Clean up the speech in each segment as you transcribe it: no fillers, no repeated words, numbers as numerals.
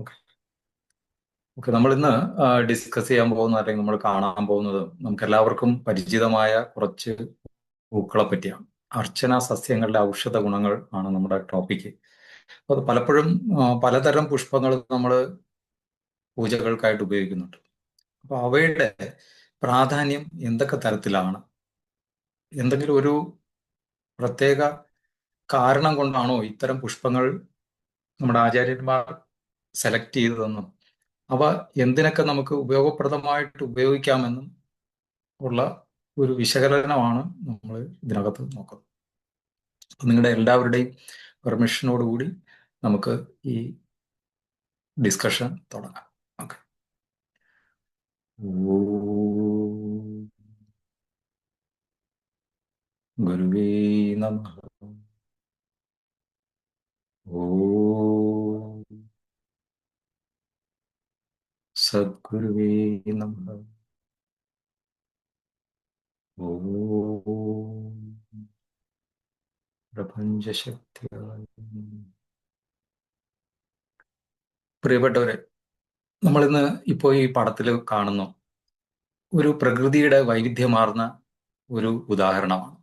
Okay. Okay, നമ്മൾ ഇന്ന് discuss ചെയ്യാൻ പോകുന്ന അല്ലെങ്കിൽ നമ്മൾ കാണാൻ പോകുന്നത് നമുക്ക് എല്ലാവർക്കും പരിചിതമായ കുറച്ച് പൂക്കളെ പറ്റിയാണ്. അർച്ചന സസ്യങ്ങളുടെ ഔഷധ ഗുണങ്ങൾ ആണ് നമ്മുടെ ടോപ്പിക്ക്. അപ്പോൾ അത് പലപ്പോഴും പലതരം പുഷ്പങ്ങൾ നമ്മൾ പൂജകൾക്കായിട്ട് ഉപയോഗിക്കുന്നുണ്ട്. അപ്പോൾ അവയുടെ പ്രാധാന്യം എന്തൊക്കെ തരത്തിലാണ്? എന്തെങ്കിലും ഒരു പ്രത്യേക കാരണം കൊണ്ടാണോ ഇത്തരം പുഷ്പങ്ങൾ നമ്മുടെ ആചാര്യന്മാർ സെലക്ട് ചെയ്തതെന്നും അവ എന്തിനൊക്കെ നമുക്ക് ഉപയോഗപ്രദമായിട്ട് ഉപയോഗിക്കാമെന്നും ഉള്ള ഒരു വിശകലനമാണ് നമ്മൾ ഇതിനകത്ത് നോക്കുന്നത്. അപ്പം നിങ്ങളുടെ എല്ലാവരുടെയും പെർമിഷനോടുകൂടി നമുക്ക് ഈ ഡിസ്കഷൻ തുടങ്ങാം. ഓക്കെ. ഗുരുവേ നമഃ. ഓം സദ്ഗുരുവേ നമഃ. ഓം പ്രപഞ്ചശക്തിയായ. പ്രിയപ്പെട്ടവരെ, നമ്മളിന്ന് ഇപ്പോൾ ഈ പടത്തിൽ കാണുന്നു ഒരു പ്രകൃതിയുടെ വൈവിധ്യമാർന്ന ഒരു ഉദാഹരണമാണ്.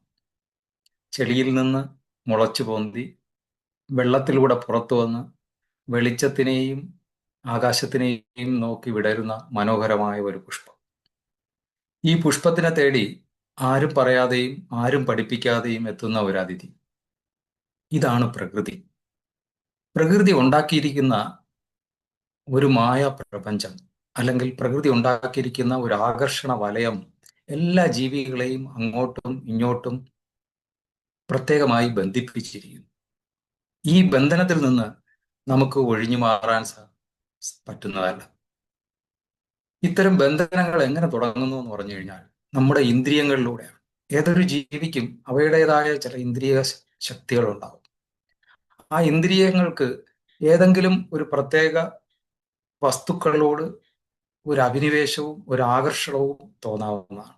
ചെളിയിൽ നിന്ന് മുളച്ചു പൊന്തി വെള്ളത്തിലൂടെ പുറത്തു വന്ന് വെളിച്ചത്തിനെയും ആകാശത്തിനെയും നോക്കി വിടരുന്ന മനോഹരമായ ഒരു പുഷ്പം. ഈ പുഷ്പത്തിനെ തേടി ആരും പറയാതെയും ആരും പഠിപ്പിക്കാതെയും എത്തുന്ന ഒരു അതിഥി. ഇതാണ് പ്രകൃതി. പ്രകൃതി ഉണ്ടാക്കിയിരിക്കുന്ന ഒരു മായ പ്രപഞ്ചം, അല്ലെങ്കിൽ പ്രകൃതി ഉണ്ടാക്കിയിരിക്കുന്ന ഒരു ആകർഷണ വലയം എല്ലാ ജീവികളെയും അങ്ങോട്ടും ഇങ്ങോട്ടും പ്രത്യേകമായി ബന്ധിപ്പിച്ചിരിക്കുന്നു. ഈ ബന്ധനത്തിൽ നിന്ന് നമുക്ക് ഒഴിഞ്ഞു മാറാൻ പറ്റുന്നതല്ല. ഇത്തരം ബന്ധനങ്ങൾ എങ്ങനെ തുടങ്ങുന്നു എന്ന് പറഞ്ഞു കഴിഞ്ഞാൽ നമ്മുടെ ഇന്ദ്രിയങ്ങളിലൂടെയാണ്. ഏതൊരു ജീവിക്കും അവയുടേതായ ചില ഇന്ദ്രിയ ശക്തികൾ ഉണ്ടാവും. ആ ഇന്ദ്രിയങ്ങൾക്ക് ഏതെങ്കിലും ഒരു പ്രത്യേക വസ്തുക്കളോട് ഒരു അഭിനിവേശവും ഒരു ആകർഷണവും തോന്നാവുന്നതാണ്.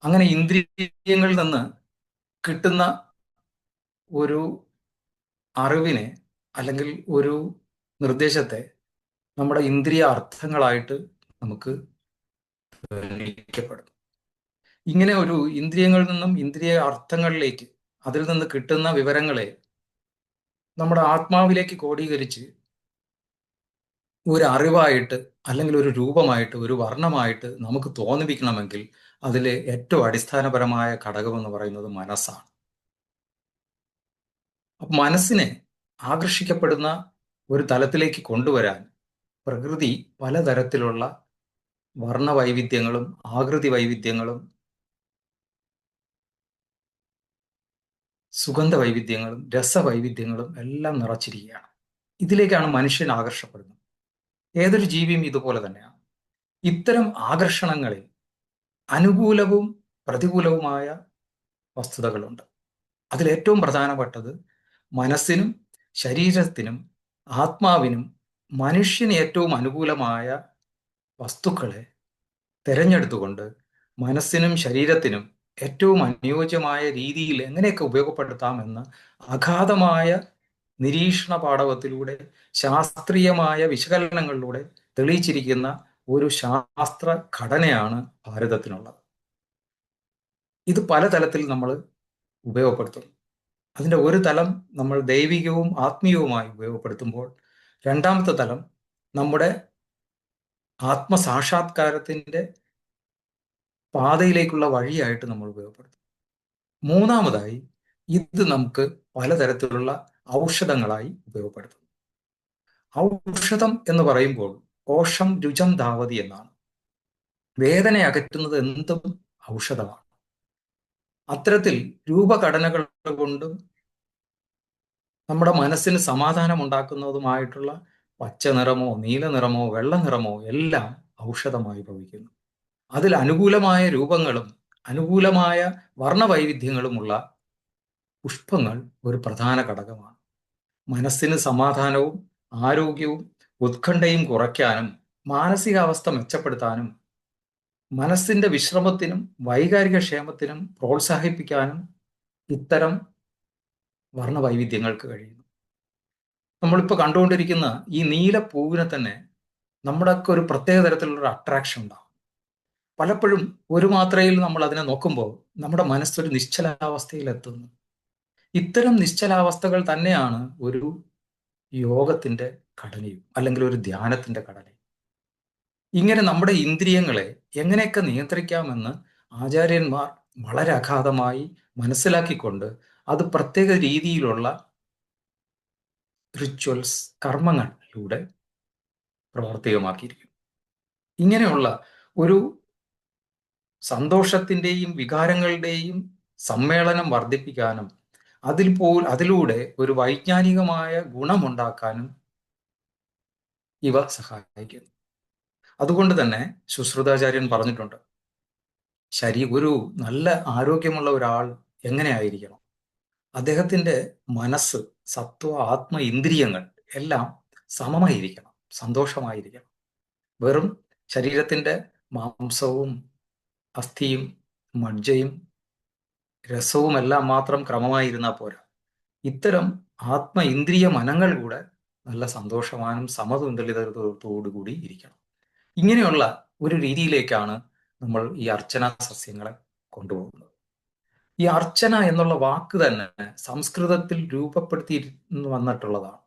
അങ്ങനെ ഇന്ദ്രിയങ്ങളിൽ നിന്ന് കിട്ടുന്ന ഒരു അറിവിനെ അല്ലെങ്കിൽ ഒരു നിർദ്ദേശത്തെ നമ്മുടെ ഇന്ദ്രിയ അർത്ഥങ്ങളായിട്ട് നമുക്ക് ധരിക്കപ്പെടും. ഇങ്ങനെ ഒരു ഇന്ദ്രിയങ്ങളിൽ നിന്നും ഇന്ദ്രിയ അർത്ഥങ്ങളിലേക്ക് അതിൽ നിന്ന് കിട്ടുന്ന വിവരങ്ങളെ നമ്മുടെ ആത്മാവിലേക്ക് ക്രോഡീകരിച്ച് ഒരു അറിവായിട്ട് അല്ലെങ്കിൽ ഒരു രൂപമായിട്ട് ഒരു വർണ്ണമായിട്ട് നമുക്ക് തോന്നിപ്പിക്കണമെങ്കിൽ അതിൽ ഏറ്റവും അടിസ്ഥാനപരമായ ഘടകം എന്ന് പറയുന്നത് മനസ്സാണ്. അപ്പം മനസ്സിനെ ആകർഷിക്കപ്പെടുന്ന ഒരു തലത്തിലേക്ക് കൊണ്ടുവരാൻ പ്രകൃതി പലതരത്തിലുള്ള വർണ്ണവൈവിധ്യങ്ങളും ആകൃതി വൈവിധ്യങ്ങളും സുഗന്ധ വൈവിധ്യങ്ങളും രസവൈവിധ്യങ്ങളും എല്ലാം നിറച്ചിരിക്കുകയാണ്. ഇതിലേക്കാണ് മനുഷ്യൻ ആകർഷപ്പെടുന്നത്. ഏതൊരു ജീവിയും ഇതുപോലെ തന്നെയാണ്. ഇത്തരം ആകർഷണങ്ങളിൽ അനുകൂലവും പ്രതികൂലവുമായ വസ്തുതകളുണ്ട്. അതിലേറ്റവും പ്രധാനപ്പെട്ടത് മനസ്സിനും ശരീരത്തിനും ആത്മാവിനും മനുഷ്യന് ഏറ്റവും അനുകൂലമായ വസ്തുക്കളെ തിരഞ്ഞെടുത്തുകൊണ്ട് മനസ്സിനും ശരീരത്തിനും ഏറ്റവും അനുയോജ്യമായ രീതിയിൽ എങ്ങനെയൊക്കെ ഉപയോഗപ്പെടുത്താമെന്ന് അഗാധമായ നിരീക്ഷണ പാടവത്തിലൂടെ ശാസ്ത്രീയമായ വിശകലനങ്ങളിലൂടെ തെളിയിച്ചിരിക്കുന്ന ഒരു ശാസ്ത്ര ഘടനയാണ് ഭാരതത്തിനുള്ളത്. ഇത് പലതലത്തിൽ നമ്മൾ ഉപയോഗപ്പെടുത്തുന്നു. അതിൻ്റെ ഒരു തലം നമ്മൾ ദൈവികവും ആത്മീയവുമായി ഉപയോഗപ്പെടുത്തുമ്പോൾ, രണ്ടാമത്തെ തലം നമ്മുടെ ആത്മസാക്ഷാത്കാരത്തിൻ്റെ പാതയിലേക്കുള്ള വഴിയായിട്ട് നമ്മൾ ഉപയോഗപ്പെടുത്തും. മൂന്നാമതായി ഇത് നമുക്ക് പലതരത്തിലുള്ള ഔഷധങ്ങളായി ഉപയോഗപ്പെടുത്തും. ഔഷധം എന്ന് പറയുമ്പോൾ ഓഷം രുചം ധാവതി എന്നാണ്. വേദന അകറ്റുന്നത് എന്തും ഔഷധമാണ്. അത്തരത്തിൽ രൂപഘടനകൾ കൊണ്ടും നമ്മുടെ മനസ്സിന് സമാധാനം ഉണ്ടാക്കുന്നതുമായിട്ടുള്ള പച്ച നിറമോ നീല നിറമോ വെള്ള നിറമോ എല്ലാം ഔഷധമായി ഭവിക്കുന്നു. അതിൽ അനുകൂലമായ രൂപങ്ങളും അനുകൂലമായ വർണ്ണവൈവിധ്യങ്ങളുമുള്ള പുഷ്പങ്ങൾ ഒരു പ്രധാന ഘടകമാണ്. മനസ്സിന് സമാധാനവും ആരോഗ്യവും ഉത്കണ്ഠയും കുറയ്ക്കാനും മാനസികാവസ്ഥ മെച്ചപ്പെടുത്താനും മനസ്സിന്റെ വിശ്രമത്തിനും വൈകാരിക ക്ഷേമത്തിനും പ്രോത്സാഹിപ്പിക്കാനും ഇത്തരം വർണ്ണവൈവിധ്യങ്ങൾക്ക് കഴിയുന്നു. നമ്മളിപ്പോൾ കണ്ടുകൊണ്ടിരിക്കുന്ന ഈ നീല പൂവിനെ തന്നെ നമ്മുടെയൊക്കെ ഒരു പ്രത്യേക തരത്തിലുള്ള ഒരു അട്രാക്ഷൻ ഉണ്ടാകും. പലപ്പോഴും ഒരു മാത്രയിൽ നമ്മൾ അതിനെ നോക്കുമ്പോൾ നമ്മുടെ മനസ്സൊരു നിശ്ചലാവസ്ഥയിലെത്തുന്നു. ഇത്തരം നിശ്ചലാവസ്ഥകൾ തന്നെയാണ് ഒരു യോഗത്തിന്റെ ഘടനയും അല്ലെങ്കിൽ ഒരു ധ്യാനത്തിന്റെ ഘടനയും. ഇങ്ങനെ നമ്മുടെ ഇന്ദ്രിയങ്ങളെ എങ്ങനെയൊക്കെ നിയന്ത്രിക്കാമെന്ന് ആചാര്യന്മാർ വളരെ അഗാധമായി മനസ്സിലാക്കിക്കൊണ്ട് അത് പ്രത്യേക രീതിയിലുള്ള റിച്വൽസ്, കർമ്മങ്ങളിലൂടെ പ്രാവർത്തികമാക്കിയിരിക്കും. ഇങ്ങനെയുള്ള ഒരു സന്തോഷത്തിന്റെയും വികാരങ്ങളുടെയും സമ്മേളനം വർദ്ധിപ്പിക്കാനും അതിലൂടെ ഒരു വൈജ്ഞാനികമായ ഗുണമുണ്ടാക്കാനും ഇവ സഹായിക്കുന്നു. അതുകൊണ്ട് തന്നെ ശുശ്രുതാചാര്യൻ പറഞ്ഞിട്ടുണ്ട്, ഒരു നല്ല ആരോഗ്യമുള്ള ഒരാൾ എങ്ങനെയായിരിക്കണം, അദ്ദേഹത്തിന്റെ മനസ്സ്, സത്വ, ആത്മ, ഇന്ദ്രിയങ്ങൾ എല്ലാം സമമായിരിക്കണം, സന്തോഷമായിരിക്കണം. വെറും ശരീരത്തിന്റെ മാംസവും അസ്ഥിയും മജ്ജയും രസവും എല്ലാം മാത്രം ക്രമമായിരുന്നാൽ പോരാ. ഇത്തരം ആത്മ, ഇന്ദ്രിയ മനങ്ങൾ കൂടെ നല്ല സന്തോഷവാനും സമതുലിതത്തോടുകൂടി ഇരിക്കണം. ഇങ്ങനെയുള്ള ഒരു രീതിയിലേക്കാണ് നമ്മൾ ഈ അർച്ചനാ സസ്യങ്ങളെ കൊണ്ടുപോകുന്നത്. ഈ അർച്ചന എന്നുള്ള വാക്ക് തന്നെ സംസ്കൃതത്തിൽ രൂപപ്പെടുത്തി വന്നിട്ടുള്ളതാണ്.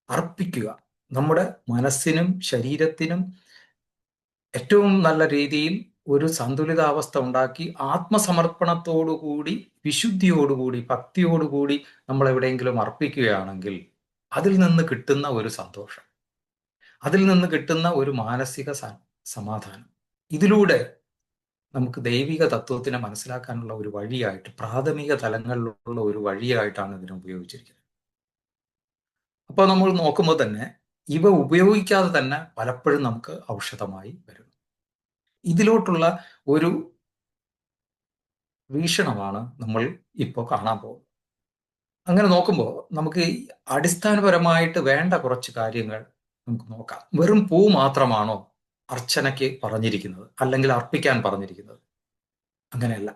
അർപ്പിക്കുക, നമ്മുടെ മനസ്സിനും ശരീരത്തിനും ഏറ്റവും നല്ല രീതിയിൽ ഒരു സന്തുലിതാവസ്ഥ ഉണ്ടാക്കി ആത്മസമർപ്പണത്തോടുകൂടി, വിശുദ്ധിയോടുകൂടി, ഭക്തിയോടുകൂടി നമ്മൾ എവിടെയെങ്കിലും അർപ്പിക്കുകയാണെങ്കിൽ അതിൽ നിന്ന് കിട്ടുന്ന ഒരു സന്തോഷം, അതിൽ നിന്ന് കിട്ടുന്ന ഒരു മാനസിക സമാധാനം, ഇതിലൂടെ നമുക്ക് ദൈവിക തത്വത്തിനെ മനസ്സിലാക്കാനുള്ള ഒരു വഴിയായിട്ട്, പ്രാഥമിക തലങ്ങളിലുള്ള ഒരു വഴിയായിട്ടാണ് ഇതിനെ ഉപയോഗിച്ചിരിക്കുന്നത്. അപ്പോൾ നമ്മൾ നോക്കുമ്പോൾ തന്നെ ഇവ ഉപയോഗിക്കാതെ തന്നെ പലപ്പോഴും നമുക്ക് ഔഷധമായി വരും. ഇതിലോട്ടുള്ള ഒരു വീക്ഷണമാണ് നമ്മൾ ഇപ്പോൾ കാണാൻ പോകുന്നത്. അങ്ങനെ നോക്കുമ്പോൾ നമുക്ക് അടിസ്ഥാനപരമായിട്ട് വേണ്ട കുറച്ച് കാര്യങ്ങൾ നമുക്ക് നോക്കാം. വെറും പൂ മാത്രമാണോ അർച്ചനയ്ക്ക് പറഞ്ഞിരിക്കുന്നത്, അല്ലെങ്കിൽ അർപ്പിക്കാൻ പറഞ്ഞിരിക്കുന്നത്? അങ്ങനെയല്ല.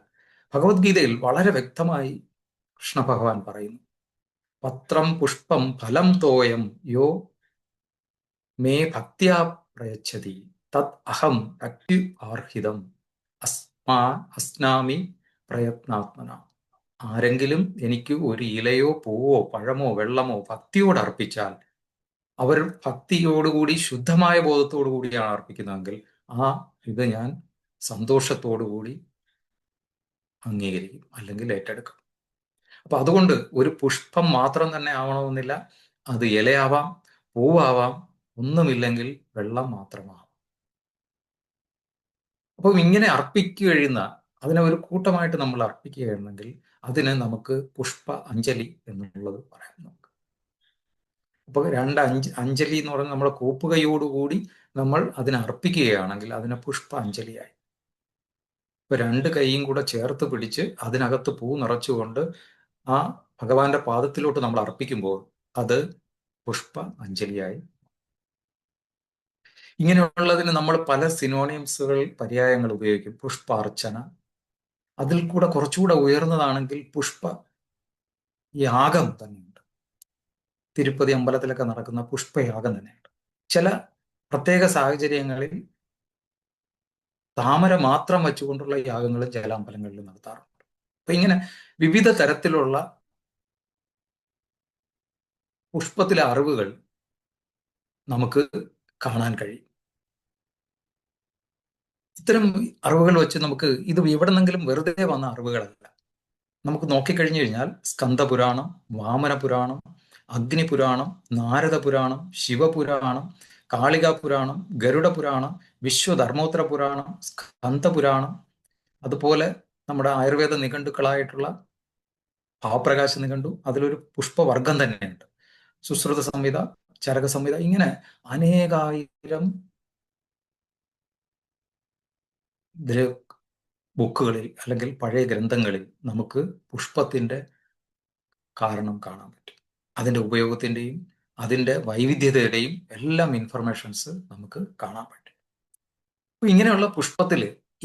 ഭഗവത്ഗീതയിൽ വളരെ വ്യക്തമായി കൃഷ്ണ ഭഗവാൻ പറയുന്നു, പത്രം പുഷ്പം ഫലം തോയം യോ മേ ഭക്തിയാ പ്രയച്ഛതി തത് അഹം ഭക്തി ആർഹിതം അസ്നാമി പ്രയത്നാത്മന. ആരെങ്കിലും എനിക്ക് ഒരു ഇലയോ പൂവോ പഴമോ വെള്ളമോ ഭക്തിയോട് അർപ്പിച്ചാൽ, അവർ ഭക്തിയോടുകൂടി ശുദ്ധമായ ബോധത്തോടു കൂടിയാണ് അർപ്പിക്കുന്നതെങ്കിൽ ഇത് ഞാൻ സന്തോഷത്തോടുകൂടി അംഗീകരിക്കും, അല്ലെങ്കിൽ ഏറ്റെടുക്കും. അപ്പൊ അതുകൊണ്ട് ഒരു പുഷ്പം മാത്രം തന്നെ ആവണമെന്നില്ല, അത് ഇലയാവാം, പൂവാവാം, ഒന്നുമില്ലെങ്കിൽ വെള്ളം മാത്രമാവാം. അപ്പം ഇങ്ങനെ അർപ്പിക്കുകഴിയുന്ന അതിനെ ഒരു കൂട്ടമായിട്ട് നമ്മൾ അർപ്പിക്കുകയാണെങ്കിൽ അതിന് നമുക്ക് പുഷ്പ അഞ്ജലി എന്നുള്ളത് പറയാം. നമുക്ക് അപ്പോൾ അഞ്ജലി എന്ന് പറഞ്ഞാൽ നമ്മുടെ കൂപ്പുകയോടുകൂടി നമ്മൾ അതിനെ അർപ്പിക്കുകയാണെങ്കിൽ അതിനെ പുഷ്പ അഞ്ജലിയായി. ഇപ്പൊ 2 കൈയും കൂടെ ചേർത്ത് പിടിച്ച് അതിനകത്ത് പൂ നിറച്ചുകൊണ്ട് ആ ഭഗവാന്റെ പാദത്തിലോട്ട് നമ്മൾ അർപ്പിക്കുമ്പോൾ അത് പുഷ്പ അഞ്ജലിയായി. ഇങ്ങനെയുള്ളതിന് നമ്മൾ പല സിനോണിംസുകൾ, പര്യായങ്ങൾ ഉപയോഗിക്കും. പുഷ്പാർച്ചന, അതിൽ കൂടെ കുറച്ചുകൂടെ ഉയർന്നതാണെങ്കിൽ പുഷ്പ യാഗം തന്നെയുണ്ട്. തിരുപ്പതി അമ്പലത്തിലൊക്കെ നടക്കുന്ന പുഷ്പയാഗം തന്നെയുണ്ട്. ചില പ്രത്യേക സാഹചര്യങ്ങളിൽ താമര മാത്രം വെച്ചുകൊണ്ടുള്ള യാഗങ്ങളും ചില അമ്പലങ്ങളിൽ നടത്താറുണ്ട്. അപ്പൊ ഇങ്ങനെ വിവിധ തരത്തിലുള്ള പുഷ്പത്തിലെ അറിവുകൾ നമുക്ക് കാണാൻ കഴിയും. ഇത്തരം അറിവുകൾ വെച്ച് നമുക്ക് ഇത് എവിടെന്നെങ്കിലും വെറുതെ വന്ന അറിവുകളല്ല. നമുക്ക് നോക്കിക്കഴിഞ്ഞു കഴിഞ്ഞാൽ സ്കന്ദപുരാണം, വാമനപുരാണം, അഗ്നിപുരാണം, നാരദപുരാണം, ശിവപുരാണം, കാളികാപുരാണം, ഗരുഡപുരാണം, വിശ്വധർമ്മോത്തര പുരാണം, സ്കന്ദപുരാണം, അതുപോലെ നമ്മുടെ ആയുർവേദ നിഘണ്ടുക്കളായിട്ടുള്ള ഭാവപ്രകാശ നിഘണ്ടു, അതിലൊരു പുഷ്പവർഗം തന്നെയുണ്ട്. സുശ്രുത സംഹിത, ചരക സംഹിത, ഇങ്ങനെ അനേകായിരം ബുക്കുകളിൽ അല്ലെങ്കിൽ പഴയ ഗ്രന്ഥങ്ങളിൽ നമുക്ക് പുഷ്പത്തിന്റെ കാരണം കാണാൻ പറ്റും. അതിൻ്റെ ഉപയോഗത്തിൻ്റെയും അതിൻ്റെ വൈവിധ്യതയുടെയും എല്ലാം ഇൻഫർമേഷൻസ് നമുക്ക് കാണാൻ പറ്റും. അപ്പൊ ഇങ്ങനെയുള്ള പുഷ്പത്തിൽ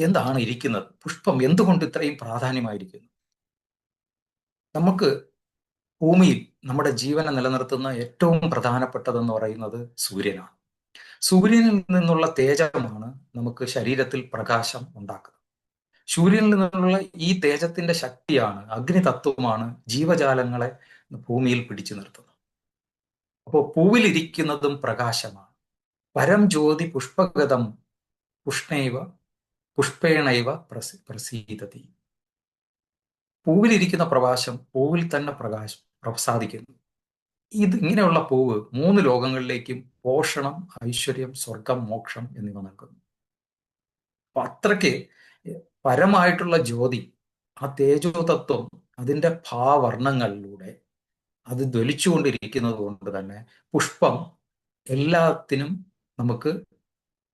എന്താണ് ഇരിക്കുന്നത്? പുഷ്പം എന്തുകൊണ്ട് ഇത്രയും പ്രാധാന്യമായിരിക്കുന്നു? നമുക്ക് ഭൂമിയിൽ നമ്മുടെ ജീവനെ നിലനിർത്തുന്ന ഏറ്റവും പ്രധാനപ്പെട്ടതെന്ന് പറയുന്നത് സൂര്യനാണ്. സൂര്യനിൽ നിന്നുള്ള തേജമാണ് നമുക്ക് ശരീരത്തിൽ പ്രകാശം ഉണ്ടാക്കുന്നത്. സൂര്യനിൽ നിന്നുള്ള ഈ തേജത്തിന്റെ ശക്തിയാണ്, അഗ്നിതത്വമാണ് ജീവജാലങ്ങളെ ഭൂമിയിൽ പിടിച്ചു നിർത്തുന്നത്. അപ്പോൾ പൂവിലിരിക്കുന്നതും പ്രകാശമാണ്. പരം ജ്യോതി പുഷ്പഗതം പുഷ്ണൈവ പുഷ്പേണൈവ പ്രസീദതി. പൂവിലിരിക്കുന്ന പ്രകാശം പൂവിൽ തന്നെ പ്രസാദിക്കുന്നു. ഇങ്ങനെയുള്ള പൂവ് 3 ലോകങ്ങളിലേക്കും പോഷണം, ഐശ്വര്യം, സ്വർഗം, മോക്ഷം എന്നിവ നൽകുന്നു. അപ്പൊ അത്രയ്ക്ക് പരമായിട്ടുള്ള ജ്യോതി, ആ തേജോതത്വം അതിന്റെ ഭാവർണ്ണങ്ങളിലൂടെ അത് ജ്വലിച്ചുകൊണ്ടിരിക്കുന്നത് കൊണ്ട് തന്നെ പുഷ്പം എല്ലാത്തിനും നമുക്ക്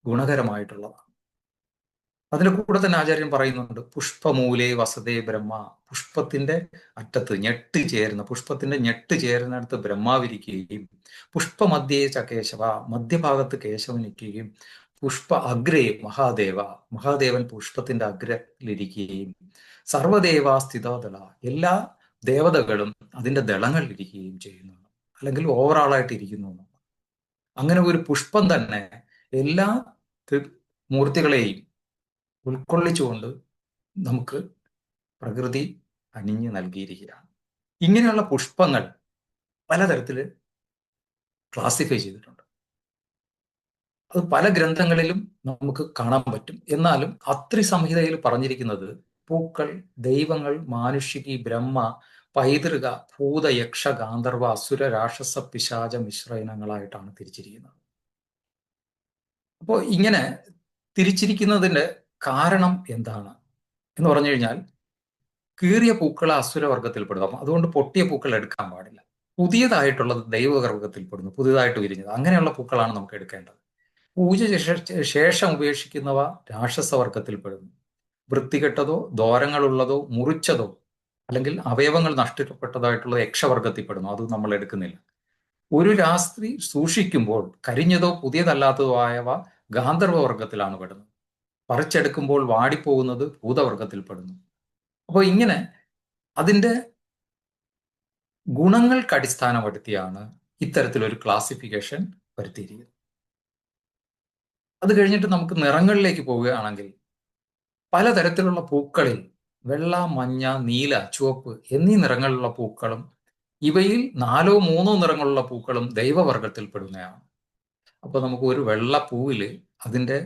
ഗുണകരമായിട്ടുള്ളതാണ്. അതിന്റെ കൂടെ തന്നെ ആചാര്യൻ പറയുന്നുണ്ട്, പുഷ്പമൂലേ വസതേ ബ്രഹ്മ. പുഷ്പത്തിന്റെ അറ്റത്ത് പുഷ്പത്തിന്റെ ഞെട്ട് ചേരുന്നിടത്ത് ബ്രഹ്മാവിരിക്കുകയും പുഷ്പമധ്യേ ച കേശവ, മധ്യഭാഗത്ത് കേശവനിരിക്കുകയും പുഷ്പ അഗ്രേ മഹാദേവൻ പുഷ്പത്തിന്റെ അഗ്രയിലിരിക്കുകയും സർവദേവാ സ്ഥിതദള, എല്ലാ ദേവതകളും അതിന്റെ ദളങ്ങളിലിരിക്കുകയും ചെയ്യുന്നു, അല്ലെങ്കിൽ ഓവറാളായിട്ട് ഇരിക്കുന്നു. അങ്ങനെ ഒരു പുഷ്പം തന്നെ എല്ലാ മൂർത്തികളെയും ഉൾക്കൊള്ളിച്ചുകൊണ്ട് നമുക്ക് പ്രകൃതി അണിഞ്ഞു നൽകിയിരിക്കുകയാണ്. ഇങ്ങനെയുള്ള പുഷ്പങ്ങൾ പലതരത്തിൽ ക്ലാസിഫൈ ചെയ്തിട്ടുണ്ട്. അത് പല ഗ്രന്ഥങ്ങളിലും നമുക്ക് കാണാൻ പറ്റും. എന്നാലും അത്രി സംഹിതയിൽ പറഞ്ഞിരിക്കുന്നത് പൂക്കൾ ദൈവങ്ങൾ, മാനുഷികി, ബ്രഹ്മ, പൈതൃക, ഭൂത, യക്ഷ, ഗാന്ധർവ, അസുര, രാക്ഷസ, പിശാച മിശ്ര ഇനങ്ങളായിട്ടാണ് തിരിച്ചിരിക്കുന്നത്. അപ്പോൾ ഇങ്ങനെ തിരിച്ചിരിക്കുന്നതിന്റെ കാരണം എന്താണ് എന്ന് പറഞ്ഞു കഴിഞ്ഞാൽ, കീറിയ പൂക്കളെ അസുരവർഗത്തിൽപ്പെടുന്നു. അതുകൊണ്ട് പൊട്ടിയ പൂക്കൾ എടുക്കാൻ പാടില്ല. പുതിയതായിട്ടുള്ളത് ദൈവവർഗത്തിൽപ്പെടുന്നു, പുതിയതായിട്ട് വിരിഞ്ഞത്. അങ്ങനെയുള്ള പൂക്കളാണ് നമുക്ക് എടുക്കേണ്ടത്. പൂജ ശേഷം ഉപേക്ഷിക്കുന്നവ രാക്ഷസവർഗത്തിൽപ്പെടുന്നു. വൃത്തികെട്ടതോ ദോരങ്ങളുള്ളതോ മുറിച്ചതോ അല്ലെങ്കിൽ അവയവങ്ങൾ നഷ്ടപ്പെട്ടതായിട്ടുള്ള യക്ഷവർഗത്തിൽപ്പെടുന്നു. അത് നമ്മൾ എടുക്കുന്നില്ല. ഒരു രാത്രി സൂക്ഷിക്കുമ്പോൾ കരിഞ്ഞതോ പുതിയതല്ലാത്തതോ ആയവ ഗാന്ധർവ വർഗത്തിലാണ് പെടുന്നത്. പറിച്ചെടുക്കുമ്പോൾ വാടിപ്പോകുന്നത് ഭൂതവർഗത്തിൽപ്പെടുന്നു. അപ്പോൾ ഇങ്ങനെ അതിൻ്റെ ഗുണങ്ങൾക്ക് അടിസ്ഥാനപ്പെടുത്തിയാണ് ഇത്തരത്തിലൊരു ക്ലാസിഫിക്കേഷൻ വരുത്തിയിരിക്കുന്നത്. അത് കഴിഞ്ഞിട്ട് നമുക്ക് നിറങ്ങളിലേക്ക് പോവുകയാണെങ്കിൽ, പലതരത്തിലുള്ള പൂക്കളിൽ വെള്ള, മഞ്ഞ, നീല, ചുവപ്പ് എന്നീ നിറങ്ങളിലുള്ള പൂക്കളും ഇവയിൽ 4 or 3 നിറങ്ങളുള്ള പൂക്കളും ദൈവവർഗത്തിൽപ്പെടുന്നതാണ്. അപ്പൊ നമുക്ക് ഒരു വെള്ള പൂവില് അതിൻ്റെ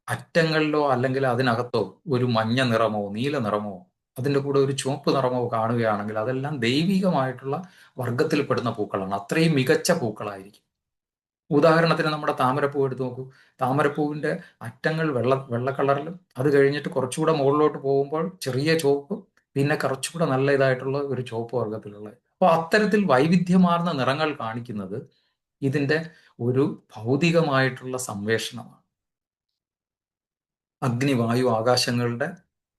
അറ്റങ്ങളിലോ അല്ലെങ്കിൽ അതിനകത്തോ ഒരു മഞ്ഞ നിറമോ നീല നിറമോ അതിൻ്റെ കൂടെ ഒരു ചുവപ്പ് നിറമോ കാണുകയാണെങ്കിൽ അതെല്ലാം ദൈവികമായിട്ടുള്ള വർഗത്തിൽപ്പെടുന്ന പൂക്കളാണ്. അത്രയും മികച്ച പൂക്കളായിരിക്കും. ഉദാഹരണത്തിന് നമ്മുടെ താമരപ്പൂ എടുത്ത് നോക്കൂ. താമരപ്പൂവിന്റെ അറ്റങ്ങൾ വെള്ള കളറിലും, അത് കഴിഞ്ഞിട്ട് കുറച്ചുകൂടെ മുകളിലോട്ട് പോകുമ്പോൾ ചെറിയ ചുവപ്പ്, പിന്നെ കുറച്ചുകൂടെ നല്ല ഇതായിട്ടുള്ള ഒരു ചുവപ്പ് വർഗത്തിലുള്ള. അപ്പോൾ അത്തരത്തിൽ വൈവിധ്യമാർന്ന നിറങ്ങൾ കാണിക്കുന്നത് ഇതിന്റെ ഒരു ഭൗതികമായിട്ടുള്ള സംവേഷണമാണ്. അഗ്നി, വായു, ആകാശങ്ങളുടെ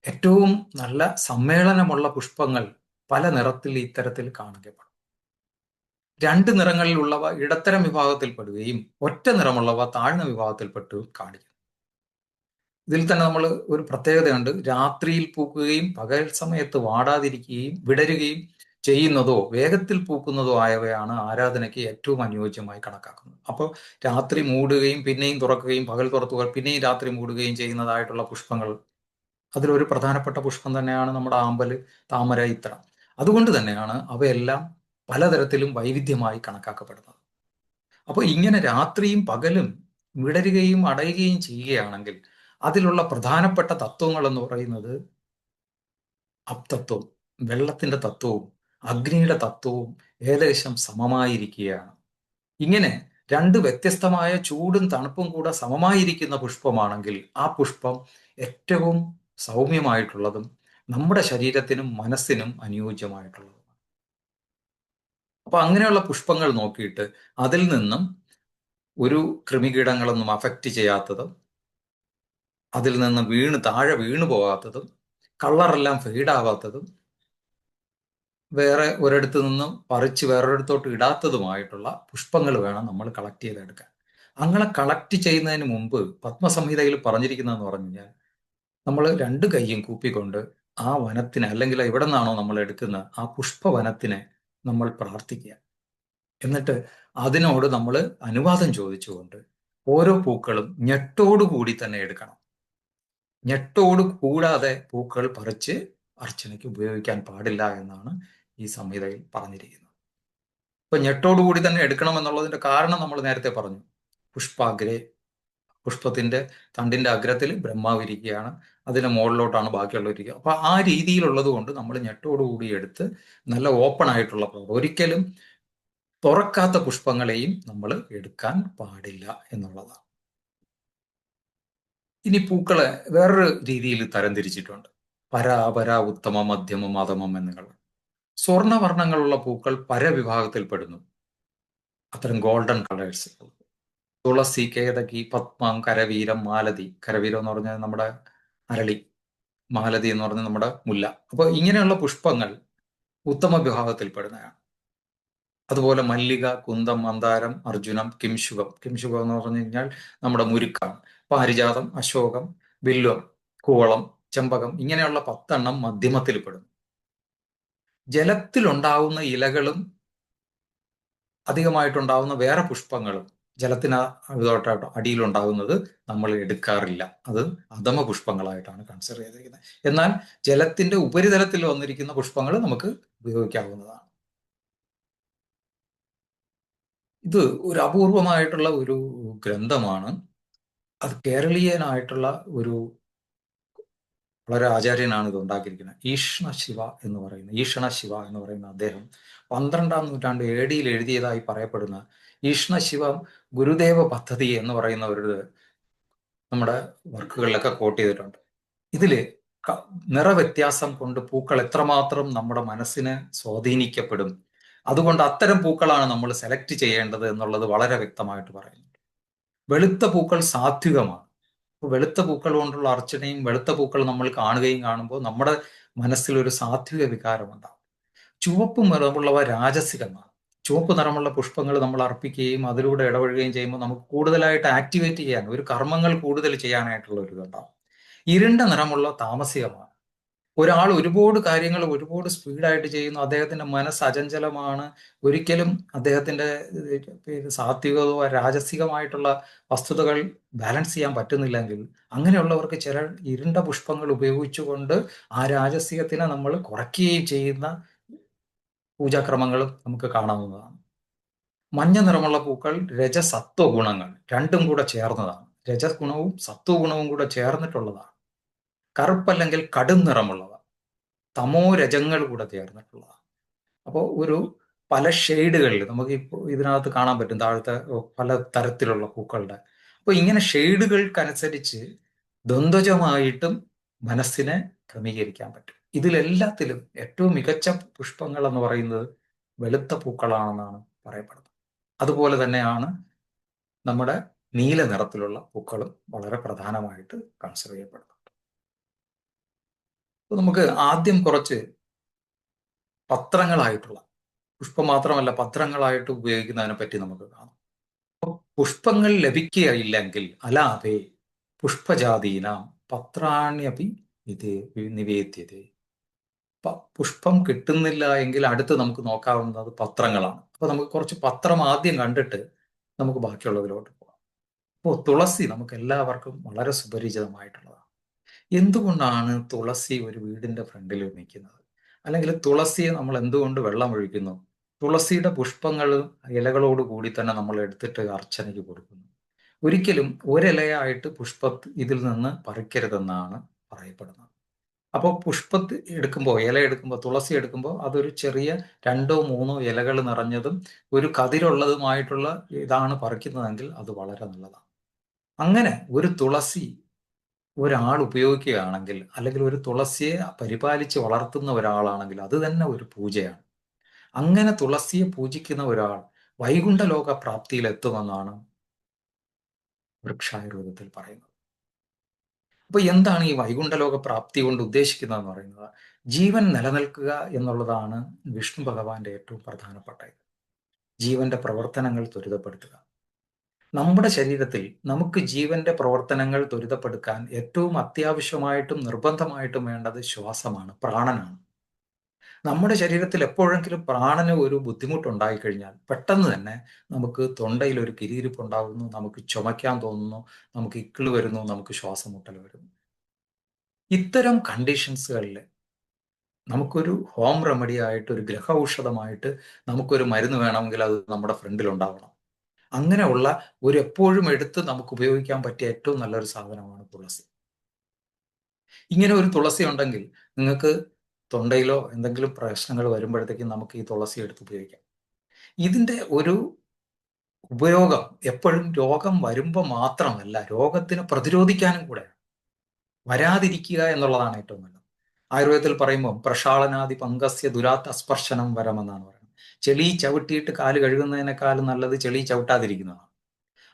ഏറ്റവും നല്ല സമ്മേളനമുള്ള പുഷ്പങ്ങൾ പല നിറത്തിൽ ഇത്തരത്തിൽ കാണപ്പെടും. 2 നിറങ്ങളിലുള്ളവ ഇടത്തരം വിഭാഗത്തിൽപ്പെടുകയും ഒറ്റ നിറമുള്ളവ താഴ്ന്ന വിഭാഗത്തിൽപ്പെട്ടു കാണിക്കും. ഇതിൽ തന്നെ നമ്മൾ ഒരു പ്രത്യേകതയുണ്ട്. രാത്രിയിൽ പൂക്കുകയും പകൽ സമയത്ത് വാടാതിരിക്കുകയും വിടരുകയും ചെയ്യുന്നതോ വേഗത്തിൽ പൂക്കുന്നതോ ആയവയാണ് ആരാധനയ്ക്ക് ഏറ്റവും അനുയോജ്യമായി കണക്കാക്കുന്നത്. അപ്പോൾ രാത്രി മൂടുകയും പിന്നെയും തുറക്കുകയും പകൽ തുറക്കുക പിന്നെയും രാത്രി മൂടുകയും ചെയ്യുന്നതായിട്ടുള്ള പുഷ്പങ്ങൾ, അതിലൊരു പ്രധാനപ്പെട്ട പുഷ്പം തന്നെയാണ് നമ്മുടെ ആമ്പല്, താമര, ഇത്ര. അതുകൊണ്ട് തന്നെയാണ് അവയെല്ലാം പലതരത്തിലും വൈവിധ്യമായി കണക്കാക്കപ്പെടുന്നത്. അപ്പോൾ ഇങ്ങനെ രാത്രിയും പകലും വിടരുകയും അടയുകയും ചെയ്യുകയാണെങ്കിൽ അതിലുള്ള പ്രധാനപ്പെട്ട തത്വങ്ങൾ എന്ന് പറയുന്നത് അപ്തത്വം, വെള്ളത്തിന്റെ തത്വവും അഗ്നിയുടെ തത്വവും ഏകദേശം സമമായിരിക്കുകയാണ്. ഇങ്ങനെ 2 വ്യത്യസ്തമായ ചൂടും തണുപ്പും കൂടെ സമമായിരിക്കുന്ന പുഷ്പമാണെങ്കിൽ ആ പുഷ്പം ഏറ്റവും സൗമ്യമായിട്ടുള്ളതും നമ്മുടെ ശരീരത്തിനും മനസ്സിനും അനുയോജ്യമായിട്ടുള്ളതും. അപ്പൊ അങ്ങനെയുള്ള പുഷ്പങ്ങൾ നോക്കിയിട്ട് അതിൽ നിന്നും ഒരു കൃമികീടങ്ങളൊന്നും അഫക്റ്റ് ചെയ്യാത്തതും, അതിൽ നിന്ന് താഴെ വീണു പോകാത്തതും, കളറെല്ലാം ഫെയ്ഡാവാത്തതും, വേറെ ഒരിടത്ത് നിന്നും പറിച്ച് വേറൊരിടത്തോട്ട് ഇടാത്തതുമായിട്ടുള്ള പുഷ്പങ്ങൾ വേണം നമ്മൾ കളക്ട് ചെയ്തെടുക്കാൻ. അങ്ങനെ കളക്ട് ചെയ്യുന്നതിന് മുമ്പ് പത്മസംഹിതയിൽ പറഞ്ഞിരിക്കുന്നതെന്ന് പറഞ്ഞു കഴിഞ്ഞാൽ, നമ്മൾ 2 കൈയും കൂപ്പിക്കൊണ്ട് ആ വനത്തിനെ, അല്ലെങ്കിൽ എവിടെ നിന്നാണോ നമ്മൾ എടുക്കുന്ന ആ പുഷ്പവനത്തിനെ നമ്മൾ പ്രാർത്ഥിക്കുക. എന്നിട്ട് അതിനോട് നമ്മൾ അനുവാദം ചോദിച്ചുകൊണ്ട് ഓരോ പൂക്കളും ഞെട്ടോടുകൂടി തന്നെ എടുക്കണം. ഞെട്ടോട് കൂടാതെ പൂക്കൾ പറിച്ച് അർച്ചനയ്ക്ക് ഉപയോഗിക്കാൻ പാടില്ല എന്നാണ് ഈ സംഹിതയിൽ പറഞ്ഞിരിക്കുന്നത്. ഇപ്പൊ ഞെട്ടോടുകൂടി തന്നെ എടുക്കണം എന്നുള്ളതിന്റെ കാരണം നമ്മൾ നേരത്തെ പറഞ്ഞു. പുഷ്പാഗ്രേ, പുഷ്പത്തിന്റെ തണ്ടിന്റെ അഗ്രത്തിൽ ബ്രഹ്മാവ് ഇരിക്കുകയാണ്, അതിന് മുകളിലോട്ടാണ് ബാക്കിയുള്ളവർ ഇരിക്കുക. അപ്പൊ ആ രീതിയിലുള്ളത് കൊണ്ട് നമ്മൾ ഞെട്ടോടുകൂടി എടുത്ത് നല്ല ഓപ്പൺ ആയിട്ടുള്ള ഒരിക്കലും തുറക്കാത്ത പുഷ്പങ്ങളെയും നമ്മൾ എടുക്കാൻ പാടില്ല എന്നുള്ളതാണ്. ഇനി പൂക്കളെ വേറൊരു രീതിയിൽ തരംതിരിച്ചിട്ടുണ്ട്. പര, അപര, ഉത്തമം, മധ്യമം, അധമം എന്നുകൾ. സ്വർണവർണ്ണങ്ങളുള്ള പൂക്കൾ പരവിഭാഗത്തിൽപ്പെടുന്നു. അത്തരം ഗോൾഡൻ കളേഴ്സ്. തുളസി, കേതകി, പത്മം, കരവീരം, മാലതി. കരവീരം എന്ന് പറഞ്ഞാൽ നമ്മുടെ അരളി, മാലതി എന്ന് പറഞ്ഞാൽ നമ്മുടെ മുല്ല. അപ്പോൾ ഇങ്ങനെയുള്ള പുഷ്പങ്ങൾ ഉത്തമ വിഭാഗത്തിൽപ്പെടുന്നതാണ്. അതുപോലെ മല്ലിക, കുന്തം, മന്ദാരം, അർജുനം, കിംശുകം. കിംശുകം എന്ന് പറഞ്ഞു കഴിഞ്ഞാൽ നമ്മുടെ മുരുക്കാണ്. പാരിജാതം, അശോകം, ബില്വം, കൂവളം, ചെമ്പകം, ഇങ്ങനെയുള്ള 10 മധ്യമത്തിൽ പെടും. ജലത്തിലുണ്ടാവുന്ന ഇലകളും അധികമായിട്ടുണ്ടാവുന്ന വേറെ പുഷ്പങ്ങളും ജലത്തിന് അടിയിലുണ്ടാകുന്നത് നമ്മൾ എടുക്കാറില്ല. അത് അധമ പുഷ്പങ്ങളായിട്ടാണ് കൺസിഡർ ചെയ്തിരിക്കുന്നത്. എന്നാൽ ജലത്തിന്റെ ഉപരിതലത്തിൽ വന്നിരിക്കുന്ന പുഷ്പങ്ങൾ നമുക്ക് ഉപയോഗിക്കാവുന്നതാണ്. ഇത് ഒരു അപൂർവമായിട്ടുള്ള ഒരു ഗ്രന്ഥമാണ്. അത് കേരളീയനായിട്ടുള്ള ഒരു വളരെ ആചാര്യനാണ് ഇത് ഉണ്ടാക്കിയിരിക്കുന്നത്. ഈഷണ ശിവ എന്ന് പറയുന്ന അദ്ദേഹം 12-ാം നൂറ്റാണ്ട് AD എഴുതിയതായി പറയപ്പെടുന്ന ഈഷ്ണശിവം ഗുരുദേവ പദ്ധതി എന്ന് പറയുന്ന ഒരു നമ്മുടെ വർക്കുകളിലൊക്കെ കോട്ട് ചെയ്തിട്ടുണ്ട്. ഇതില് നിറവ്യത്യാസം കൊണ്ട് പൂക്കൾ എത്രമാത്രം നമ്മുടെ മനസ്സിനെ സ്വാധീനിക്കപ്പെടും, അതുകൊണ്ട് അത്തരം പൂക്കളാണ് നമ്മൾ സെലക്ട് ചെയ്യേണ്ടത് എന്നുള്ളത് വളരെ വ്യക്തമായിട്ട് പറയുന്നുണ്ട്. വെളുത്ത പൂക്കൾ സാത്വികമാണ്. വെളുത്ത പൂക്കൾ കൊണ്ടുള്ള അർച്ചനയും വെളുത്ത പൂക്കൾ നമ്മൾ കാണുമ്പോൾ നമ്മുടെ മനസ്സിൽ ഒരു സാത്വിക വികാരമുണ്ടാകും. ചുവപ്പ് നിറമുള്ളവ രാജസികമാണ്. ചുവപ്പ് നിറമുള്ള പുഷ്പങ്ങൾ നമ്മൾ അർപ്പിക്കുകയും അതിലൂടെ ഇടപഴകുകയും ചെയ്യുമ്പോൾ നമുക്ക് കൂടുതലായിട്ട് ആക്ടിവേറ്റ് ചെയ്യാൻ, ഒരു കർമ്മങ്ങൾ കൂടുതൽ ചെയ്യാനായിട്ടുള്ള ഒരു ഇതുണ്ടാവും. ഇരുണ്ട നിറമുള്ള താമസികമാണ്. ഒരാൾ ഒരുപാട് കാര്യങ്ങൾ ഒരുപാട് സ്പീഡായിട്ട് ചെയ്യുന്നു, അദ്ദേഹത്തിന്റെ മനസ്സ് അചഞ്ചലമാണ്, ഒരിക്കലും അദ്ദേഹത്തിന്റെ സാത്വികതോ രാജസികമായിട്ടുള്ള വസ്തുതകൾ ബാലൻസ് ചെയ്യാൻ പറ്റുന്നില്ലെങ്കിൽ അങ്ങനെയുള്ളവർക്ക് ചില ഇരുണ്ട പുഷ്പങ്ങൾ ഉപയോഗിച്ചുകൊണ്ട് ആ രാജസികത്തിനെ നമ്മൾ കുറയ്ക്കുകയും ചെയ്യുന്ന പൂജാക്രമങ്ങളും നമുക്ക് കാണാവുന്നതാണ്. മഞ്ഞ നിറമുള്ള പൂക്കൾ രജസത്വ ഗുണങ്ങൾ രണ്ടും കൂടെ ചേർന്നതാണ്. രജഗുണവും സത്വഗുണവും കൂടെ ചേർന്നിട്ടുള്ളതാണ്. കറുപ്പല്ലെങ്കിൽ കടും നിറമുള്ളവ തമോ രജങ്ങൾ കൂടെ ചേർന്നിട്ടുള്ളതാണ്. അപ്പോൾ ഒരു പല ഷെയ്ഡുകളിൽ നമുക്ക് ഇപ്പോൾ ഇതിനകത്ത് കാണാൻ പറ്റും, താഴത്തെ പല തരത്തിലുള്ള പൂക്കളുടെ. അപ്പോൾ ഇങ്ങനെ ഷെയ്ഡുകൾക്കനുസരിച്ച് ദ്വന്ദ്വജമായിട്ടും മനസ്സിനെ ക്രമീകരിക്കാൻ പറ്റും. ഇതിലെല്ലാത്തിലും ഏറ്റവും മികച്ച പുഷ്പങ്ങൾ എന്ന് പറയുന്നത് വെളുത്ത പൂക്കളാണെന്നാണ് പറയപ്പെടുന്നത്. അതുപോലെ തന്നെയാണ് നമ്മുടെ നീല നിറത്തിലുള്ള പൂക്കളും വളരെ പ്രധാനമായിട്ട് കൺസിഡർ ചെയ്യപ്പെടുന്നത്. നമുക്ക് ആദ്യം കുറച്ച് പത്രങ്ങളായിട്ടുള്ള, പുഷ്പം മാത്രമല്ല പത്രങ്ങളായിട്ട് ഉപയോഗിക്കുന്നതിനെ പറ്റി നമുക്ക് കാണാം. പുഷ്പങ്ങൾ ലഭിക്കുകയില്ലെങ്കിൽ അലാതെ പുഷ്പജാതീനാം പത്രാണ്യപി നിവേദ്യത. പുഷ്പം കിട്ടുന്നില്ല എങ്കിൽ അടുത്ത് നമുക്ക് നോക്കാവുന്നത് പത്രങ്ങളാണ്. അപ്പൊ നമുക്ക് കുറച്ച് പത്രം ആദ്യം കണ്ടിട്ട് നമുക്ക് ബാക്കിയുള്ളതിലോട്ട് പോകാം. അപ്പോൾ തുളസി നമുക്ക് എല്ലാവർക്കും വളരെ സുപരിചിതമായിട്ടുള്ളതാണ്. എന്തുകൊണ്ടാണ് തുളസി ഒരു വീടിന്റെ ഫ്രണ്ടിൽ നിൽക്കുന്നത്? അല്ലെങ്കിൽ തുളസിയെ നമ്മൾ എന്തുകൊണ്ട് വെള്ളം ഒഴിക്കുന്നു? തുളസിയുടെ പുഷ്പങ്ങൾ ഇലകളോട് കൂടി തന്നെ നമ്മൾ എടുത്തിട്ട് അർച്ചനയ്ക്ക് കൊടുക്കുന്നു. ഒരിക്കലും ഒരിലയായിട്ട് ഇതിൽ നിന്ന് പറിക്കരുതെന്നാണ് പറയപ്പെടുന്നത്. അപ്പോൾ ഇല എടുക്കുമ്പോൾ, തുളസി എടുക്കുമ്പോൾ അതൊരു ചെറിയ 2-3 ഇലകൾ നിറഞ്ഞതും ഒരു കതിരുള്ളതുമായിട്ടുള്ള ഇതാണ് പറിക്കുന്നതെങ്കിൽ അത് വളരെ നല്ലതാണ്. അങ്ങനെ ഒരു തുളസി ഒരാൾ ഉപയോഗിക്കുകയാണെങ്കിൽ, അല്ലെങ്കിൽ ഒരു തുളസിയെ പരിപാലിച്ച് വളർത്തുന്ന ഒരാളാണെങ്കിൽ അത് തന്നെ ഒരു പൂജയാണ്. അങ്ങനെ തുളസിയെ പൂജിക്കുന്ന ഒരാൾ വൈകുണ്ഠലോക പ്രാപ്തിയിൽ എത്തുമെന്നാണ് വൃക്ഷായുർവേദത്തിൽ പറയുന്നത്. അപ്പൊ എന്താണ് ഈ വൈകുണ്ഠലോക പ്രാപ്തി കൊണ്ട് ഉദ്ദേശിക്കുന്നതെന്ന് പറയുന്നത്? ജീവൻ നിലനിൽക്കുക എന്നുള്ളതാണ് വിഷ്ണു ഭഗവാന്റെ ഏറ്റവും പ്രധാനപ്പെട്ട ഇത്. ജീവന്റെ പ്രവർത്തനങ്ങൾ ത്വരിതപ്പെടുത്തുക. നമ്മുടെ ശരീരത്തിൽ നമുക്ക് ജീവന്റെ പ്രവർത്തനങ്ങൾ ത്വരിതപ്പെടുത്താൻ ഏറ്റവും അത്യാവശ്യമായിട്ടും നിർബന്ധമായിട്ടും വേണ്ടത് ശ്വാസമാണ്, പ്രാണനാണ്. നമ്മുടെ ശരീരത്തിൽ എപ്പോഴെങ്കിലും പ്രാണന് ഒരു ബുദ്ധിമുട്ടുണ്ടായി കഴിഞ്ഞാൽ പെട്ടെന്ന് തന്നെ നമുക്ക് തൊണ്ടയിൽ ഒരു കിരിയിരിപ്പ് ഉണ്ടാകുന്നു, നമുക്ക് ചുമയ്ക്കാൻ തോന്നുന്നു, നമുക്ക് ഇക്കിള് വരുന്നു, നമുക്ക് ശ്വാസം മുട്ടൽ വരുന്നു. ഇത്തരം കണ്ടീഷൻസുകളിൽ നമുക്കൊരു ഹോം റെമഡി ആയിട്ട്, ഒരു ഗ്രഹ ഔഷധമായിട്ട് നമുക്കൊരു മരുന്ന് വേണമെങ്കിൽ അത് നമ്മുടെ ഫ്രണ്ടിൽ ഉണ്ടാവണം. അങ്ങനെയുള്ള ഒരു എപ്പോഴും എടുത്ത് നമുക്ക് ഉപയോഗിക്കാൻ പറ്റിയ ഏറ്റവും നല്ലൊരു സാധനമാണ് തുളസി. ഇങ്ങനെ ഒരു തുളസി ഉണ്ടെങ്കിൽ നിങ്ങൾക്ക് തൊണ്ടയിലോ എന്തെങ്കിലും പ്രശ്നങ്ങൾ വരുമ്പോഴത്തേക്കും നമുക്ക് ഈ തുളസി എടുത്ത് ഉപയോഗിക്കാം. ഇതിന്റെ ഒരു ഉപയോഗം എപ്പോഴും രോഗം വരുമ്പോൾ മാത്രമല്ല, രോഗത്തിന് പ്രതിരോധിക്കാനും കൂടെ, വരാതിരിക്കുക എന്നുള്ളതാണ് ഏറ്റവും നല്ലത്. ആയുർവേദത്തിൽ പറയുമ്പോൾ പ്രക്ഷാളനാദി പങ്കസ്യ ദുരാത്ത സ്പർശനം വരമെന്നാണ് പറയുന്നത്. ചെളി ചവിട്ടിയിട്ട് കാല് കഴുകുന്നതിനേക്കാളും നല്ലത് ചെളി ചവിട്ടാതിരിക്കുന്നതാണ്.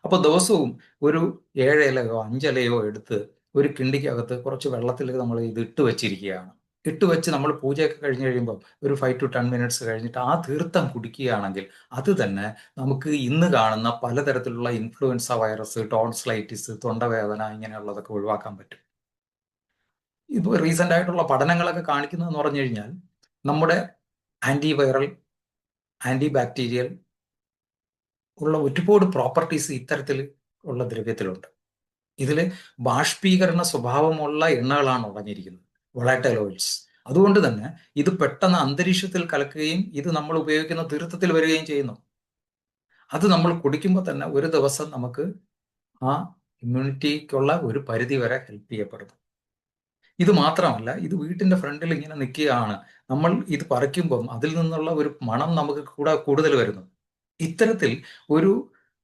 അപ്പൊ ദിവസവും ഒരു 7 ഇലയോ 5 ഇലയോ എടുത്ത് ഒരു കിണ്ടിക്കകത്ത് കുറച്ച് വെള്ളത്തിൽ നമ്മൾ ഇത് ഇട്ട് വെച്ചിരിക്കുകയാണ്. ഇട്ട് വെച്ച് നമ്മൾ പൂജയൊക്കെ കഴിഞ്ഞ് കഴിയുമ്പോൾ ഒരു 5 to 10 മിനിറ്റ്സ് കഴിഞ്ഞിട്ട് ആ തീർത്ഥം കുടിക്കുകയാണെങ്കിൽ അത് തന്നെ നമുക്ക് ഇന്ന് കാണുന്ന പലതരത്തിലുള്ള ഇൻഫ്ലുവൻസ വൈറസ്, ടോൺസിലൈറ്റിസ്, തൊണ്ടവേദന ഇങ്ങനെയുള്ളതൊക്കെ ഒഴിവാക്കാൻ പറ്റും. ഇപ്പോൾ റീസെന്റ് ആയിട്ടുള്ള പഠനങ്ങളൊക്കെ കാണിക്കുന്നതെന്ന് പറഞ്ഞു കഴിഞ്ഞാൽ നമ്മുടെ ആന്റിവൈറൽ, ആന്റി ബാക്ടീരിയൽ ഉള്ള ഒരുപാട് പ്രോപ്പർട്ടീസ് ഇത്തരത്തിൽ ഉള്ള ദ്രവ്യത്തിലുണ്ട്. ഇതിൽ ബാഷ്പീകരണ സ്വഭാവമുള്ള എണ്ണകളാണ് അടങ്ങിയിരിക്കുന്നത്, വൊളാറ്റൈൽ ഓയിൽസ്. അതുകൊണ്ട് തന്നെ ഇത് പെട്ടെന്ന് അന്തരീക്ഷത്തിൽ കലക്കുകയും ഇത് നമ്മൾ ഉപയോഗിക്കുന്ന തീർത്ഥത്തിൽ വരികയും ചെയ്യുന്നു. അത് നമ്മൾ കുടിക്കുമ്പോൾ തന്നെ ഒരു ദിവസം നമുക്ക് ആ ഇമ്മ്യൂണിറ്റിക്കുള്ള ഒരു പരിധി വരെ ഹെൽപ്പ് ചെയ്യപ്പെടുന്നു. ഇത് മാത്രമല്ല, ഇത് വീട്ടിന്റെ ഫ്രണ്ടിൽ ഇങ്ങനെ നിൽക്കുകയാണ്, നമ്മൾ ഇത് പറിക്കുമ്പം അതിൽ നിന്നുള്ള ഒരു മണം നമുക്ക് കൂടുതൽ വരുന്നു. ഇത്തരത്തിൽ ഒരു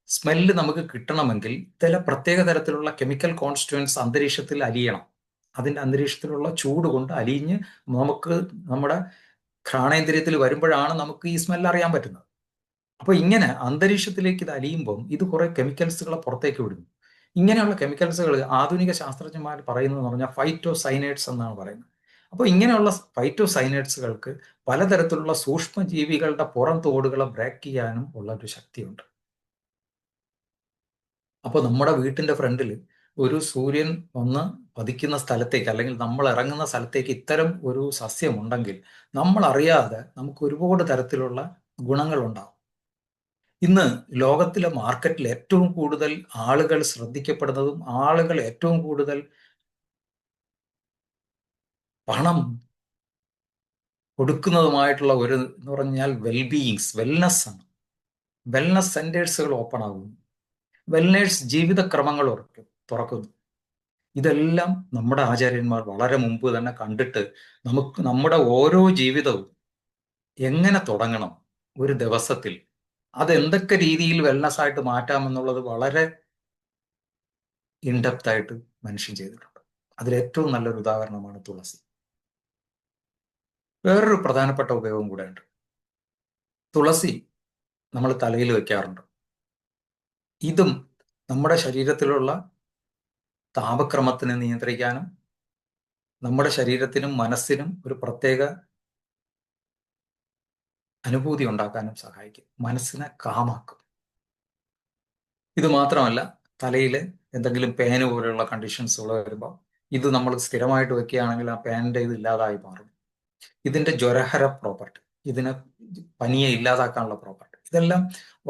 സ്മെല്ല് നമുക്ക് കിട്ടണമെങ്കിൽ ചില പ്രത്യേക തരത്തിലുള്ള കെമിക്കൽ കോൺസ്റ്റുവൻസ് അന്തരീക്ഷത്തിൽ അലിയണം. അതിന്റെ അന്തരീക്ഷത്തിലുള്ള ചൂട് കൊണ്ട് അലിഞ്ഞ് നമുക്ക് നമ്മുടെ ഘ്രാണേന്ദ്രിയത്തിൽ വരുമ്പോഴാണ് നമുക്ക് ഈ സ്മെല്ല് അറിയാൻ പറ്റുന്നത്. അപ്പൊ ഇങ്ങനെ അന്തരീക്ഷത്തിലേക്ക് ഇത് അലിയുമ്പം ഇത് കുറെ കെമിക്കൽസുകളെ പുറത്തേക്ക് വിടുന്നു. ഇങ്ങനെയുള്ള കെമിക്കൽസുകൾ ആധുനിക ശാസ്ത്രജ്ഞന്മാർ പറയുന്നതെന്ന് പറഞ്ഞാൽ ഫൈറ്റോസൈനൈഡ്സ് എന്നാണ് പറയുന്നത്. അപ്പോൾ ഇങ്ങനെയുള്ള ഫൈറ്റോസൈനൈഡ്സുകൾക്ക് പലതരത്തിലുള്ള സൂക്ഷ്മജീവികളുടെ പുറം തോടുകളെ ബ്രേക്ക് ചെയ്യാനും ഉള്ള ഒരു ശക്തിയുണ്ട്. അപ്പോൾ നമ്മുടെ വീട്ടിന്റെ ഫ്രണ്ടിൽ ഒരു സൂര്യൻ വന്ന് പതിക്കുന്ന സ്ഥലത്തേക്ക്, അല്ലെങ്കിൽ നമ്മൾ ഇറങ്ങുന്ന സ്ഥലത്തേക്ക് ഇത്തരം ഒരു സസ്യം ഉണ്ടെങ്കിൽ നമ്മൾ അറിയാതെ നമുക്ക് ഒരുപാട് തരത്തിലുള്ള ഗുണങ്ങൾ ഉണ്ടാവും. ഇന്ന് ലോകത്തിലെ മാർക്കറ്റിൽ ഏറ്റവും കൂടുതൽ ആളുകൾ ശ്രദ്ധിക്കപ്പെടുന്നതും ആളുകൾ ഏറ്റവും കൂടുതൽ പണം കൊടുക്കുന്നതുമായിട്ടുള്ള ഒരു എന്ന് പറഞ്ഞാൽ വെൽനസ് ആണ്. വെൽനസ് സെന്റേഴ്സുകൾ ഓപ്പൺ ആകുന്നു, വെൽനേഴ്സ് ജീവിതക്രമങ്ങൾ തുറക്കുന്നു. ഇതെല്ലാം നമ്മുടെ ആചാര്യന്മാർ വളരെ മുമ്പ് തന്നെ കണ്ടിട്ട് നമുക്ക് നമ്മുടെ ഓരോ ജീവിതവും എങ്ങനെ തുടങ്ങണം ഒരു ദിവസത്തിൽ, അത് എന്തൊക്കെ രീതിയിൽ വെൽനസ് ആയിട്ട് മാറ്റാമെന്നുള്ളത് വളരെ ഇൻഡെപ്ത് ആയിട്ട് മനുഷ്യൻ ചെയ്തിട്ടുണ്ട്. അതിലേറ്റവും നല്ലൊരു ഉദാഹരണമാണ് തുളസി. വേറൊരു പ്രധാനപ്പെട്ട ഉപയോഗം കൂടെ ഉണ്ട്. തുളസി നമ്മൾ തലയിൽ വെക്കാറുണ്ട്. ഇതും നമ്മുടെ ശരീരത്തിലുള്ള താപക്രമത്തിനെ നിയന്ത്രിക്കാനും നമ്മുടെ ശരീരത്തിനും മനസ്സിനും ഒരു പ്രത്യേക അനുഭൂതി ഉണ്ടാക്കാനും സഹായിക്കും, മനസ്സിനെ കാമാക്കും. ഇത് മാത്രമല്ല, തലയിൽ എന്തെങ്കിലും പേന് പോലെയുള്ള കണ്ടീഷൻസുകൾ വരുമ്പോൾ ഇത് നമ്മൾ സ്ഥിരമായിട്ട് വെക്കുകയാണെങ്കിൽ ആ പേനിന്റെ ഇത് ഇല്ലാതായി മാറും. ഇതിന്റെ ജ്വരഹര പ്രോപ്പർട്ടി, ഇതിനെ പനിയെ ഇല്ലാതാക്കാനുള്ള പ്രോപ്പർട്ടി, ഇതെല്ലാം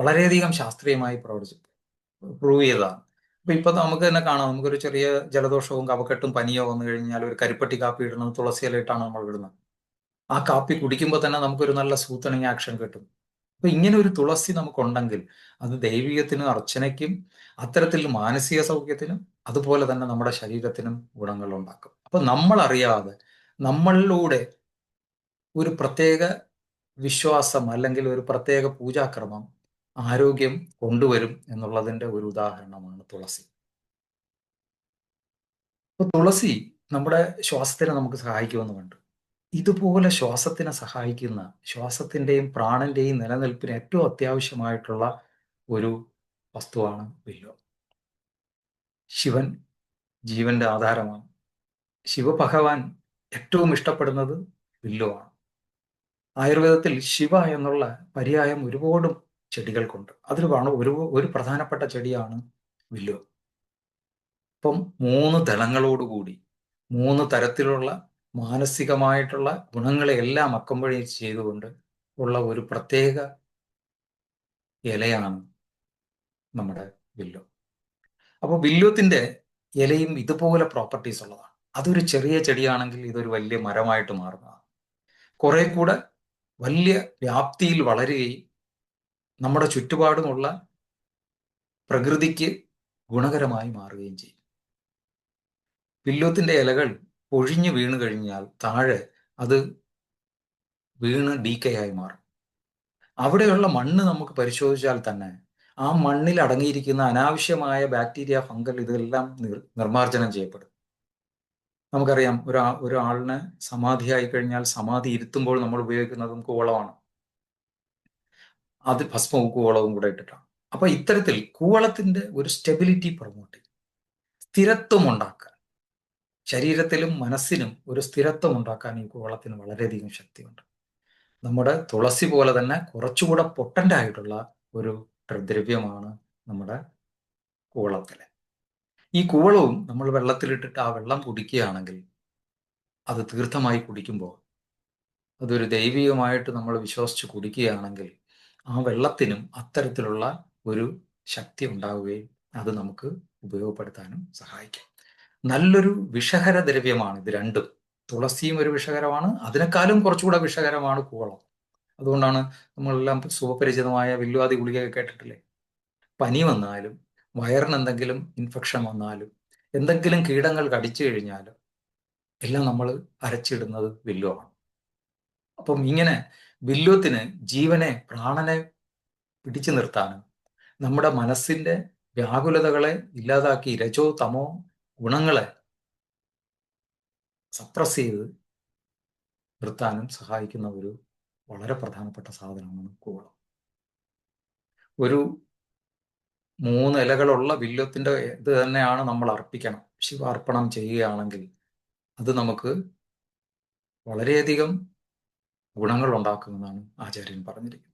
വളരെയധികം ശാസ്ത്രീയമായി പ്രൂവ് ചെയ്തതാണ്. ഇപ്പൊ നമുക്ക് തന്നെ കാണാം, നമുക്കൊരു ചെറിയ ജലദോഷവും കഫക്കെട്ടും പനിയോ വന്നു കഴിഞ്ഞാൽ ഒരു കരിപ്പട്ടി കാപ്പി ഇടുന്നത് തുളസി ഇലയിട്ടാണ് നമ്മൾ ഇടുന്നത്. ആ കാപ്പി കുടിക്കുമ്പോൾ തന്നെ നമുക്കൊരു നല്ല സൂത്തണിങ് ആക്ഷൻ കിട്ടും. അപ്പൊ ഇങ്ങനെ ഒരു തുളസി നമുക്കുണ്ടെങ്കിൽ അത് ദൈവികത്തിനും അർച്ചനയ്ക്കും അത്തരത്തിൽ മാനസിക സൗഖ്യത്തിനും അതുപോലെ തന്നെ നമ്മുടെ ശരീരത്തിനും ഗുണങ്ങൾ ഉണ്ടാക്കും. അപ്പൊ നമ്മൾ അറിയാതെ നമ്മളിലൂടെ ഒരു പ്രത്യേക വിശ്വാസം അല്ലെങ്കിൽ ഒരു പ്രത്യേക പൂജാക്രമം ആരോഗ്യം കൊണ്ടുവരും എന്നുള്ളതിന്റെ ഒരു ഉദാഹരണമാണ് തുളസി. അപ്പൊ തുളസി നമ്മുടെ ശ്വാസത്തിനെ നമുക്ക് സഹായിക്കുമെന്ന് കണ്ടു. ഇതുപോലെ ശ്വാസത്തിനെ സഹായിക്കുന്ന, ശ്വാസത്തിന്റെയും പ്രാണന്റെയും നിലനിൽപ്പിന് ഏറ്റവും അത്യാവശ്യമായിട്ടുള്ള ഒരു വസ്തുവാണ് വില്വം. ശിവൻ ജീവന്റെ ആധാരമാണ്. ശിവഭഗവാൻ ഏറ്റവും ഇഷ്ടപ്പെടുന്നത് വില്വമാണ്. ആയുർവേദത്തിൽ ശിവ എന്നുള്ള പര്യായം ഒരുപാട് ചെടികൾക്കുണ്ട്. അതിൽ ഒരു പ്രധാനപ്പെട്ട ചെടിയാണ് വില്വം. ഇപ്പം 3 ദളങ്ങളോടുകൂടി 3 തരത്തിലുള്ള മാനസികമായിട്ടുള്ള ഗുണങ്ങളെ എല്ലാം അക്കംപൊഴിച്ച് ചെയ്തുകൊണ്ട് ഉള്ള ഒരു പ്രത്യേക ഇലയാണ് നമ്മുടെ വില്ലോ. അപ്പോൾ വില്ലോത്തിന്റെ ഇലയും ഇതുപോലെ പ്രോപ്പർട്ടീസ് ഉള്ളതാണ്. അതൊരു ചെറിയ ചെടിയാണെങ്കിൽ ഇതൊരു വലിയ മരമായിട്ട് മാറുന്നതാണ്. കുറെ കൂടെ വലിയ വ്യാപ്തിയിൽ വളരുകയും നമ്മുടെ ചുറ്റുപാടുമുള്ള പ്രകൃതിക്ക് ഗുണകരമായി മാറുകയും ചെയ്യും. വില്ലോത്തിന്റെ ഇലകൾ പൊഴിഞ്ഞു വീണ് കഴിഞ്ഞാൽ താഴെ അത് വീണ് ഡീക്കേ ആയി മാറും. അവിടെയുള്ള മണ്ണ് നമുക്ക് പരിശോധിച്ചാൽ തന്നെ ആ മണ്ണിൽ അടങ്ങിയിരിക്കുന്ന അനാവശ്യമായ ബാക്ടീരിയ, ഫംഗൽ ഇതെല്ലാം നിർമ്മാർജ്ജനം ചെയ്യപ്പെടും. നമുക്കറിയാം, ഒരാളിന് സമാധിയായി കഴിഞ്ഞാൽ സമാധി ഇരുത്തുമ്പോൾ നമ്മൾ ഉപയോഗിക്കുന്നതും കൂവളമാണ്. അത് ഭസ്മവും കൂവളവും കൂടെ ഇട്ടിട്ടാണ്. അപ്പൊ ഇത്തരത്തിൽ കൂവളത്തിന്റെ ഒരു സ്റ്റെബിലിറ്റി പ്രൊമോട്ട് ചെയ്യും, സ്ഥിരത്വം ഉണ്ടാക്കാൻ, ശരീരത്തിലും മനസ്സിനും ഒരു സ്ഥിരത്വം ഉണ്ടാക്കാൻ ഈ കൂവളത്തിന് വളരെയധികം ശക്തിയുണ്ട്. നമ്മുടെ തുളസി പോലെ തന്നെ കുറച്ചുകൂടെ പൊട്ടന്റ് ആയിട്ടുള്ള ഒരു ദ്രവ്യമാണ് നമ്മുടെ കൂവളത്തില്. ഈ കൂവളവും നമ്മൾ വെള്ളത്തിലിട്ടിട്ട് ആ വെള്ളം കുടിക്കുകയാണെങ്കിൽ, അത് തീർത്ഥമായി കുടിക്കുമ്പോൾ, അതൊരു ദൈവികമായിട്ട് നമ്മൾ വിശ്വസിച്ച് കുടിക്കുകയാണെങ്കിൽ ആ വെള്ളത്തിനും അത്തരത്തിലുള്ള ഒരു ശക്തി ഉണ്ടാവുകയും അത് നമുക്ക് ഉപയോഗപ്പെടുത്താനും സഹായിക്കും. നല്ലൊരു വിഷഹര ദ്രവ്യമാണ് ഇത് രണ്ടും. തുളസിയും ഒരു വിഷകരമാണ്, അതിനേക്കാളും കുറച്ചുകൂടെ വിഷകരമാണ് കൂവളം. അതുകൊണ്ടാണ് നമ്മളെല്ലാം സുപരിചിതമായ വില്വാദി ഗുളിക കേട്ടിട്ടില്ലേ? പനി വന്നാലും, വയറിന് എന്തെങ്കിലും ഇൻഫെക്ഷൻ വന്നാലും, എന്തെങ്കിലും കീടങ്ങൾ കടിച്ചു കഴിഞ്ഞാലും എല്ലാം നമ്മൾ അരച്ചിടുന്നത് വില്വമാണ്. അപ്പം ഇങ്ങനെ വില്വത്തിന് ജീവനെ, പ്രാണനെ പിടിച്ചു നിർത്താനും നമ്മുടെ മനസ്സിന്റെ വ്യാകുലതകളെ ഇല്ലാതാക്കി രജോ തമോ ഗുണങ്ങളെ സപ്രസ് ചെയ്ത് നിർത്താനും സഹായിക്കുന്ന ഒരു വളരെ പ്രധാനപ്പെട്ട സാധനമാണ് കൂവളം. ഒരു 3 ഇലകളുള്ള വില്വത്തിന്റെ ഇത് തന്നെയാണ് നമ്മൾ അർപ്പിക്കണം. ശിവാർപ്പണം ചെയ്യുകയാണെങ്കിൽ അത് നമുക്ക് വളരെയധികം ഗുണങ്ങൾ ഉണ്ടാക്കുമെന്നാണ് ആചാര്യൻ പറഞ്ഞിരിക്കുന്നത്.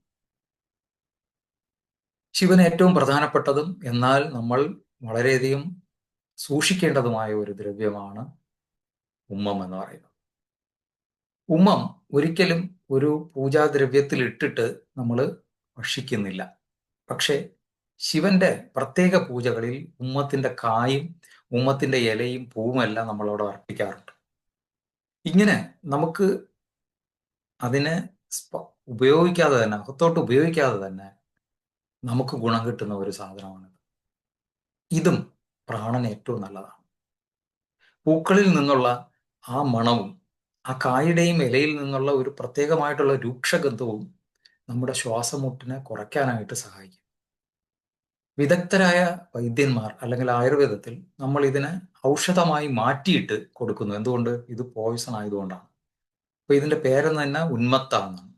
ശിവന് ഏറ്റവും പ്രധാനപ്പെട്ടതും എന്നാൽ നമ്മൾ വളരെയധികം സൂക്ഷിക്കേണ്ടതുമായ ഒരു ദ്രവ്യമാണ് ഉമ്മം എന്ന് പറയുന്നത്. ഉമ്മം ഒരിക്കലും ഒരു പൂജാദ്രവ്യത്തിൽ ഇട്ടിട്ട് നമ്മൾ ഭക്ഷിക്കുന്നില്ല. പക്ഷേ ശിവന്റെ പ്രത്യേക പൂജകളിൽ ഉമ്മത്തിന്റെ കായും ഉമ്മത്തിന്റെ ഇലയും പൂവുമെല്ലാം നമ്മളോട് അർപ്പിക്കാറുണ്ട്. ഇങ്ങനെ നമുക്ക് അതിനെ ഉപയോഗിക്കാതെ തന്നെ, അകത്തോട്ട് ഉപയോഗിക്കാതെ തന്നെ നമുക്ക് ഗുണം കിട്ടുന്ന ഒരു സാധനമാണിത്. ഇതും പ്രാണന് ഏറ്റവും നല്ലതാണ്. പൂക്കളിൽ നിന്നുള്ള ആ മണവും ആ കായുടെയും ഇലയിൽ നിന്നുള്ള ഒരു പ്രത്യേകമായിട്ടുള്ള രൂക്ഷഗന്ധവും നമ്മുടെ ശ്വാസമുട്ടിനെ കുറയ്ക്കാനായിട്ട് സഹായിക്കും. വിദഗ്ധരായ വൈദ്യന്മാർ അല്ലെങ്കിൽ ആയുർവേദത്തിൽ നമ്മൾ ഇതിനെ ഔഷധമായി മാറ്റിയിട്ട് കൊടുക്കുന്നു. എന്തുകൊണ്ട്? ഇത് പോയിസൺ ആയതുകൊണ്ടാണ്. അപ്പൊ ഇതിന്റെ പേരെന്ന് തന്നെ ഉന്മത്ത എന്നാണ്.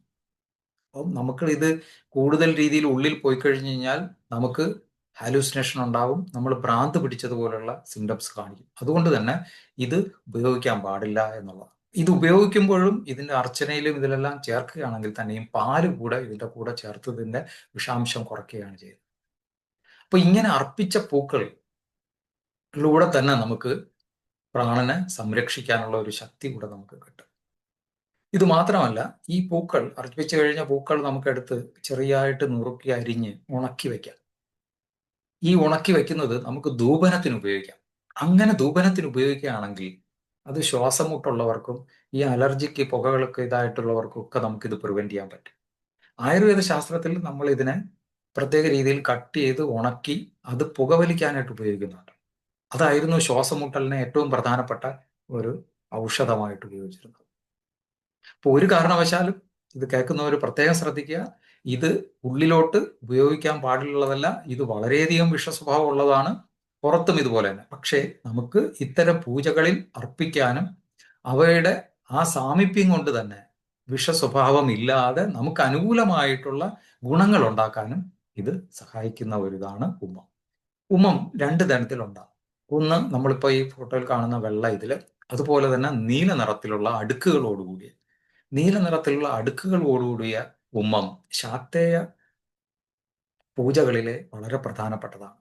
അപ്പം നമുക്ക് ഇത് കൂടുതൽ രീതിയിൽ ഉള്ളിൽ പോയി കഴിഞ്ഞു കഴിഞ്ഞാൽ നമുക്ക് ഹാലൂസിനേഷൻ ഉണ്ടാവും, നമ്മൾ ഭ്രാന്ത് പിടിച്ചതുപോലുള്ള സിംറ്റംസ് കാണിക്കും. അതുകൊണ്ട് തന്നെ ഇത് ഉപയോഗിക്കാൻ പാടില്ല എന്നുള്ളതാണ്. ഇത് ഉപയോഗിക്കുമ്പോഴും ഇതിന്റെ അർച്ചനയിലും ഇതിലെല്ലാം ചേർക്കുകയാണെങ്കിൽ തന്നെയും പാല് കൂടെ ഇതിന്റെ കൂടെ ചേർത്തതിന്റെ വിഷാംശം കുറയ്ക്കുകയാണ് ചെയ്യുന്നത്. അപ്പൊ ഇങ്ങനെ അർപ്പിച്ച പൂക്കളിലൂടെ തന്നെ നമുക്ക് പ്രാണനെ സംരക്ഷിക്കാനുള്ള ഒരു ശക്തി കൂടെ നമുക്ക് കിട്ടും. ഇത് മാത്രമല്ല, ഈ പൂക്കൾ, അർപ്പിച്ചു കഴിഞ്ഞ പൂക്കൾ നമുക്കെടുത്ത് ചെറിയായിട്ട് നുറുക്കി അരിഞ്ഞ് ഉണക്കി വെക്കാം. ഈ ഉണക്കി വെക്കുന്നത് നമുക്ക് ധൂപനത്തിന് ഉപയോഗിക്കാം. അങ്ങനെ ധൂപനത്തിന് ഉപയോഗിക്കുകയാണെങ്കിൽ അത് ശ്വാസം മുട്ടുള്ളവർക്കും ഈ അലർജിക്ക്, പുകകൾക്ക് ഇതായിട്ടുള്ളവർക്കും ഒക്കെ നമുക്കിത് പ്രിവെന്റ് ചെയ്യാൻ പറ്റും. ആയുർവേദ ശാസ്ത്രത്തിൽ നമ്മൾ ഇതിനെ പ്രത്യേക രീതിയിൽ കട്ട് ചെയ്ത് ഉണക്കി അത് പുകവലിക്കാനായിട്ട് ഉപയോഗിക്കുന്നുണ്ട്. അതായിരുന്നു ശ്വാസമുട്ടലിന് ഏറ്റവും പ്രധാനപ്പെട്ട ഒരു ഔഷധമായിട്ട് ഉപയോഗിച്ചിരുന്നത്. അപ്പൊ ഒരു കാരണവശാലും ഇത് കേൾക്കുന്നവർ പ്രത്യേകം ശ്രദ്ധിക്കുക. ഇത് ഉള്ളിലോട്ട് ഉപയോഗിക്കാൻ പാടുള്ളതല്ല. ഇത് വളരെയധികം വിഷസ്വഭാവം ഉള്ളതാണ്. പുറത്തും ഇതുപോലെ തന്നെ. പക്ഷേ നമുക്ക് ഇത്തരം പൂജകളിൽ അർപ്പിക്കാനും അവയുടെ ആ സാമീപ്യം കൊണ്ട് തന്നെ വിഷസ്വഭാവം ഇല്ലാതെ നമുക്ക് അനുകൂലമായിട്ടുള്ള ഗുണങ്ങൾ ഉണ്ടാക്കാനും ഇത് സഹായിക്കുന്ന ഒരു ഇതാണ് ഉമ്മം. ഉമ്മം 2 തരത്തിലുണ്ടാകും. ഒന്ന് നമ്മളിപ്പോൾ ഈ ഫോട്ടോയിൽ കാണുന്ന വെള്ള ഇതില്, അതുപോലെ തന്നെ നീല നിറത്തിലുള്ള അടുക്കുകളോടുകൂടിയ ഉമ്മം ശാക്തേയ പൂജകളിലെ വളരെ പ്രധാനപ്പെട്ടതാണ്.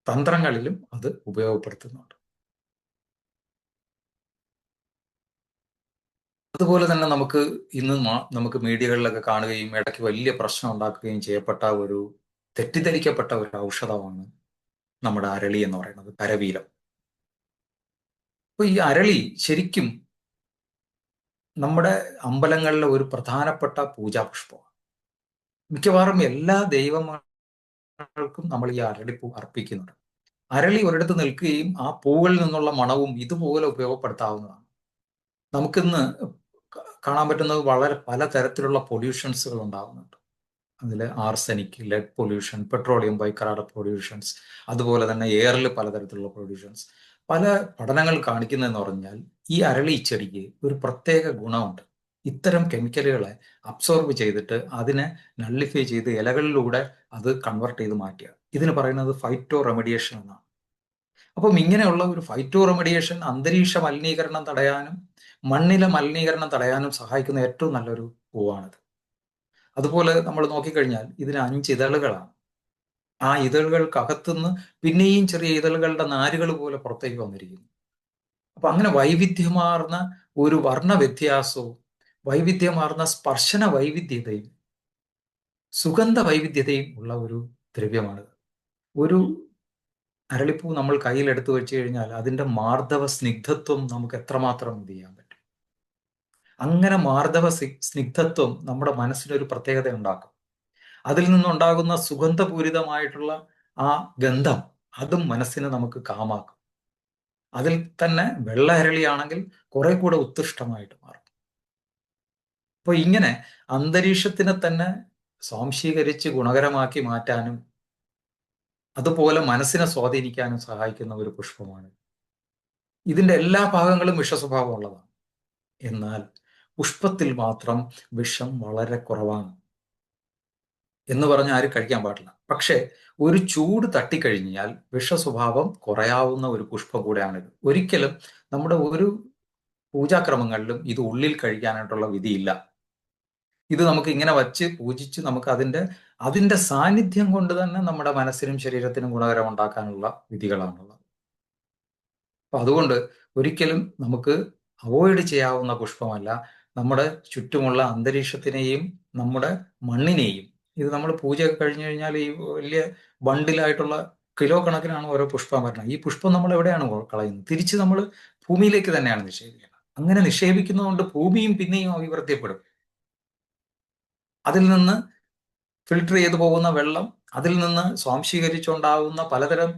തന്ത്രങ്ങളിലും അത് ഉപയോഗപ്പെടുത്തുന്നുണ്ട്. അതുപോലെ തന്നെ നമുക്ക് ഇന്ന് നമുക്ക് മീഡിയകളിലൊക്കെ കാണുകയും ഇടയ്ക്ക് വലിയ പ്രശ്നം ഉണ്ടാക്കുകയും ചെയ്യപ്പെട്ട ഒരു തെറ്റിദ്ധരിക്കപ്പെട്ട ഒരു ഔഷധമാണ് നമ്മുടെ അരളി എന്ന് പറയുന്നത്, കരവീരം. അപ്പൊ ഈ അരളി ശരിക്കും നമ്മുടെ അമ്പലങ്ങളിലെ ഒരു പ്രധാനപ്പെട്ട പൂജാപുഷ്പമാണ്. മിക്കവാറും എല്ലാ ദൈവങ്ങൾക്കും നമ്മൾ ഈ അരളിപ്പൂ അർപ്പിക്കുന്നുണ്ട്. അരളി ഒരിടത്ത് നിൽക്കുകയും ആ പൂവിൽ നിന്നുള്ള മണവും ഇതുപോലെ ഉപയോഗപ്പെടുത്താവുന്നതാണ്. നമുക്കിന്ന് കാണാൻ പറ്റുന്നത് വളരെ പലതരത്തിലുള്ള പൊല്യൂഷൻസുകൾ ഉണ്ടാകുന്നുണ്ട്. അതിൽ arsenic, lead pollution, petroleum bicarbonate pollutions, അതുപോലെ തന്നെ എയറിൽ പലതരത്തിലുള്ള പൊല്യൂഷൻസ്. പല പഠനങ്ങൾ കാണിക്കുന്നതെന്ന് പറഞ്ഞാൽ ഈ അരളി ചെടിക്ക് ഒരു പ്രത്യേക ഗുണമുണ്ട്. ഇത്തരം കെമിക്കലുകളെ അബ്സോർബ് ചെയ്തിട്ട് അതിനെ നള്ളിഫൈ ചെയ്ത് ഇലകളിലൂടെ അത് കൺവെർട്ട് ചെയ്ത് മാറ്റുക. ഇതിന് പറയുന്നത് ഫൈറ്റോ റെമഡിയേഷൻ എന്നാണ്. അപ്പം ഇങ്ങനെയുള്ള ഒരു ഫൈറ്റോ റെമഡിയേഷൻ അന്തരീക്ഷ മലിനീകരണം തടയാനും മണ്ണിലെ മലിനീകരണം തടയാനും സഹായിക്കുന്ന ഏറ്റവും നല്ലൊരു പൂവാണിത്. അതുപോലെ നമ്മൾ നോക്കിക്കഴിഞ്ഞാൽ ഇതിന് 5 ഇതളുകളാണ്. ആ ഇതളുകൾക്കകത്തുനിന്ന് പിന്നെയും ചെറിയ ഇതളുകളുടെ നാരുകൾ പോലെ പുറത്തേക്ക് വന്നിരിക്കുന്നു. അപ്പൊ അങ്ങനെ വൈവിധ്യമാർന്ന ഒരു വർണ്ണ വ്യത്യാസവും വൈവിധ്യമാർന്ന സ്പർശന വൈവിധ്യതയും സുഗന്ധ വൈവിധ്യതയും ഉള്ള ഒരു ദ്രവ്യമാണിത്. ഒരു അരളിപ്പൂ നമ്മൾ കയ്യിലെടുത്ത് വെച്ച് കഴിഞ്ഞാൽ അതിന്റെ മാർദ്ദവ സ്നിഗ്ധത്വം നമുക്ക് എത്രമാത്രം ഇത് ചെയ്യാൻ പറ്റും. അങ്ങനെ മാർദ്ദവ സ്നിഗ്ധത്വം നമ്മുടെ മനസ്സിനൊരു പ്രത്യേകത ഉണ്ടാക്കും. അതിൽ നിന്നുണ്ടാകുന്ന സുഗന്ധപൂരിതമായിട്ടുള്ള ആ ഗന്ധം, അതും മനസ്സിനെ നമുക്ക് കാമാക്കും. അതിൽ തന്നെ വെള്ള അരളിയാണെങ്കിൽ കുറെ കൂടെ ഉത്കൃഷ്ടമായിട്ട് മാറും. അപ്പൊ ഇങ്ങനെ അന്തരീക്ഷത്തിനെ തന്നെ സ്വാംശീകരിച്ച് ഗുണകരമാക്കി മാറ്റാനും അതുപോലെ മനസ്സിനെ സ്വാധീനിക്കാനും സഹായിക്കുന്ന ഒരു പുഷ്പമാണ്. ഇതിന്റെ എല്ലാ ഭാഗങ്ങളും വിഷസ്വഭാവമുള്ളതാണ്. എന്നാൽ പുഷ്പത്തിൽ മാത്രം വിഷം വളരെ കുറവാണ് എന്ന് പറഞ്ഞ് ആരും കഴിക്കാൻ പാടില്ല. പക്ഷെ ഒരു ചൂട് തട്ടിക്കഴിഞ്ഞാൽ വിഷസ്വഭാവം കുറയാവുന്ന ഒരു പുഷ്പം കൂടെയാണിത്. ഒരിക്കലും നമ്മുടെ ഒരു പൂജാക്രമങ്ങളിലും ഇത് ഉള്ളിൽ കഴിക്കാനായിട്ടുള്ള വിധിയില്ല. ഇത് നമുക്ക് ഇങ്ങനെ വച്ച് പൂജിച്ച് നമുക്ക് അതിന്റെ സാന്നിധ്യം കൊണ്ട് തന്നെ നമ്മുടെ മനസ്സിനും ശരീരത്തിനും ഗുണകരം ഉണ്ടാക്കാനുള്ള വിധികളാണുള്ളത്. അപ്പൊ അതുകൊണ്ട് ഒരിക്കലും നമുക്ക് അവോയ്ഡ് ചെയ്യാവുന്ന പുഷ്പമല്ല. നമ്മുടെ ചുറ്റുമുള്ള അന്തരീക്ഷത്തിനെയും നമ്മുടെ മണ്ണിനെയും, ഇത് നമ്മൾ പൂജയൊക്കെ കഴിഞ്ഞു കഴിഞ്ഞാൽ ഈ വലിയ ബണ്ടിലായിട്ടുള്ള കിലോ കണക്കിനാണ് ഓരോ പുഷ്പം വരുന്നത്. ഈ പുഷ്പം നമ്മൾ എവിടെയാണ് കളയുന്നത്? തിരിച്ച് നമ്മൾ ഭൂമിയിലേക്ക് തന്നെയാണ് നിക്ഷേപിക്കുന്നത്. അങ്ങനെ നിക്ഷേപിക്കുന്നതുകൊണ്ട് ഭൂമിയും പിന്നെയും അഭിവൃദ്ധിപ്പെടും. അതിൽ നിന്ന് ഫിൽട്ടർ ചെയ്തു പോകുന്ന വെള്ളം, അതിൽ നിന്ന് സ്വാംശീകരിച്ചുണ്ടാകുന്ന പലതരം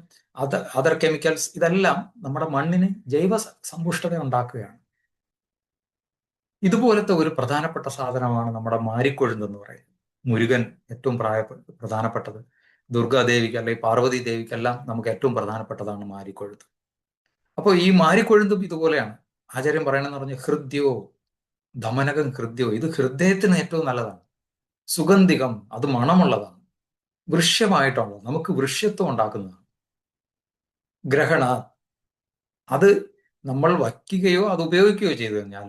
അതർ കെമിക്കൽസ്, ഇതെല്ലാം നമ്മുടെ മണ്ണിന് ജൈവ സമ്പുഷ്ടത ഉണ്ടാക്കുകയാണ്. ഇതുപോലത്തെ ഒരു പ്രധാനപ്പെട്ട സാധനമാണ് നമ്മുടെ മാരിക്കൊഴുന്ത് പറയുന്നത്. മുരുകൻ ഏറ്റവും പ്രധാനപ്പെട്ടത്, ദുർഗാദേവിക്ക് അല്ലെങ്കിൽ പാർവതി ദേവിക്കെല്ലാം നമുക്ക് ഏറ്റവും പ്രധാനപ്പെട്ടതാണ് മാരിക്കൊഴുന്ത്. അപ്പോൾ ഈ മാരിക്കൊഴുന്തും ഇതുപോലെയാണ്. ആചാര്യം പറയണമെന്ന് പറഞ്ഞ് ഹൃദ്യോ ദമനകം ഹൃദ്യോ, ഇത് ഹൃദയത്തിന് ഏറ്റവും നല്ലതാണ്. സുഗന്ധികം, അത് മണമുള്ളതാണ്. വൃശ്യമായിട്ടുള്ളത്, നമുക്ക് വൃശ്യത്വം ഉണ്ടാക്കുന്നതാണ്. ഗ്രഹണ, അത് നമ്മൾ വയ്ക്കുകയോ അത് ഉപയോഗിക്കുകയോ ചെയ്തു കഴിഞ്ഞാൽ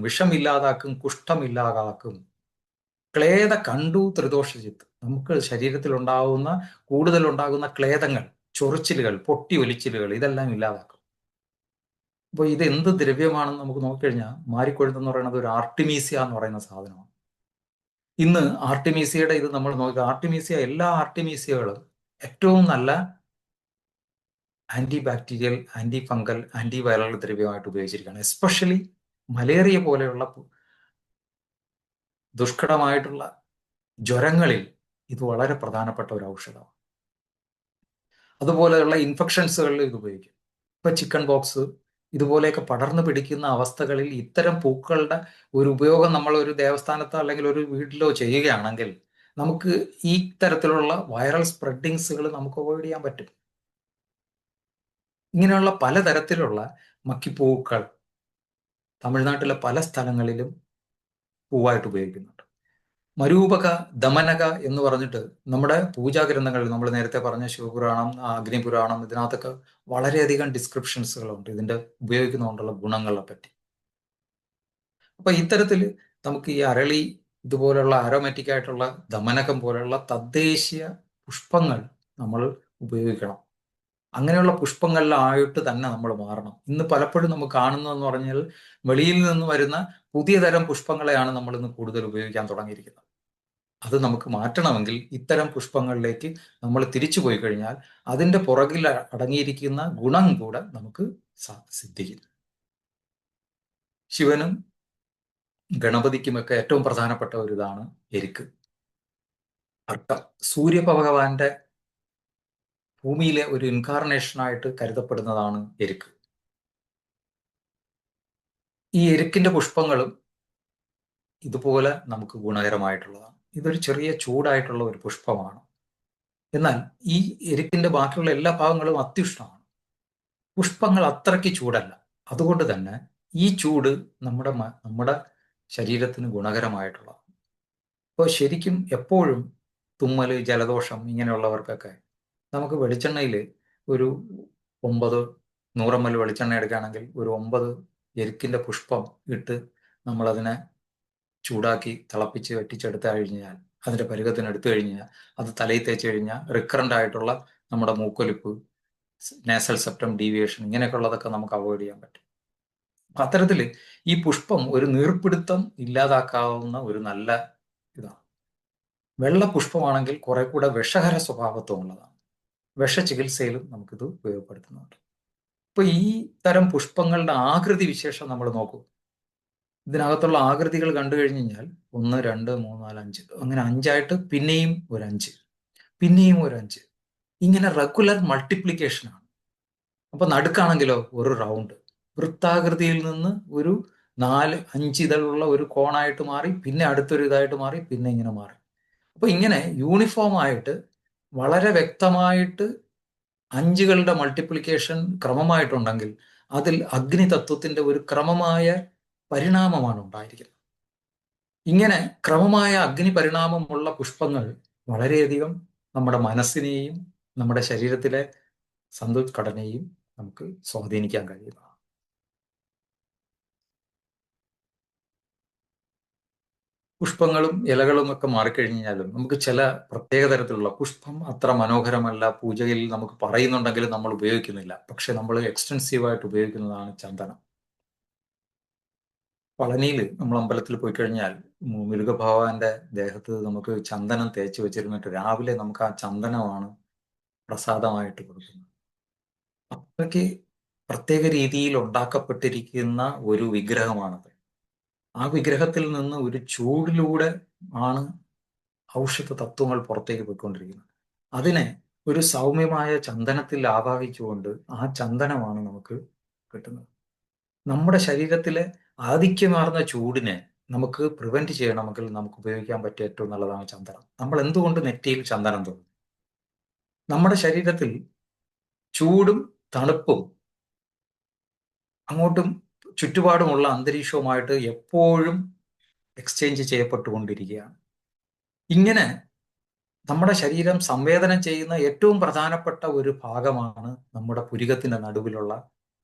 വിഷമില്ലാതാക്കും, കുഷ്ഠമില്ലാതാക്കും. ക്ലേദ കണ്ടു ത്രിദോഷജിത്ത്, നമുക്ക് ശരീരത്തിൽ ഉണ്ടാകുന്ന കൂടുതലുണ്ടാകുന്ന ക്ലേദങ്ങൾ, ചൊറിച്ചിലുകൾ, പൊട്ടി ഒലിച്ചിലുകൾ, ഇതെല്ലാം ഇല്ലാതാക്കും. അപ്പോൾ ഇത് എന്ത് ദ്രവ്യമാണെന്ന് നമുക്ക് നോക്കിക്കഴിഞ്ഞാൽ മാരിക്കൊഴുന്തെന്ന് പറയുന്നത് ഒരു ആർട്ടിമീസിയ എന്ന് പറയുന്ന സാധനമാണ്. ഇന്ന് ആർട്ടിമീസിയയുടെ ഇത് നമ്മൾ നോക്കുക, എല്ലാ ആർട്ടിമീസിയകളും ഏറ്റവും നല്ല anti bacterial, anti fungal, anti viral ദ്രവ്യമായിട്ട് ഉപയോഗിച്ചിരിക്കുകയാണ്. എസ്പെഷ്യലി മലേറിയ പോലെയുള്ള ദുഷ്കടമായിട്ടുള്ള ജ്വരങ്ങളിൽ ഇത് വളരെ പ്രധാനപ്പെട്ട ഒരു ഔഷധമാണ്. അതുപോലെയുള്ള ഇൻഫെക്ഷൻസുകളിൽ ഇത് ഉപയോഗിക്കും. ഇപ്പൊ ചിക്കൻ ബോക്സ് ഇതുപോലെയൊക്കെ പടർന്നു പിടിക്കുന്ന അവസ്ഥകളിൽ ഇത്തരം പൂക്കളുടെ ഒരു ഉപയോഗം നമ്മൾ ഒരു ദേവസ്ഥാനത്തോ അല്ലെങ്കിൽ ഒരു വീട്ടിലോ ചെയ്യുകയാണെങ്കിൽ നമുക്ക് ഈ തരത്തിലുള്ള വൈറൽ സ്പ്രെഡിങ്സുകൾ നമുക്ക് അവോയ്ഡ് ചെയ്യാൻ പറ്റും. ഇങ്ങനെയുള്ള പലതരത്തിലുള്ള മക്കിപ്പൂക്കൾ തമിഴ്നാട്ടിലെ പല സ്ഥലങ്ങളിലും പൂവായിട്ട് ഉപയോഗിക്കുന്നുണ്ട്. മരൂപക, ദമനക എന്ന് പറഞ്ഞിട്ട് നമ്മുടെ പൂജാഗ്രന്ഥങ്ങളിൽ നമ്മൾ നേരത്തെ പറഞ്ഞ ശിവപുരാണം, അഗ്നിപുരാണം, ഇതിനകത്തൊക്കെ വളരെയധികം ഡിസ്ക്രിപ്ഷൻസുകളുണ്ട് ഇതിന്റെ ഉപയോഗിക്കുന്നതുകൊണ്ടുള്ള ഗുണങ്ങളെ പറ്റി. അപ്പൊ ഇത്തരത്തിൽ നമുക്ക് ഈ അരളി, ഇതുപോലുള്ള ആരോമാറ്റിക് ആയിട്ടുള്ള ദമനകം പോലെയുള്ള തദ്ദേശീയ പുഷ്പങ്ങൾ നമ്മൾ ഉപയോഗിക്കണം. അങ്ങനെയുള്ള പുഷ്പങ്ങളിലായിട്ട് തന്നെ നമ്മൾ മാറണം. ഇന്ന് പലപ്പോഴും നമുക്ക് കാണുന്നതെന്ന് പറഞ്ഞാൽ വെളിയിൽ നിന്ന് വരുന്ന പുതിയ തരം പുഷ്പങ്ങളെയാണ് നമ്മൾ ഇന്ന് കൂടുതൽ ഉപയോഗിക്കാൻ തുടങ്ങിയിരിക്കുന്നത്. അത് നമുക്ക് മാറ്റണമെങ്കിൽ ഇത്തരം പുഷ്പങ്ങളിലേക്ക് നമ്മൾ തിരിച്ചു പോയി കഴിഞ്ഞാൽ അതിൻ്റെ പുറകിൽ അടങ്ങിയിരിക്കുന്ന ഗുണം കൂടെ നമുക്ക് സിദ്ധിക്കും. ശിവനും ഗണപതിക്കുമൊക്കെ ഏറ്റവും പ്രധാനപ്പെട്ട ഒരു ഇതാണ് എരിക്ക്. അർക്കം സൂര്യഭഗവാന്റെ ഭൂമിയിലെ ഒരു ഇൻകാർണേഷനായിട്ട് കരുതപ്പെടുന്നതാണ് എരിക്ക്. ഈ എരിക്കിന്റെ പുഷ്പങ്ങളും ഇതുപോലെ നമുക്ക് ഗുണകരമായിട്ടുള്ളതാണ്. ഇതൊരു ചെറിയ ചൂടായിട്ടുള്ള ഒരു പുഷ്പമാണ്. എന്നാൽ ഈ എരിക്കിന്റെ ബാക്കിയുള്ള എല്ലാ ഭാഗങ്ങളും അത്യുഷ്ണമാണ്. പുഷ്പങ്ങൾ അത്രയ്ക്ക് ചൂടല്ല. അതുകൊണ്ട് തന്നെ ഈ ചൂട് നമ്മുടെ ശരീരത്തിന് ഗുണകരമായിട്ടുള്ളതാണ്. അപ്പോൾ ശരിക്കും എപ്പോഴും തുമ്മൽ, ജലദോഷം ഇങ്ങനെയുള്ളവർക്കൊക്കെ നമുക്ക് വെളിച്ചെണ്ണയിൽ ഒരു 9 100 ml വെളിച്ചെണ്ണ എടുക്കുകയാണെങ്കിൽ ഒരു 9 എരിക്കിന്റെ പുഷ്പം ഇട്ട് നമ്മളതിനെ ചൂടാക്കി തിളപ്പിച്ച് വെട്ടിച്ചെടുത്ത് കഴിഞ്ഞാൽ, അതിന്റെ പരുവത്തിന് എടുത്തു കഴിഞ്ഞാൽ അത് തലയിൽ തേച്ച് കഴിഞ്ഞാൽ റിക്കറൻ്റ് ആയിട്ടുള്ള നമ്മുടെ മൂക്കൊലിപ്പ്, നേസൽ സെപ്റ്റം ഡീവിയേഷൻ ഇങ്ങനെയൊക്കെ ഉള്ളതൊക്കെ നമുക്ക് അവോയ്ഡ് ചെയ്യാൻ പറ്റും. അത്തരത്തിൽ ഈ പുഷ്പം ഒരു നീർപ്പിടുത്തം ഇല്ലാതാക്കാവുന്ന ഒരു നല്ല ഇതാണ്. വെള്ള പുഷ്പമാണെങ്കിൽ കുറെ കൂടെ വിഷഹര സ്വഭാവത്വമുള്ളതാണ്. വിഷചികിത്സയിലും നമുക്കിത് ഉപയോഗപ്പെടുത്തുന്നുണ്ട്. ഇപ്പൊ ഈ തരം പുഷ്പങ്ങളുടെ ആകൃതി വിശേഷം നമ്മൾ നോക്കും. ഇതിനകത്തുള്ള ആകൃതികൾ കണ്ടു കഴിഞ്ഞു കഴിഞ്ഞാൽ 1 2 3 4 5 അങ്ങനെ 5ആയിട്ട് പിന്നെയും ഒരു 5, പിന്നെയും ഒരു 5, ഇങ്ങനെ റെഗുലർ മൾട്ടിപ്ലിക്കേഷൻ ആണ്. അപ്പൊ നടുക്കാണെങ്കിലോ ഒരു റൗണ്ട്, വൃത്താകൃതിയിൽ നിന്ന് ഒരു 4 5 ഇതളുള്ള ഒരു കോണായിട്ട് മാറി, പിന്നെ അടുത്തൊരു ഇതായിട്ട് മാറി, പിന്നെ ഇങ്ങനെ മാറി. അപ്പൊ ഇങ്ങനെ യൂണിഫോം ആയിട്ട് വളരെ വ്യക്തമായിട്ട് 5കളുടെ മൾട്ടിപ്ലിക്കേഷൻ ക്രമമായിട്ടുണ്ടെങ്കിൽ അതിൽ അഗ്നി തത്വത്തിന്റെ ഒരു ക്രമമായ പരിണാമമാണ് ഉണ്ടായിരിക്കുന്നത്. ഇങ്ങനെ ക്രമമായ അഗ്നി പരിണാമമുള്ള പുഷ്പങ്ങൾ വളരെയധികം നമ്മുടെ മനസ്സിനെയും നമ്മുടെ ശരീരത്തിലെ സന്തുഘടനയും നമുക്ക് സ്വാധീനിക്കാൻ കഴിയുന്നതാണ്. പുഷ്പങ്ങളും ഇലകളും ഒക്കെ മാറിക്കഴിഞ്ഞാലും നമുക്ക് ചില പ്രത്യേക തരത്തിലുള്ള പുഷ്പം അത്ര മനോഹരമല്ല, പൂജയിൽ നമുക്ക് പറയുന്നുണ്ടെങ്കിലും നമ്മൾ ഉപയോഗിക്കുന്നില്ല. പക്ഷെ നമ്മൾ എക്സ്റ്റൻസീവായിട്ട് ഉപയോഗിക്കുന്നതാണ് ചന്ദനം. പളനിയിൽ നമ്മൾ അമ്പലത്തിൽ പോയി കഴിഞ്ഞാൽ മുരുക ഭഗവാന്റെ ദേഹത്ത് നമുക്ക് ചന്ദനം തേച്ച് വെച്ചിരുന്നിട്ട് രാവിലെ നമുക്ക് ആ ചന്ദനമാണ് പ്രസാദമായിട്ട് കൊടുക്കുന്നത്. അത്രയ്ക്ക് പ്രത്യേക രീതിയിൽ ഉണ്ടാക്കപ്പെട്ടിരിക്കുന്ന ഒരു വിഗ്രഹമാണത്. ആ വിഗ്രഹത്തിൽ നിന്ന് ഒരു ചൂടിലൂടെ ആണ് ഔഷധ തത്വങ്ങൾ പുറത്തേക്ക് പോയിക്കൊണ്ടിരിക്കുന്നത്. അതിനെ ഒരു സൗമ്യമായ ചന്ദനത്തിൽ ആവാഹിച്ചുകൊണ്ട് ആ ചന്ദനമാണ് നമുക്ക് കിട്ടുന്നത്. നമ്മുടെ ശരീരത്തിലെ ആധിക്യമാർന്ന ചൂടിനെ നമുക്ക് പ്രിവെന്റ് ചെയ്യണമെങ്കിൽ നമുക്ക് ഉപയോഗിക്കാൻ പറ്റിയ ഏറ്റവും നല്ലതാണ് ചന്ദനം. നമ്മൾ എന്തുകൊണ്ട് നെറ്റിയിൽ ചന്ദനം തൊടും? നമ്മുടെ ശരീരത്തിൽ ചൂടും തണുപ്പും അങ്ങോട്ടും ചുറ്റുപാടുമുള്ള അന്തരീക്ഷവുമായിട്ട് എപ്പോഴും എക്സ്ചേഞ്ച് ചെയ്യപ്പെട്ടുകൊണ്ടിരിക്കുകയാണ്. ഇങ്ങനെ നമ്മുടെ ശരീരം സംവേദനം ചെയ്യുന്ന ഏറ്റവും പ്രധാനപ്പെട്ട ഒരു ഭാഗമാണ് നമ്മുടെ പുരികത്തിന്റെ നടുവിലുള്ള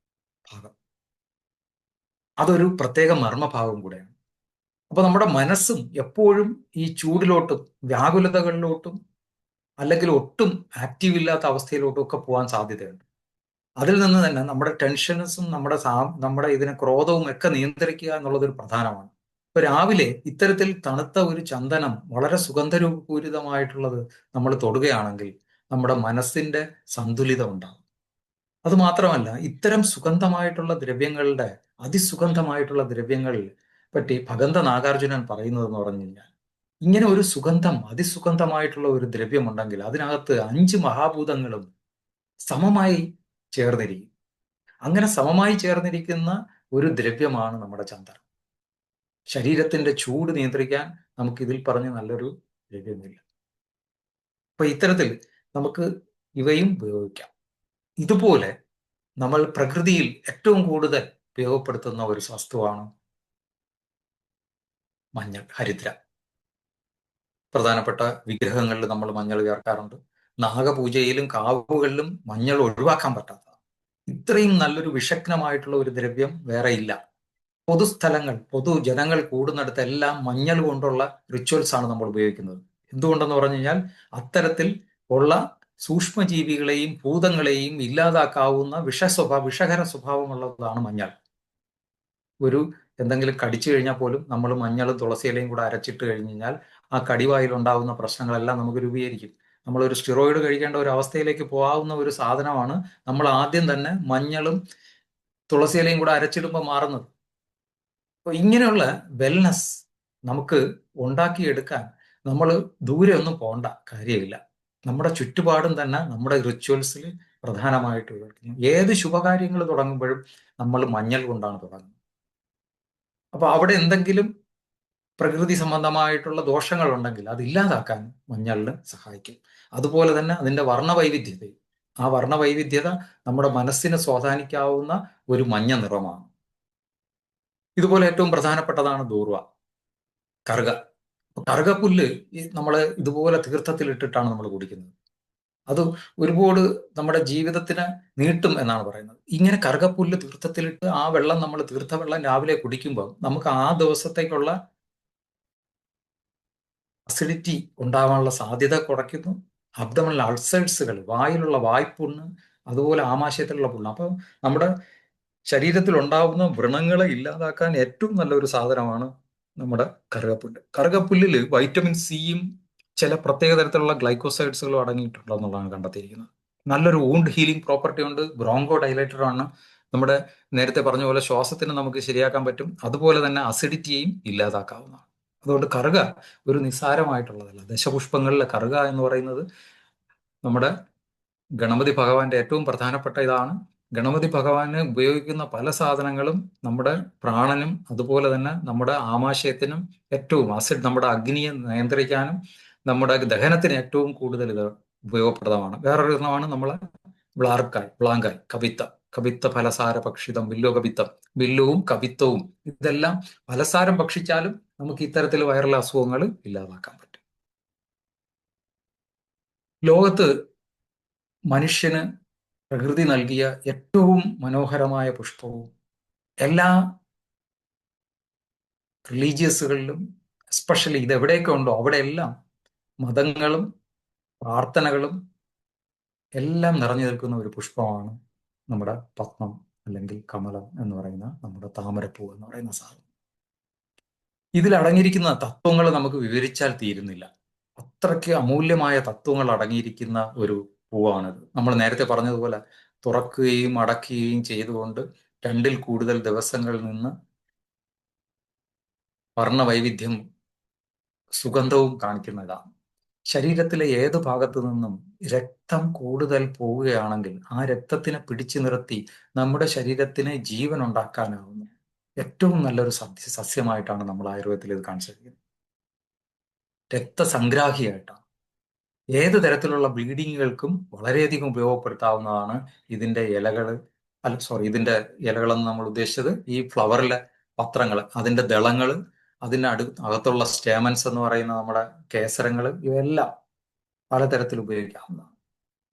ഭാഗം. അതൊരു പ്രത്യേക മർമ്മഭാഗം കൂടെയാണ്. അപ്പൊ നമ്മുടെ മനസ്സും എപ്പോഴും ഈ ചൂടിലോട്ടും വ്യാകുലതകളിലോട്ടും അല്ലെങ്കിൽ ഒട്ടും ആക്റ്റീവ് ഇല്ലാത്ത അവസ്ഥയിലോട്ടും ഒക്കെ പോകാൻ സാധ്യതയുണ്ട്. അതിൽ നിന്ന് തന്നെ നമ്മുടെ ടെൻഷൻസും നമ്മുടെ ഇതിനെ ക്രോധവും ഒക്കെ നിയന്ത്രിക്കുക എന്നുള്ളതൊരു പ്രധാനമാണ്. ഇപ്പൊ രാവിലെ ഇത്തരത്തിൽ തണുത്ത ഒരു ചന്ദനം വളരെ സുഗന്ധപൂരിതമായിട്ടുള്ളത് നമ്മൾ തൊടുകയാണെങ്കിൽ നമ്മുടെ മനസ്സിന്റെ സന്തുലിതം ഉണ്ടാകും. അത് മാത്രമല്ല, ഇത്തരം സുഗന്ധമായിട്ടുള്ള ദ്രവ്യങ്ങളുടെ അതിസുഗന്ധമായിട്ടുള്ള ദ്രവ്യങ്ങളിൽ പറ്റി ഭഗന്ത നാഗാർജുനൻ പറയുന്നതെന്ന് പറഞ്ഞു കഴിഞ്ഞാൽ, ഇങ്ങനെ ഒരു സുഗന്ധം അതിസുഗന്ധമായിട്ടുള്ള ഒരു ദ്രവ്യമുണ്ടെങ്കിൽ അതിനകത്ത് 5 മഹാഭൂതങ്ങളും സമമായി ചേർന്നിരിക്കും. അങ്ങനെ സമമായി ചേർന്നിരിക്കുന്ന ഒരു ദ്രവ്യമാണ് നമ്മുടെ ചന്ദനം. ശരീരത്തിന്റെ ചൂട് നിയന്ത്രിക്കാൻ നമുക്ക് ഇതിൽ പറഞ്ഞ് നല്ലൊരു ദ്രവ്യമില്ല. അപ്പൊ ഇത്തരത്തിൽ നമുക്ക് ഇവയും ഉപയോഗിക്കാം. ഇതുപോലെ നമ്മൾ പ്രകൃതിയിൽ ഏറ്റവും കൂടുതൽ ഉപയോഗപ്പെടുത്തുന്ന ഒരു വസ്തുവാണ് മഞ്ഞൾ, ഹരിദ്ര. പ്രധാനപ്പെട്ട വിഗ്രഹങ്ങളിൽ നമ്മൾ മഞ്ഞൾ ചേർക്കാറുണ്ട്. നാഗപൂജയിലും കാവുകളിലും മഞ്ഞൾ ഒഴിവാക്കാൻ പറ്റാത്തതാണ്. ഇത്രയും നല്ലൊരു വിഷഗ്നമായിട്ടുള്ള ഒരു ദ്രവ്യം വേറെ ഇല്ല. പൊതുസ്ഥലങ്ങൾ, പൊതുജനങ്ങൾ കൂടുന്നിടത്തെല്ലാം മഞ്ഞൾ കൊണ്ടുള്ള റിച്വൽസ് ആണ് നമ്മൾ ഉപയോഗിക്കുന്നത്. എന്തുകൊണ്ടെന്ന് പറഞ്ഞു കഴിഞ്ഞാൽ അത്തരത്തിൽ ഉള്ള സൂക്ഷ്മജീവികളെയും ഭൂതങ്ങളെയും ഇല്ലാതാക്കാവുന്ന വിഷഹര സ്വഭാവമുള്ളതാണ് മഞ്ഞൾ. ഒരു എന്തെങ്കിലും കടിച്ചു കഴിഞ്ഞാൽ പോലും നമ്മൾ മഞ്ഞളും തുളസിയിലയും കൂടെ അരച്ചിട്ട് കഴിഞ്ഞ് കഴിഞ്ഞാൽ ആ കടിവായിൽ ഉണ്ടാകുന്ന പ്രശ്നങ്ങളെല്ലാം നമുക്ക് രൂപീകരിക്കും. നമ്മളൊരു സ്റ്റിറോയിഡ് കഴിക്കേണ്ട ഒരു അവസ്ഥയിലേക്ക് പോകാവുന്ന ഒരു സാധനമാണ് നമ്മൾ ആദ്യം തന്നെ മഞ്ഞളും തുളസിയിലയും കൂടെ അരച്ചിടുമ്പോൾ മാറുന്നത്. അപ്പോൾ ഇങ്ങനെയുള്ള വെൽനസ് നമുക്ക് ഉണ്ടാക്കിയെടുക്കാൻ നമ്മൾ ദൂരെ ഒന്നും പോകേണ്ട കാര്യമില്ല. നമ്മുടെ ചുറ്റുപാടും തന്നെ നമ്മുടെ റിച്വൽസിൽ പ്രധാനമായിട്ട് ഉപയോഗിക്കുന്നു. ഏത് ശുഭകാര്യങ്ങൾ തുടങ്ങുമ്പോഴും നമ്മൾ മഞ്ഞൾ കൊണ്ടാണ് തുടങ്ങുന്നത്. അപ്പൊ അവിടെ എന്തെങ്കിലും പ്രകൃതി സംബന്ധമായിട്ടുള്ള ദോഷങ്ങൾ ഉണ്ടെങ്കിൽ അത് ഇല്ലാതാക്കാൻ മഞ്ഞളിന് സഹായിക്കും. അതുപോലെ തന്നെ അതിന്റെ വർണ്ണവൈവിധ്യത, ആ വർണ്ണവൈവിധ്യത നമ്മുടെ മനസ്സിനെ സ്വാധീനിക്കാവുന്ന ഒരു മഞ്ഞ നിറമാണ്. ഇതുപോലെ ഏറ്റവും പ്രധാനപ്പെട്ടതാണ് ദൂർവ, കറുക. കറുകപ്പുല്ല് നമ്മൾ ഇതുപോലെ തീർത്ഥത്തിൽ ഇട്ടിട്ടാണ് നമ്മൾ കുടിക്കുന്നത്. അത് ഒരുപാട് നമ്മുടെ ജീവിതത്തിന് നീട്ടും എന്നാണ് പറയുന്നത്. ഇങ്ങനെ കറുകപ്പുല്ല് തീർത്ഥത്തിലിട്ട് ആ വെള്ളം നമ്മൾ തീർത്ഥ വെള്ളം രാവിലെ കുടിക്കുമ്പോൾ നമുക്ക് ആ ദിവസത്തേക്കുള്ള അസിഡിറ്റി ഉണ്ടാവാനുള്ള സാധ്യത കുറയ്ക്കുന്നു. അബ്ഡമണൽ അൾസേഴ്സുകൾ, വായിലുള്ള വായ്പുണ്ണ്, അതുപോലെ ആമാശയത്തിലുള്ള പുണ്ണ്. അപ്പം നമ്മുടെ ശരീരത്തിൽ ഉണ്ടാവുന്ന വ്രണങ്ങളെ ഇല്ലാതാക്കാൻ ഏറ്റവും നല്ലൊരു സാധനമാണ് നമ്മുടെ കറുകപ്പുല്ല്. കറുകപ്പുല്ലിൽ വൈറ്റമിൻ സിയും ചില പ്രത്യേക തരത്തിലുള്ള ഗ്ലൈക്കോസൈഡ്സുകളും അടങ്ങിയിട്ടുണ്ടെന്നുള്ളതാണ് കണ്ടെത്തിയിരിക്കുന്നത്. നല്ലൊരു വൂണ്ട് ഹീലിംഗ് പ്രോപ്പർട്ടി ഉണ്ട്. ബ്രോങ്കോ ഡൈലേറ്റർ ആണ്. നമ്മുടെ നേരത്തെ പറഞ്ഞ പോലെ ശ്വാസത്തിന് നമുക്ക് ശരിയാക്കാൻ പറ്റും. അതുപോലെ തന്നെ അസിഡിറ്റിയെയും ഇല്ലാതാക്കാവുന്നതാണ്. അതുകൊണ്ട് കറുക ഒരു നിസ്സാരമായിട്ടുള്ളതല്ല. ദശപുഷ്പങ്ങളിലെ കറുക എന്ന് പറയുന്നത് നമ്മുടെ ഗണപതി ഭഗവാന്റെ ഏറ്റവും പ്രധാനപ്പെട്ട ഇതാണ്. ഗണപതി ഭഗവാന് ഉപയോഗിക്കുന്ന പല സാധനങ്ങളും നമ്മുടെ പ്രാണനും അതുപോലെ തന്നെ നമ്മുടെ ആമാശയത്തിനും ഏറ്റവും നമ്മുടെ അഗ്നിയെ നിയന്ത്രിക്കാനും നമ്മുടെ ദഹനത്തിന് ഏറ്റവും കൂടുതൽ ഇത് ഉപയോഗപ്രദമാണ്. വേറൊരു ഇനമാണ് നമ്മളെ ബ്ലാങ്കായ്, കവിത്ത ഫലസാര ഭക്ഷിതം, വില്ലോ കവിത്തം. വില്ലുവും കവിത്തവും ഇതെല്ലാം ഫലസാരം ഭക്ഷിച്ചാലും നമുക്ക് ഇത്തരത്തിൽ വൈറൽ അസുഖങ്ങൾ ഇല്ലാതാക്കാൻ പറ്റും. ലോകത്ത് മനുഷ്യന് പ്രകൃതി നൽകിയ ഏറ്റവും മനോഹരമായ പുഷ്പവും എല്ലാ റിലീജിയസുകളിലും, എസ്പെഷ്യലി ഇത് എവിടെയൊക്കെ ഉണ്ടോ അവിടെയെല്ലാം മതങ്ങളും പ്രാർത്ഥനകളും എല്ലാം നിറഞ്ഞു നിൽക്കുന്ന ഒരു പുഷ്പമാണ് നമ്മുടെ പത്മം അല്ലെങ്കിൽ കമലം എന്ന് പറയുന്ന നമ്മുടെ താമരപ്പൂ എന്ന് പറയുന്ന സാധനം. ഇതിൽ അടങ്ങിയിരിക്കുന്ന തത്വങ്ങൾ നമുക്ക് വിവരിച്ചാൽ തീരുന്നില്ല. അത്രയ്ക്ക് അമൂല്യമായ തത്വങ്ങൾ അടങ്ങിയിരിക്കുന്ന ഒരു പൂവാണിത്. നമ്മൾ നേരത്തെ പറഞ്ഞതുപോലെ തുറക്കുകയും അടയ്ക്കുകയും ചെയ്തുകൊണ്ട് 2-ൽ കൂടുതൽ ദിവസങ്ങളിൽ നിന്ന് വർണ്ണവൈവിധ്യം സുഗന്ധവും കാണിക്കുന്നതാണ്. ശരീരത്തിലെ ഏത് ഭാഗത്തു നിന്നും രക്തം കൂടുതൽ പോവുകയാണെങ്കിൽ ആ രക്തത്തിനെ പിടിച്ചു നിർത്തി നമ്മുടെ ശരീരത്തിന് ജീവൻ ഉണ്ടാക്കാനാവുന്ന ഏറ്റവും നല്ലൊരു സസ്യമായിട്ടാണ് നമ്മൾ ആയുർവേദത്തിൽ ഇത് കാണിച്ചിരിക്കുന്നത്. രക്തസംഗ്രാഹിയായിട്ടാണ്. ഏത് തരത്തിലുള്ള ബ്ലീഡിങ്ങുകൾക്കും വളരെയധികം ഉപയോഗപ്പെടുത്താവുന്നതാണ് ഇതിന്റെ ഇലകൾ. ഇതിന്റെ ഇലകളെന്ന് നമ്മൾ ഉദ്ദേശിച്ചത് ഈ ഫ്ലവറിലെ പത്രങ്ങൾ, അതിന്റെ ദളങ്ങൾ, അതിന്റെ അകത്തുള്ള സ്റ്റേമൻസ് എന്ന് പറയുന്ന നമ്മുടെ കേസരങ്ങൾ, ഇവയെല്ലാം പലതരത്തിൽ ഉപയോഗിക്കാവുന്നതാണ്.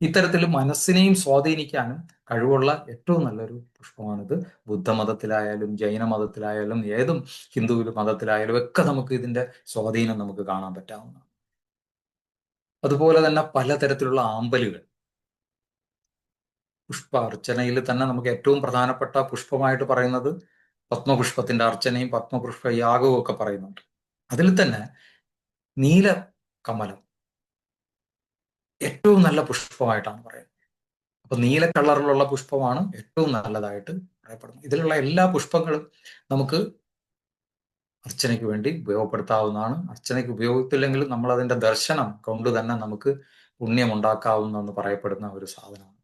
ഇത്തരത്തിൽ മനസ്സിനെയും സ്വാധീനിക്കാനും കഴിവുള്ള ഏറ്റവും നല്ലൊരു പുഷ്പമാണിത്. ബുദ്ധമതത്തിലായാലും ജൈന മതത്തിലായാലും ഏതും ഹിന്ദു മതത്തിലായാലും ഒക്കെ നമുക്ക് ഇതിന്റെ സ്വാധീനം നമുക്ക് കാണാൻ പറ്റാവുന്നതാണ്. അതുപോലെ തന്നെ പലതരത്തിലുള്ള ആമ്പലുകൾ, പുഷ്പ അർച്ചനയിൽ തന്നെ നമുക്ക് ഏറ്റവും പ്രധാനപ്പെട്ട പുഷ്പമായിട്ട് പറയുന്നത് പത്മപുഷ്പത്തിന്റെ അർച്ചനയും പത്മപുഷ്പ യാഗവും ഒക്കെ പറയുന്നുണ്ട്. അതിൽ തന്നെ നീല കമലം ഏറ്റവും നല്ല പുഷ്പമായിട്ടാണ് പറയുന്നത്. അപ്പൊ നീല കളറിലുള്ള പുഷ്പമാണ് ഏറ്റവും നല്ലതായിട്ട് പറയപ്പെടുന്നത്. ഇതിലുള്ള എല്ലാ പുഷ്പങ്ങളും നമുക്ക് അർച്ചനയ്ക്ക് വേണ്ടി ഉപയോഗപ്പെടുത്താവുന്നതാണ്. അർച്ചനയ്ക്ക് ഉപയോഗത്തില്ലെങ്കിലും നമ്മൾ അതിന്റെ ദർശനം കൊണ്ട് തന്നെ നമുക്ക് പുണ്യമുണ്ടാക്കാവുന്നെന്ന് പറയപ്പെടുന്ന ഒരു സാധനമാണ്.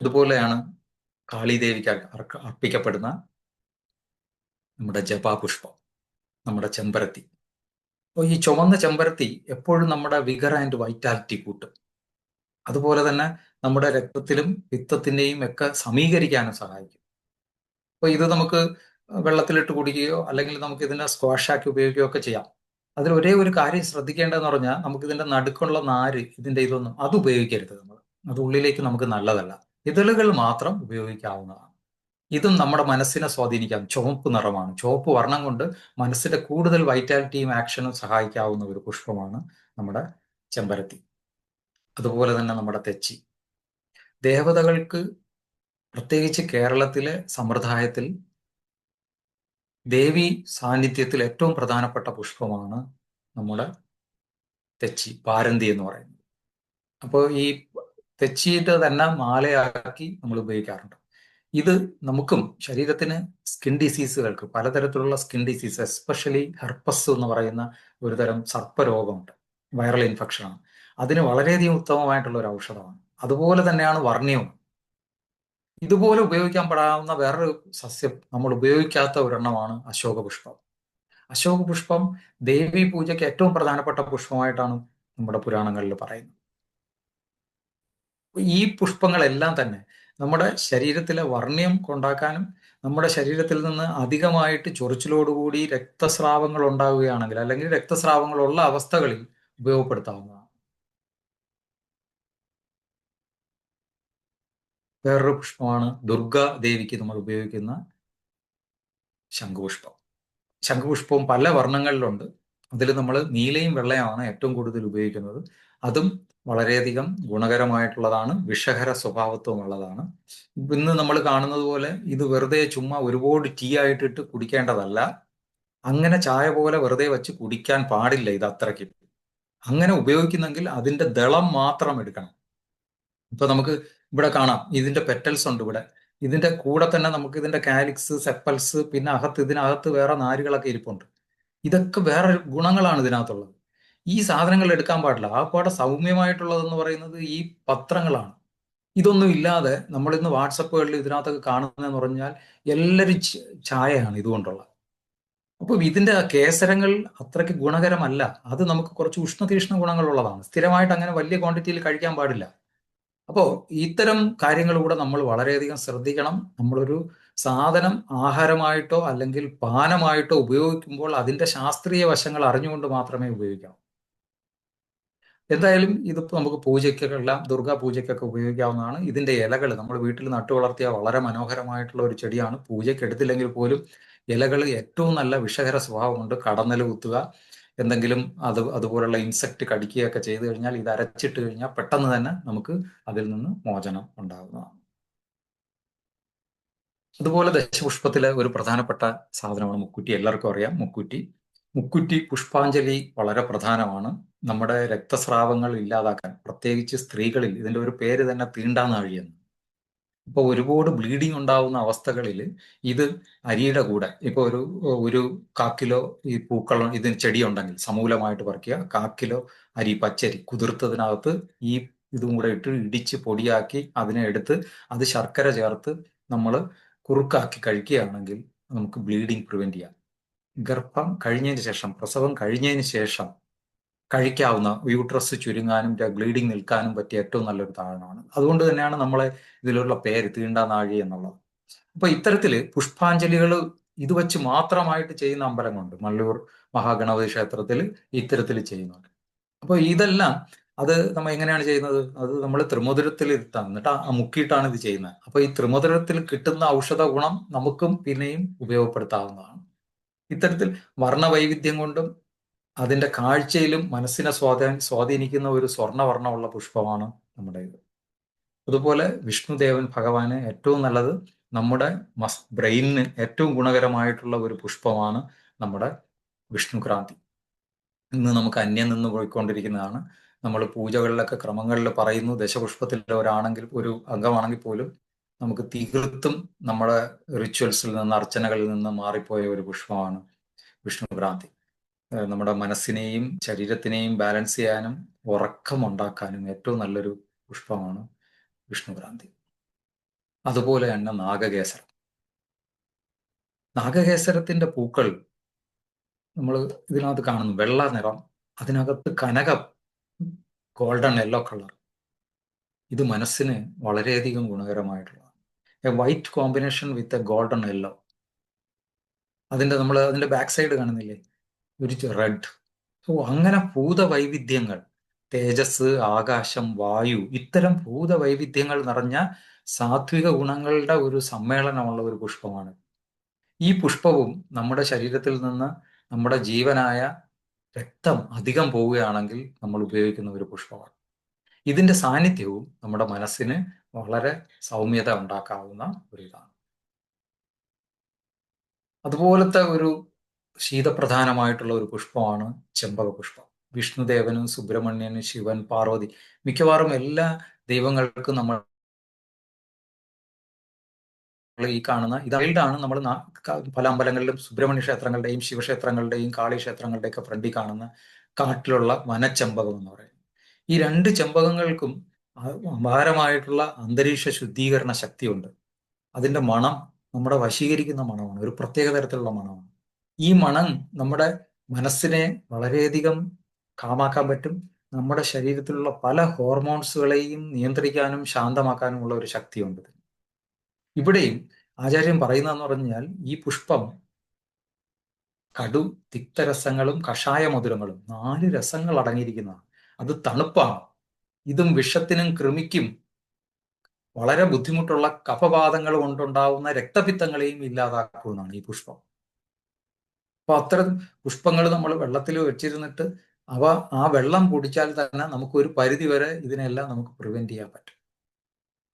ഇതുപോലെയാണ് കാളിദേവിക്ക് അർപ്പിക്കപ്പെടുന്ന നമ്മുടെ ജപാപുഷ്പം, നമ്മുടെ ചെമ്പരത്തി. അപ്പോൾ ഈ ചുവന്ന ചെമ്പരത്തി എപ്പോഴും നമ്മുടെ വിഗർ ആൻഡ് വൈറ്റാലിറ്റി കൂട്ടും. അതുപോലെ തന്നെ നമ്മുടെ രക്തത്തിലും പിത്തത്തിന്റെയും ഒക്കെ സമീകരിക്കാനും സഹായിക്കും. അപ്പോൾ ഇത് നമുക്ക് വെള്ളത്തിലിട്ട് കുടിക്കുകയോ അല്ലെങ്കിൽ നമുക്ക് ഇതിനെ സ്ക്വാഷാക്കി ഉപയോഗിക്കുകയോ ഒക്കെ ചെയ്യാം. അതിൽ ഒരേ ഒരു കാര്യം ശ്രദ്ധിക്കേണ്ടതെന്ന് പറഞ്ഞാൽ നമുക്ക് ഇതിന്റെ നടുക്കുള്ള നാര്, ഇതിന്റെ ഇതൊന്നും അത് ഉപയോഗിക്കരുത് നമ്മൾ. അത് ഉള്ളിലേക്ക് നമുക്ക് നല്ലതല്ല. ഇതളുകൾ മാത്രം ഉപയോഗിക്കാവുന്നതാണ്. ഇതും നമ്മുടെ മനസ്സിനെ സ്വാധീനിക്കാം. ചുവപ്പ് നിറമാണ്. ചുവപ്പ് വർണ്ണം കൊണ്ട് മനസ്സിന്റെ കൂടുതൽ വൈറ്റാലിറ്റിയും ആക്ഷനും സഹായിക്കാവുന്ന ഒരു പുഷ്പമാണ് നമ്മുടെ ചെമ്പരത്തി. അതുപോലെ തന്നെ നമ്മുടെ തെച്ചി. ദേവതകൾക്ക് പ്രത്യേകിച്ച് കേരളത്തിലെ സമ്പ്രദായത്തിൽ ദേവി സാന്നിധ്യത്തിൽ ഏറ്റവും പ്രധാനപ്പെട്ട പുഷ്പമാണ് നമ്മുടെ തെച്ചി, പാരന്തി എന്ന് പറയുന്നത്. അപ്പോൾ ഈ തെച്ചിയിട്ട് തന്നെ മാലയാക്കി നമ്മൾ ഉപയോഗിക്കാറുണ്ട്. ഇത് നമുക്കും ശരീരത്തിന് സ്കിൻ ഡിസീസുകൾക്ക്, പലതരത്തിലുള്ള സ്കിൻ ഡിസീസ്, എസ്പെഷ്യലി ഹെർപ്പസ് എന്ന് പറയുന്ന ഒരു തരം സർപ്പരോഗമുണ്ട്, വൈറൽ ഇൻഫെക്ഷനാണ്. അതിന് വളരെയധികം ഉത്തമമായിട്ടുള്ള ഒരു ഔഷധമാണ്. അതുപോലെ തന്നെയാണ് വർണ്ണ്യവും. ഇതുപോലെ ഉപയോഗിക്കാൻ പെടാവുന്ന വേറൊരു സസ്യം നമ്മൾ ഉപയോഗിക്കാത്ത ഒരെണ്ണമാണ് അശോക പുഷ്പം. അശോക പുഷ്പം ദേവി പൂജയ്ക്ക് ഏറ്റവും പ്രധാനപ്പെട്ട പുഷ്പമായിട്ടാണ് നമ്മുടെ പുരാണങ്ങളിൽ പറയുന്നത്. ഈ പുഷ്പങ്ങളെല്ലാം തന്നെ നമ്മുടെ ശരീരത്തിലെ വർണ്ണ്യം കൊണ്ടാക്കാനും, നമ്മുടെ ശരീരത്തിൽ നിന്ന് അധികമായിട്ട് ചൊറിച്ചിലോടുകൂടി രക്തസ്രാവങ്ങൾ ഉണ്ടാവുകയാണെങ്കിൽ, അല്ലെങ്കിൽ രക്തസ്രാവങ്ങളുള്ള അവസ്ഥകളിൽ ഉപയോഗപ്പെടുത്താവുന്നതാണ്. വേറൊരു പുഷ്പമാണ് ദുർഗാ ദേവിക്ക് നമ്മൾ ഉപയോഗിക്കുന്ന ശംഖുപുഷ്പം. ശംഖുപുഷ്പവും പല വർണ്ണങ്ങളിലുണ്ട്. അതിൽ നമ്മൾ നീലയും വെള്ളയുമാണ് ഏറ്റവും കൂടുതൽ ഉപയോഗിക്കുന്നത്. അതും വളരെയധികം ഗുണകരമായിട്ടുള്ളതാണ്, വിഷഹര സ്വഭാവത്വം ഉള്ളതാണ്. ഇന്ന് നമ്മൾ കാണുന്നത് പോലെ ഇത് വെറുതെ ചുമ്മാ ഒരുപാട് ടീ ആയിട്ടിട്ട് കുടിക്കേണ്ടതല്ല. അങ്ങനെ ചായ പോലെ വെറുതെ വെച്ച് കുടിക്കാൻ പാടില്ല ഇത് അത്രയ്ക്കും. അങ്ങനെ ഉപയോഗിക്കുന്നെങ്കിൽ അതിന്റെ ദളം മാത്രം എടുക്കണം. ഇപ്പൊ നമുക്ക് ഇവിടെ കാണാം, ഇതിന്റെ പെറ്റൽസ് ഉണ്ട് ഇവിടെ. ഇതിന്റെ കൂടെ തന്നെ നമുക്ക് ഇതിന്റെ കാലിക്സ്, സെപ്പൽസ്, പിന്നെ ഇതിനകത്ത് വേറെ നാരുകളൊക്കെ ഇരിപ്പുണ്ട്. ഇതൊക്കെ വേറെ ഗുണങ്ങളാണ് ഇതിനകത്തുള്ളത്. ഈ സാധനങ്ങൾ എടുക്കാൻ പാടില്ല. ആ പാടെ സൗമ്യമായിട്ടുള്ളതെന്ന് പറയുന്നത് ഈ പത്രങ്ങളാണ്. ഇതൊന്നും ഇല്ലാതെ നമ്മൾ ഇന്ന് വാട്സപ്പുകളിൽ ഇതിനകത്തൊക്കെ കാണുന്നതെന്ന് പറഞ്ഞാൽ എല്ലാവരും ചായയാണ് ഇതുകൊണ്ടുള്ള. അപ്പം ഇതിന്റെ കേസരങ്ങൾ അത്രയ്ക്ക് ഗുണകരമല്ല. അത് നമുക്ക് കുറച്ച് ഉഷ്ണതീക്ഷ്ണ ഗുണങ്ങളുള്ളതാണ്. സ്ഥിരമായിട്ട് അങ്ങനെ വലിയ ക്വാണ്ടിറ്റിയിൽ കഴിക്കാൻ പാടില്ല. അപ്പോൾ ഇത്തരം കാര്യങ്ങൾ കൂടെ നമ്മൾ വളരെയധികം ശ്രദ്ധിക്കണം. നമ്മളൊരു സാധനം ആഹാരമായിട്ടോ അല്ലെങ്കിൽ പാനമായിട്ടോ ഉപയോഗിക്കുമ്പോൾ അതിന്റെ ശാസ്ത്രീയ വശങ്ങൾ അറിഞ്ഞുകൊണ്ട് മാത്രമേ ഉപയോഗിക്കാവൂ. എന്തായാലും ഇതിപ്പോൾ നമുക്ക് പൂജയ്ക്കെല്ലാം, ദുർഗാ പൂജയ്ക്കൊക്കെ ഉപയോഗിക്കാവുന്നതാണ്. ഇതിന്റെ ഇലകൾ നമ്മൾ വീട്ടിൽ നട്ടു വളർത്തിയ വളരെ മനോഹരമായിട്ടുള്ള ഒരു ചെടിയാണ്. പൂജയ്ക്ക് എടുത്തില്ലെങ്കിൽ പോലും ഇലകൾ ഏറ്റവും നല്ല വിഷഹര സ്വഭാവമുണ്ട്. കടന്നൽ കുത്തുക, എന്തെങ്കിലും അതുപോലുള്ള ഇൻസെക്ട് കടിക്കുകയൊക്കെ ചെയ്തു കഴിഞ്ഞാൽ ഇത് അരച്ചിട്ട് കഴിഞ്ഞാൽ പെട്ടെന്ന് തന്നെ നമുക്ക് അതിൽ നിന്ന് മോചനം ഉണ്ടാകുന്നതാണ്. അതുപോലെ ദശപുഷ്പത്തിലെ ഒരു പ്രധാനപ്പെട്ട സാധനമാണ് മുക്കുറ്റി. എല്ലാവർക്കും അറിയാം മുക്കുറ്റി. മുക്കുറ്റി പുഷ്പാഞ്ജലി വളരെ പ്രധാനമാണ്. നമ്മുടെ രക്തസ്രാവങ്ങൾ ഇല്ലാതാക്കാൻ, പ്രത്യേകിച്ച് സ്ത്രീകളിൽ ഇതിന്റെ ഒരു പേര് തന്നെ തീണ്ടാനാഴി എന്ന്. ഇപ്പൊ ഒരുപാട് ബ്ലീഡിങ് ഉണ്ടാവുന്ന അവസ്ഥകളിൽ ഇത് അരിയുടെ കൂടെ, ഇപ്പൊ ഒരു 1/4 കിലോ ഈ ഇതിന് ചെടി ഉണ്ടെങ്കിൽ സമൂലമായിട്ട് പറിക്കുക. 1/4 കിലോ അരി, പച്ചരി കുതിർത്തതിനകത്ത് ഈ ഇതും കൂടെ ഇട്ട് ഇടിച്ച് പൊടിയാക്കി അതിനെ എടുത്ത് അത് ശർക്കര ചേർത്ത് നമ്മൾ കുറുക്കാക്കി കഴിക്കുകയാണെങ്കിൽ നമുക്ക് ബ്ലീഡിങ് പ്രിവെന്റ് ചെയ്യാം. ഗർഭം കഴിഞ്ഞതിന് ശേഷം, പ്രസവം കഴിഞ്ഞതിന് ശേഷം കഴിക്കാവുന്ന, യൂട്രസ് ചുരുങ്ങാനും ബ്ലീഡിങ് നിൽക്കാനും പറ്റിയ ഏറ്റവും നല്ലൊരു താഴമാണ്. അതുകൊണ്ട് തന്നെയാണ് നമ്മളെ ഇതിലുള്ള പേര് തീണ്ടാനാഴി എന്നുള്ളത്. അപ്പൊ ഇത്തരത്തില് പുഷ്പാഞ്ജലികൾ ഇത് വെച്ച് മാത്രമായിട്ട് ചെയ്യുന്ന അമ്പലങ്ങളുണ്ട്. മല്ലൂർ മഹാഗണപതി ക്ഷേത്രത്തിൽ ഇത്തരത്തിൽ ചെയ്യുന്നുണ്ട്. അപ്പൊ ഇതെല്ലാം അത് നമ്മൾ എങ്ങനെയാണ് ചെയ്യുന്നത്? അത് നമ്മൾ ത്രിമധുരത്തിൽ ഇട്ടാണ്, എന്നിട്ട് മുക്കിയിട്ടാണ് ഇത് ചെയ്യുന്നത്. അപ്പൊ ഈ ത്രിമധുരത്തിൽ കിട്ടുന്ന ഔഷധ ഗുണം നമുക്കും പിന്നെയും ഉപയോഗപ്പെടുത്താവുന്നതാണ്. ഇത്തരത്തിൽ വർണ്ണവൈവിധ്യം കൊണ്ടും അതിന്റെ കാഴ്ചയിലും മനസ്സിനെ സ്വാധീനിക്കുന്ന ഒരു സ്വർണ്ണവർണ്ണമുള്ള പുഷ്പമാണ് നമ്മുടെ ഇത്. അതുപോലെ വിഷ്ണുദേവൻ ഭഗവാന് ഏറ്റവും നല്ലത്, നമ്മുടെ ബ്രെയിനിന് ഏറ്റവും ഗുണകരമായിട്ടുള്ള ഒരു പുഷ്പമാണ് നമ്മുടെ വിഷ്ണുക്രാന്തി. ഇന്ന് നമുക്ക് അന്യം നിന്ന് പോയിക്കൊണ്ടിരിക്കുന്നതാണ്. നമ്മൾ പൂജകളിലൊക്കെ ക്രമങ്ങളിൽ പറയുന്നു, ദശപുഷ്പത്തിൽ ഒരാണെങ്കിൽ, ഒരു അംഗമാണെങ്കിൽ പോലും നമുക്ക് തീർത്തും നമ്മുടെ റിച്വൽസിൽ നിന്ന്, അർച്ചനകളിൽ നിന്ന് മാറിപ്പോയ ഒരു പുഷ്പമാണ് വിഷ്ണുക്രാന്തി. നമ്മുടെ മനസ്സിനെയും ശരീരത്തിനെയും ബാലൻസ് ചെയ്യാനും ഉറക്കം ഉണ്ടാക്കാനും ഏറ്റവും നല്ലൊരു പുഷ്പമാണ് വിഷ്ണുക്രാന്തി. അതുപോലെ തന്നെ നാഗകേസരം. നാഗകേസരത്തിന്റെ പൂക്കൾ നമ്മൾ ഇതിനകത്ത് കാണുന്നു, വെള്ള നിറം, അതിനകത്ത് കനകം, ഗോൾഡൻ യെല്ലോ കളർ. ഇത് മനസ്സിന് വളരെയധികം ഗുണകരമായിട്ടുള്ളതാണ്. A white combination with a golden yellow. അതിന്റെ ബാക്ക് സൈഡ് കാണുന്നില്ലേ, ഒരു റെഡ്. സോ അങ്ങനെ ഭൂതവൈവിധ്യങ്ങൾ, തേജസ്, ആകാശം, വായു, ഇത്തരം ഭൂതവൈവിധ്യങ്ങൾ നിറഞ്ഞ സാത്വിക ഗുണങ്ങളുടെ ഒരു സമ്മേളനമുള്ള ഒരു പുഷ്പമാണ്. ഈ പുഷ്പവും നമ്മുടെ ശരീരത്തിൽ നിന്ന് നമ്മുടെ ജീവനായ രക്തം അധികം പോവുകയാണെങ്കിൽ നമ്മൾ ഉപയോഗിക്കുന്ന ഒരു പുഷ്പമാണ്. ഇതിന്റെ സാന്നിധ്യവും നമ്മുടെ മനസ്സിന് വളരെ സൗമ്യത ഉണ്ടാക്കാവുന്ന ഒരു ഇതാണ്. അതുപോലത്തെ ഒരു ശീതപ്രധാനമായിട്ടുള്ള ഒരു പുഷ്പമാണ് ചെമ്പക പുഷ്പം. വിഷ്ണുദേവനും സുബ്രഹ്മണ്യനും ശിവൻ പാർവതി മിക്കവാറും എല്ലാ ദൈവങ്ങൾക്കും നമ്മൾ ഈ കാണുന്ന ഇതാണ് നമ്മൾ പല അമ്പലങ്ങളിലും സുബ്രഹ്മണ്യ ക്ഷേത്രങ്ങളുടെയും ശിവക്ഷേത്രങ്ങളുടെയും കാളി ക്ഷേത്രങ്ങളുടെയും ഒക്കെ ഫ്രണ്ടിൽ കാണുന്ന കാട്ടിലുള്ള വനച്ചെമ്പകം എന്ന് പറയുന്നത്. ഈ രണ്ട് ചെമ്പകങ്ങൾക്കും അപാരമായിട്ടുള്ള അന്തരീക്ഷ ശുദ്ധീകരണ ശക്തിയുണ്ട്. അതിന്റെ മണം നമ്മുടെ വശീകരിക്കുന്ന മണമാണ്, ഒരു പ്രത്യേക തരത്തിലുള്ള മണമാണ്. ഈ മണം നമ്മുടെ മനസ്സിനെ വളരെയധികം കാമാക്കാൻ പറ്റും. നമ്മുടെ ശരീരത്തിലുള്ള പല ഹോർമോൺസുകളെയും നിയന്ത്രിക്കാനും ശാന്തമാക്കാനുമുള്ള ഒരു ശക്തിയുണ്ട്. ഇവിടെയും ആചാര്യൻ പറയുന്നതെന്ന് പറഞ്ഞാൽ ഈ പുഷ്പം കടു തിക്തരസങ്ങളും കഷായ മധുരങ്ങളും 4 രസങ്ങൾ അടങ്ങിയിരിക്കുന്നതാണ്. അത് തണുപ്പാണ്. ഇതും വിഷത്തിനും കൃമിക്കും വളരെ ബുദ്ധിമുട്ടുള്ള കഫവാതങ്ങൾ കൊണ്ടുണ്ടാവുന്ന രക്തപിത്തങ്ങളെയും ഇല്ലാതാക്കുമെന്നാണ് ഈ പുഷ്പം. അപ്പൊ അത്തരം പുഷ്പങ്ങൾ നമ്മൾ വെള്ളത്തിൽ വെച്ചിരുന്നിട്ട് ആ വെള്ളം കുടിച്ചാൽ തന്നെ നമുക്ക് ഒരു പരിധി വരെ ഇതിനെല്ലാം നമുക്ക് പ്രിവെന്റ് ചെയ്യാൻ പറ്റും.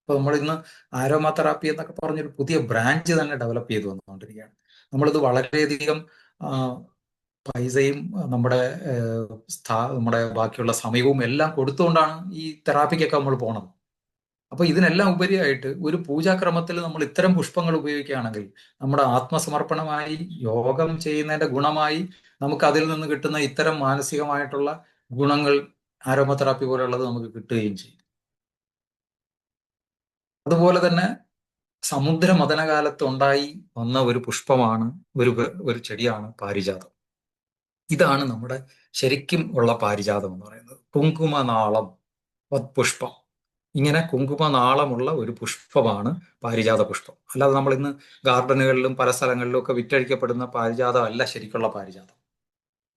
ഇപ്പൊ നമ്മൾ ഇന്ന് ആരോമ തെറാപ്പി എന്നൊക്കെ പറഞ്ഞൊരു പുതിയ ബ്രാഞ്ച് തന്നെ ഡെവലപ്പ് ചെയ്തു വന്നുകൊണ്ടിരിക്കുകയാണ്. നമ്മളിത് വളരെയധികം പൈസയും നമ്മുടെ ബാക്കിയുള്ള സമയവും എല്ലാം കൊടുത്തുകൊണ്ടാണ് ഈ തെറാപ്പിക്കൊക്കെ നമ്മൾ പോണത്. അപ്പൊ ഇതിനെല്ലാം ഉപരിയായിട്ട് ഒരു പൂജാക്രമത്തിൽ നമ്മൾ ഇത്തരം പുഷ്പങ്ങൾ ഉപയോഗിക്കുകയാണെങ്കിൽ നമ്മുടെ ആത്മസമർപ്പണമായി യോഗം ചെയ്യുന്നതിന്റെ ഗുണമായി നമുക്ക് അതിൽ നിന്ന് കിട്ടുന്ന ഇത്തരം മാനസികമായിട്ടുള്ള ഗുണങ്ങൾ ആരോമ തെറാപ്പി പോലെയുള്ളത് നമുക്ക് കിട്ടുകയും ചെയ്യും. അതുപോലെ തന്നെ സമുദ്ര മഥനകാലത്ത് ഉണ്ടായി വന്ന ഒരു പുഷ്പമാണ്, ഒരു ചെടിയാണ് പാരിജാതം. ഇതാണ് നമ്മുടെ ശരിക്കും ഉള്ള പാരിജാതം എന്ന് പറയുന്നത്. കുങ്കുമനാളം പുഷ്പം, ഇങ്ങനെ കുങ്കുമനാളമുള്ള ഒരു പുഷ്പമാണ് പാരിജാത പുഷ്പം. അല്ലാതെ നമ്മൾ ഇന്ന് ഗാർഡനുകളിലും പല സ്ഥലങ്ങളിലും ഒക്കെ വിറ്റഴിക്കപ്പെടുന്ന പാരിജാതം അല്ല ശരിക്കുള്ള പാരിജാതം.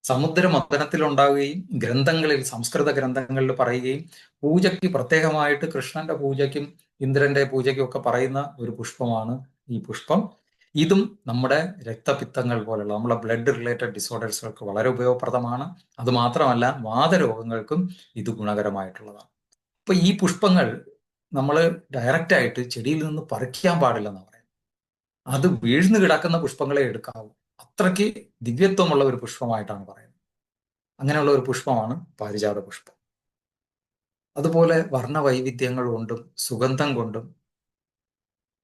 സമുദ്ര മഥനത്തിൽ ഉണ്ടാവുകയും ഗ്രന്ഥങ്ങളിൽ, സംസ്കൃത ഗ്രന്ഥങ്ങളിൽ പറയുകയും പൂജയ്ക്ക് പ്രത്യേകമായിട്ട് കൃഷ്ണന്റെ പൂജയ്ക്കും ഇന്ദ്രന്റെ പൂജയ്ക്കും ഒക്കെ പറയുന്ന ഒരു പുഷ്പമാണ് ഈ പുഷ്പം. ഇതും നമ്മുടെ രക്തപിത്തങ്ങൾ പോലുള്ള നമ്മുടെ ബ്ലഡ് റിലേറ്റഡ് ഡിസോർഡേഴ്സുകൾക്ക് വളരെ ഉപയോഗപ്രദമാണ്. അത് മാത്രമല്ല വാതരോഗങ്ങൾക്കും ഇത് ഗുണകരമായിട്ടുള്ളതാണ്. അപ്പൊ ഈ പുഷ്പങ്ങൾ നമ്മൾ ഡയറക്റ്റ് ആയിട്ട് ചെടിയിൽ നിന്ന് പറിക്കാൻ പാടില്ലെന്ന് പറയാം. അത് വീഴ്ന്നു കിടക്കുന്ന പുഷ്പങ്ങളെ എടുക്കാവൂ. അത്രയ്ക്ക് ദിവ്യത്വമുള്ള ഒരു പുഷ്പമായിട്ടാണ് പറയുന്നത്. അങ്ങനെയുള്ള ഒരു പുഷ്പമാണ് പാരിജാത പുഷ്പം. അതുപോലെ വർണ്ണവൈവിധ്യങ്ങൾ കൊണ്ടും സുഗന്ധം കൊണ്ടും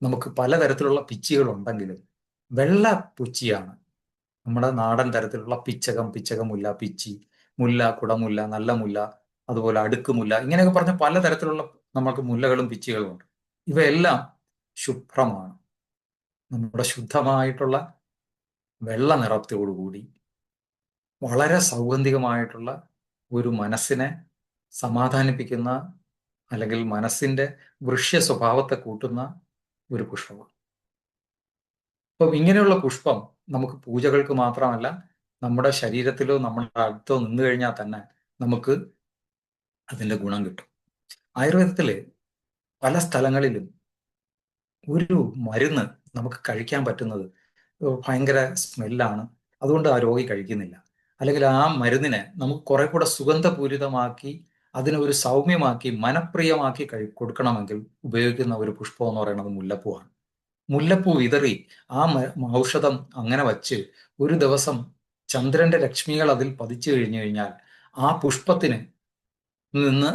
നമുക്ക് പലതരത്തിലുള്ള പിച്ചികൾ ഉണ്ടെങ്കിലും വെള്ള പുച്ചിയാണ് നമ്മുടെ നാടൻ തരത്തിലുള്ള പിച്ചകമുല്ല, പിച്ചി, മുല്ല, കുടമുല്ല, നല്ല മുല്ല, അതുപോലെ അടുക്കുമുല്ല, ഇങ്ങനെയൊക്കെ പറഞ്ഞ പലതരത്തിലുള്ള നമുക്ക് മുല്ലകളും പിച്ചികളും ഉണ്ട്. ഇവയെല്ലാം ശുഭ്രമാണ്. നമ്മുടെ ശുദ്ധമായിട്ടുള്ള വെള്ള നിറത്തോടുകൂടി വളരെ സൗഗന്ധികമായിട്ടുള്ള ഒരു മനസ്സിനെ സമാധാനിപ്പിക്കുന്ന അല്ലെങ്കിൽ മനസ്സിന്റെ വൃഷ്യ സ്വഭാവത്തെ കൂട്ടുന്ന ഒരു പുഷ്പമാണ്. അപ്പം ഇങ്ങനെയുള്ള പുഷ്പം നമുക്ക് പൂജകൾക്ക് മാത്രമല്ല, നമ്മുടെ ശരീരത്തിലോ നമ്മുടെ അടുത്തോ നിന്നു കഴിഞ്ഞാൽ തന്നെ നമുക്ക് അതിന്റെ ഗുണം കിട്ടും. ആയുർവേദത്തില് പല സ്ഥലങ്ങളിലും ഒരു മരുന്ന് നമുക്ക് കഴിക്കാൻ പറ്റുന്നത് ഭയങ്കര സ്മെല്ലാണ്, അതുകൊണ്ട് ആ രോഗി കഴിക്കുന്നില്ല. അല്ലെങ്കിൽ ആ മരുന്നിനെ നമുക്ക് കുറെ കൂടെ സുഗന്ധപൂരിതമാക്കി അതിനെ ഒരു സൗമ്യമാക്കി മനപ്രിയമാക്കി കൊടുക്കണമെങ്കിൽ ഉപയോഗിക്കുന്ന ഒരു പുഷ്പം എന്ന് പറയുന്നത് മുല്ലപ്പൂവാണ്. മുല്ലപ്പൂ വിതറി ആ ഔഷധം അങ്ങനെ വച്ച് ഒരു ദിവസം ചന്ദ്രന്റെ രശ്മികൾ അതിൽ പതിച്ചു കഴിഞ്ഞു കഴിഞ്ഞാൽ ആ പുഷ്പത്തിന് നിന്ന്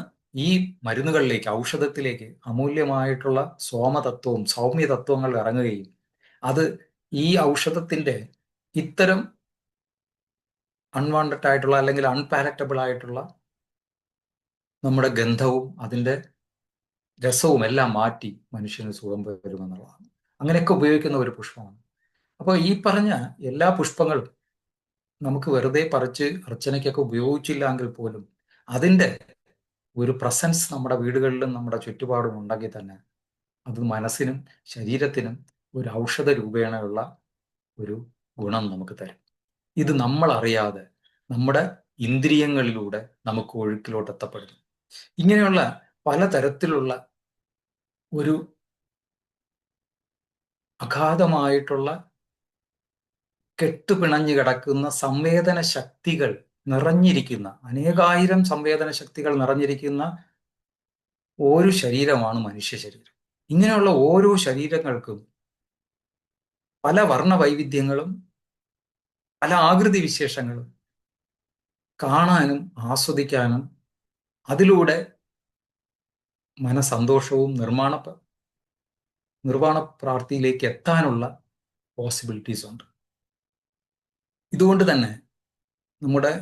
ഈ മരുന്നുകളിലേക്ക്, ഔഷധത്തിലേക്ക് അമൂല്യമായിട്ടുള്ള സോമതത്വവും സൗമ്യതത്വങ്ങൾ ഇറങ്ങുകയും അത് ഈ ഔഷധത്തിന്റെ ഇത്തരം അൺവാണ്ടഡ് ആയിട്ടുള്ള അല്ലെങ്കിൽ അൺപാലക്റ്റബിൾ ആയിട്ടുള്ള നമ്മുടെ ഗന്ധവും അതിന്റെ രസവും എല്ലാം മാറ്റി മനുഷ്യന് സുഖം വരുമെന്നുള്ളതാണ്. അങ്ങനെയൊക്കെ ഉപയോഗിക്കുന്ന ഒരു പുഷ്പമാണ്. അപ്പോൾ ഈ പറഞ്ഞ എല്ലാ പുഷ്പങ്ങളും നമുക്ക് വെറുതെ പറിച്ച് അർച്ചനയ്ക്കൊക്കെ ഉപയോഗിച്ചില്ലെങ്കിൽ പോലും അതിന്റെ ഒരു പ്രസൻസ് നമ്മുടെ വീടുകളിലും നമ്മുടെ ചുറ്റുപാടും ഉണ്ടെങ്കിൽ തന്നെ അത് മനസ്സിനും ശരീരത്തിനും ഒരു ഔഷധ രൂപേണയുള്ള ഒരു ഗുണം നമുക്ക് തരും. ഇത് നമ്മൾ അറിയാതെ നമ്മുടെ ഇന്ദ്രിയങ്ങളിലൂടെ നമുക്ക് ഒഴുക്കിലോട്ട് എത്തപ്പെടുന്നു. ഇങ്ങനെയുള്ള പലതരത്തിലുള്ള ഒരു അഗാധമായിട്ടുള്ള കെട്ടുപിണഞ്ഞു കിടക്കുന്ന സംവേദന ശക്തികൾ നിറഞ്ഞിരിക്കുന്ന, അനേകായിരം സംവേദന ശക്തികൾ നിറഞ്ഞിരിക്കുന്ന ഒരു ശരീരമാണ് മനുഷ്യ ശരീരം. ഇങ്ങനെയുള്ള ഓരോ ശരീരങ്ങൾക്കും പല വർണ്ണ വൈവിധ്യങ്ങളും പല ആകൃതി വിശേഷങ്ങളും കാണാനും ആസ്വദിക്കാനും അതിലൂടെ മനസന്തോഷവും നിർവ്വാണ പ്രാപ്തിയിലേക്ക് എത്താനുള്ള പോസിബിലിറ്റീസ് ഉണ്ട്. ഇതുകൊണ്ട് തന്നെ നമ്മുടെ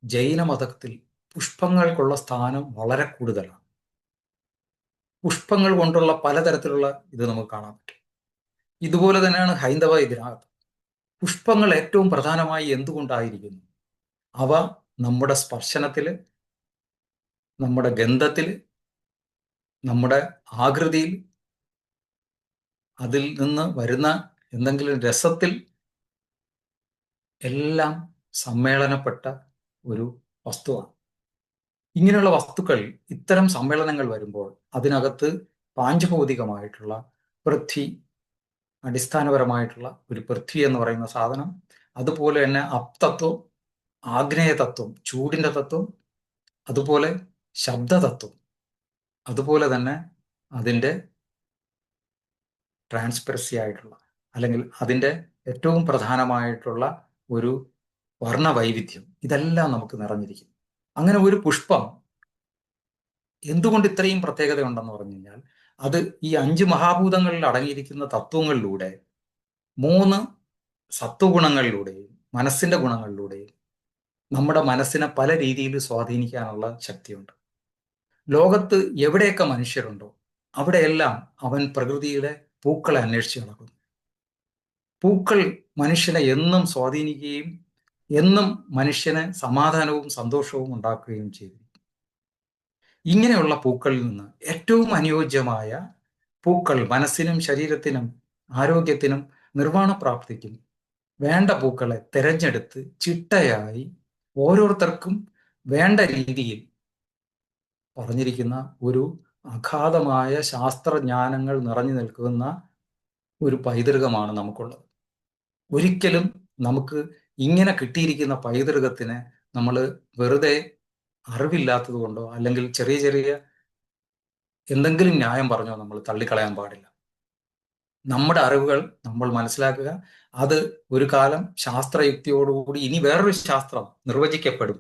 ജൈനമതത്തിൽ പുഷ്പങ്ങൾക്കുള്ള സ്ഥാനം വളരെ കൂടുതലാണ്. പുഷ്പങ്ങൾ കൊണ്ടുള്ള പലതരത്തിലുള്ള ഇത് നമുക്ക് കാണാൻ പറ്റും. ഇതുപോലെ തന്നെയാണ് ഹൈന്ദവ ഇതിനകത്ത് പുഷ്പങ്ങൾ ഏറ്റവും പ്രധാനമായി എന്തുകൊണ്ടായിരിക്കുന്നു? അവ നമ്മുടെ സ്പർശനത്തിൽ, നമ്മുടെ ഗന്ധത്തിൽ, നമ്മുടെ ആകൃതിയിൽ, അതിൽ നിന്ന് വരുന്ന എന്തെങ്കിലും രസത്തിൽ എല്ലാം സമ്മേളനപ്പെട്ട ഒരു വസ്തുവാണ്. ഇങ്ങനെയുള്ള വസ്തുക്കൾ, ഇത്തരം സമ്മേളനങ്ങൾ വരുമ്പോൾ അതിനകത്ത് പാഞ്ചഭൗതികമായിട്ടുള്ള പൃഥ്വി, അടിസ്ഥാനപരമായിട്ടുള്ള ഒരു പൃഥ്വി എന്ന് പറയുന്ന സാധനം, അതുപോലെ തന്നെ അപ്തത്വം, ആഗ്നേയ തത്വം, ചൂടിന്റെ തത്വം, അതുപോലെ ശബ്ദതത്വം, അതുപോലെ തന്നെ അതിൻ്റെ ട്രാൻസ്പെറസി ആയിട്ടുള്ള, അല്ലെങ്കിൽ അതിൻ്റെ ഏറ്റവും പ്രധാനമായിട്ടുള്ള ഒരു വർണ്ണവൈവിധ്യം, ഇതെല്ലാം നമുക്ക് നിറഞ്ഞിരിക്കും. അങ്ങനെ ഒരു പുഷ്പം എന്തുകൊണ്ട് ഇത്രയും പ്രത്യേകതയുണ്ടെന്ന് പറഞ്ഞു കഴിഞ്ഞാൽ, അത് ഈ 5 മഹാഭൂതങ്ങളിൽ അടങ്ങിയിരിക്കുന്ന തത്വങ്ങളിലൂടെ 3 സത്വഗുണങ്ങളിലൂടെയും മനസ്സിന്റെ ഗുണങ്ങളിലൂടെയും നമ്മുടെ മനസ്സിനെ പല രീതിയിൽ സ്വാധീനിക്കാനുള്ള ശക്തിയുണ്ട്. ലോകത്ത് എവിടെയൊക്കെ മനുഷ്യരുണ്ടോ അവിടെയെല്ലാം അവൻ പ്രകൃതിയുടെ പൂക്കളെ അന്വേഷിച്ച് നടക്കുന്നു. പൂക്കൾ മനുഷ്യനെ എന്നും സ്വാധീനിക്കുകയും എന്നും മനുഷ്യന് സമാധാനവും സന്തോഷവും ഉണ്ടാക്കുകയും ചെയ്തു. ഇങ്ങനെയുള്ള പൂക്കളിൽ നിന്ന് ഏറ്റവും അനുയോജ്യമായ പൂക്കൾ മനസ്സിനും ശരീരത്തിനും ആരോഗ്യത്തിനും നിർവ്വാണപ്രാപ്തിക്കും വേണ്ട പൂക്കളെ തെരഞ്ഞെടുത്ത് ചിട്ടയായി ഓരോരുത്തർക്കും വേണ്ട രീതിയിൽ പറഞ്ഞിരിക്കുന്ന ഒരു അഗാധമായ ശാസ്ത്രജ്ഞാനങ്ങൾ നിറഞ്ഞു നിൽക്കുന്ന ഒരു പൈതൃകമാണ് നമുക്കുള്ളത്. ഒരിക്കലും നമുക്ക് ഇങ്ങനെ കിട്ടിയിരിക്കുന്ന പൈതൃകത്തിനെ നമ്മൾ വെറുതെ അറിവില്ലാത്തത് കൊണ്ടോ അല്ലെങ്കിൽ ചെറിയ ചെറിയ എന്തെങ്കിലും ന്യായം പറഞ്ഞോ നമ്മൾ തള്ളിക്കളയാൻ പാടില്ല. നമ്മുടെ അറിവുകൾ നമ്മൾ മനസ്സിലാക്കുക. അത് ഒരു കാലം ശാസ്ത്രയുക്തിയോടുകൂടി ഇനി വേറൊരു ശാസ്ത്രം നിർവചിക്കപ്പെടും.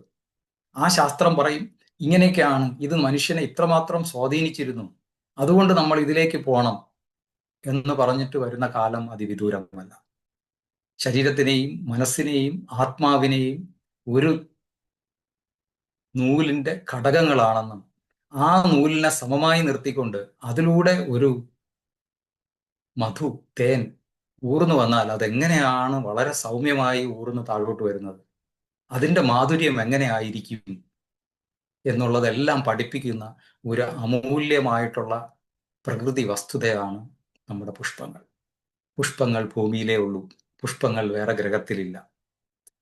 ആ ശാസ്ത്രം പറയും ഇങ്ങനെയൊക്കെയാണ്, ഇത് മനുഷ്യനെ ഇത്രമാത്രം സ്വാധീനിച്ചിരുന്നു, അതുകൊണ്ട് നമ്മൾ ഇതിലേക്ക് പോകണം എന്ന് പറഞ്ഞിട്ട് വരുന്ന കാലം അതിവിദൂരമല്ല. ശരീരത്തിനെയും മനസ്സിനെയും ആത്മാവിനെയും ഒരു നൂലിന്റെ ഘടകങ്ങളാണെന്നും ആ നൂലിനെ സമമായി നിർത്തിക്കൊണ്ട് അതിലൂടെ ഒരു മധു, തേൻ ഊർന്നു വന്നാൽ അതെങ്ങനെയാണ് വളരെ സൗമ്യമായി ഊർന്ന് താഴോട്ട് വരുന്നത്, അതിൻ്റെ മാധുര്യം എങ്ങനെയായിരിക്കും എന്നുള്ളതെല്ലാം പഠിപ്പിക്കുന്ന ഒരു അമൂല്യമായിട്ടുള്ള പ്രകൃതി വസ്തുതയാണ് നമ്മുടെ പുഷ്പങ്ങൾ. പുഷ്പങ്ങൾ ഭൂമിയിലേ ഉള്ളൂ. പുഷ്പങ്ങൾ വേറെ ഗ്രഹത്തിലില്ല.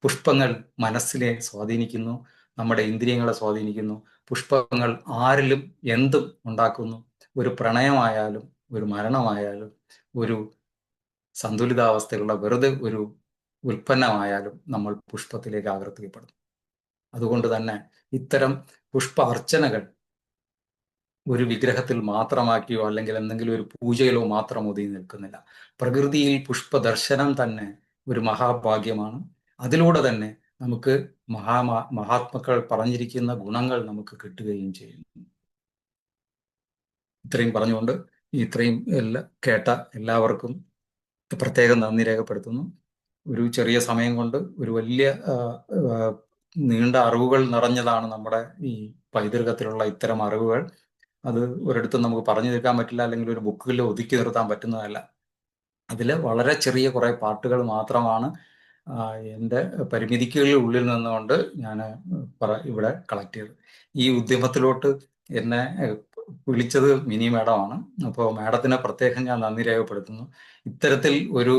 പുഷ്പങ്ങൾ മനസ്സിനെ സ്വാധീനിക്കുന്നു, നമ്മുടെ ഇന്ദ്രിയങ്ങളെ സ്വാധീനിക്കുന്നു. പുഷ്പങ്ങൾ ആരിലും എന്തും ഉണ്ടാക്കുന്നു. ഒരു പ്രണയമായാലും ഒരു മരണമായാലും ഒരു സന്തുലിതാവസ്ഥയുള്ള വെറുതെ ഒരു ഉൽപ്പന്നമായാലും നമ്മൾ പുഷ്പത്തിലേക്ക് ആകർഷിക്കപ്പെടുന്നു. അതുകൊണ്ട് തന്നെ ഇത്തരം പുഷ്പ അർച്ചനകൾ ഒരു വിഗ്രഹത്തിൽ മാത്രമാക്കിയോ അല്ലെങ്കിൽ എന്തെങ്കിലും ഒരു പൂജയിലോ മാത്രം ഒതുങ്ങി നിൽക്കുന്നില്ല. പ്രകൃതിയിൽ പുഷ്പദർശനം തന്നെ ഒരു മഹാഭാഗ്യമാണ്. അതിലൂടെ തന്നെ നമുക്ക് മഹാത്മാക്കൾ പറഞ്ഞിരിക്കുന്ന ഗുണങ്ങൾ നമുക്ക് കിട്ടുകയും ചെയ്യുന്നു. ഇത്രയും പറഞ്ഞുകൊണ്ട് ഇത്രയും കേട്ട എല്ലാവർക്കും പ്രത്യേകം നന്ദി രേഖപ്പെടുത്തുന്നു. ഒരു ചെറിയ സമയം കൊണ്ട് ഒരു വലിയ നീണ്ട അറിവുകൾ നിറഞ്ഞതാണ് നമ്മുടെ ഈ പൈതൃകത്തിലുള്ള ഇത്തരം അറിവുകൾ. അത് ഒരിടത്തും നമുക്ക് പറഞ്ഞു തീർക്കാൻ പറ്റില്ല, അല്ലെങ്കിൽ ഒരു ബുക്കിൽ ഒതുക്കി നിർത്താൻ പറ്റുന്നതല്ല. അതിൽ വളരെ ചെറിയ കുറേ പാട്ടുകൾ മാത്രമാണ് എൻ്റെ പരിമിതിക്കുകളിൽ ഉള്ളിൽ നിന്നുകൊണ്ട് ഞാൻ ഇവിടെ കളക്ട് ചെയ്തത്. ഈ ഉദ്യമത്തിലോട്ട് എന്നെ വിളിച്ചത് മിനി മാഡമാണ്. അപ്പോൾ മാഡത്തിനെ പ്രത്യേകം ഞാൻ നന്ദി രേഖപ്പെടുത്തുന്നു. ഇത്തരത്തിൽ ഒരു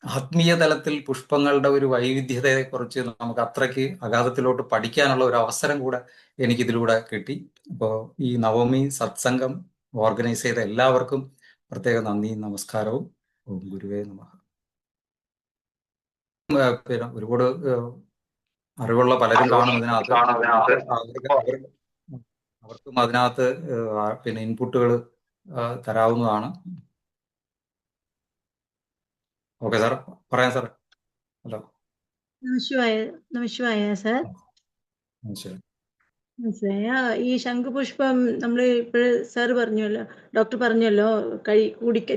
ആത്മീയ തലത്തിൽ പുഷ്പങ്ങളുടെ ഒരു വൈവിധ്യതയെക്കുറിച്ച് നമുക്ക് അത്രയ്ക്ക് അഗാധത്തിലോട്ട് പഠിക്കാനുള്ള ഒരു അവസരം കൂടെ എനിക്കിതിലൂടെ കിട്ടി. അപ്പോൾ ഈ നവമി സത്സംഗം ഓർഗനൈസ് ചെയ്ത എല്ലാവർക്കും പ്രത്യേക നന്ദിയും നമസ്കാരവും. ഓം ഗുരുവേ നമഃ. പിന്നെ ഒരുപാട് അറിവുള്ള പലരും കാണും ഇതിനകത്ത്. അവർക്കും അതിനകത്ത് പിന്നെ ഇൻപുട്ടുകൾ തരാവുന്നതാണ്. ഓക്കെ സാർ, പറയാം sir. Hello. Namah Shivaya. Namah Shivaya sir. ശരി. മനസ്സിലായ. ഈ ശംഖുപുഷ്പം നമ്മൾ ഇപ്പോഴ് സാറ് പറഞ്ഞല്ലോ, ഡോക്ടർ പറഞ്ഞല്ലോ,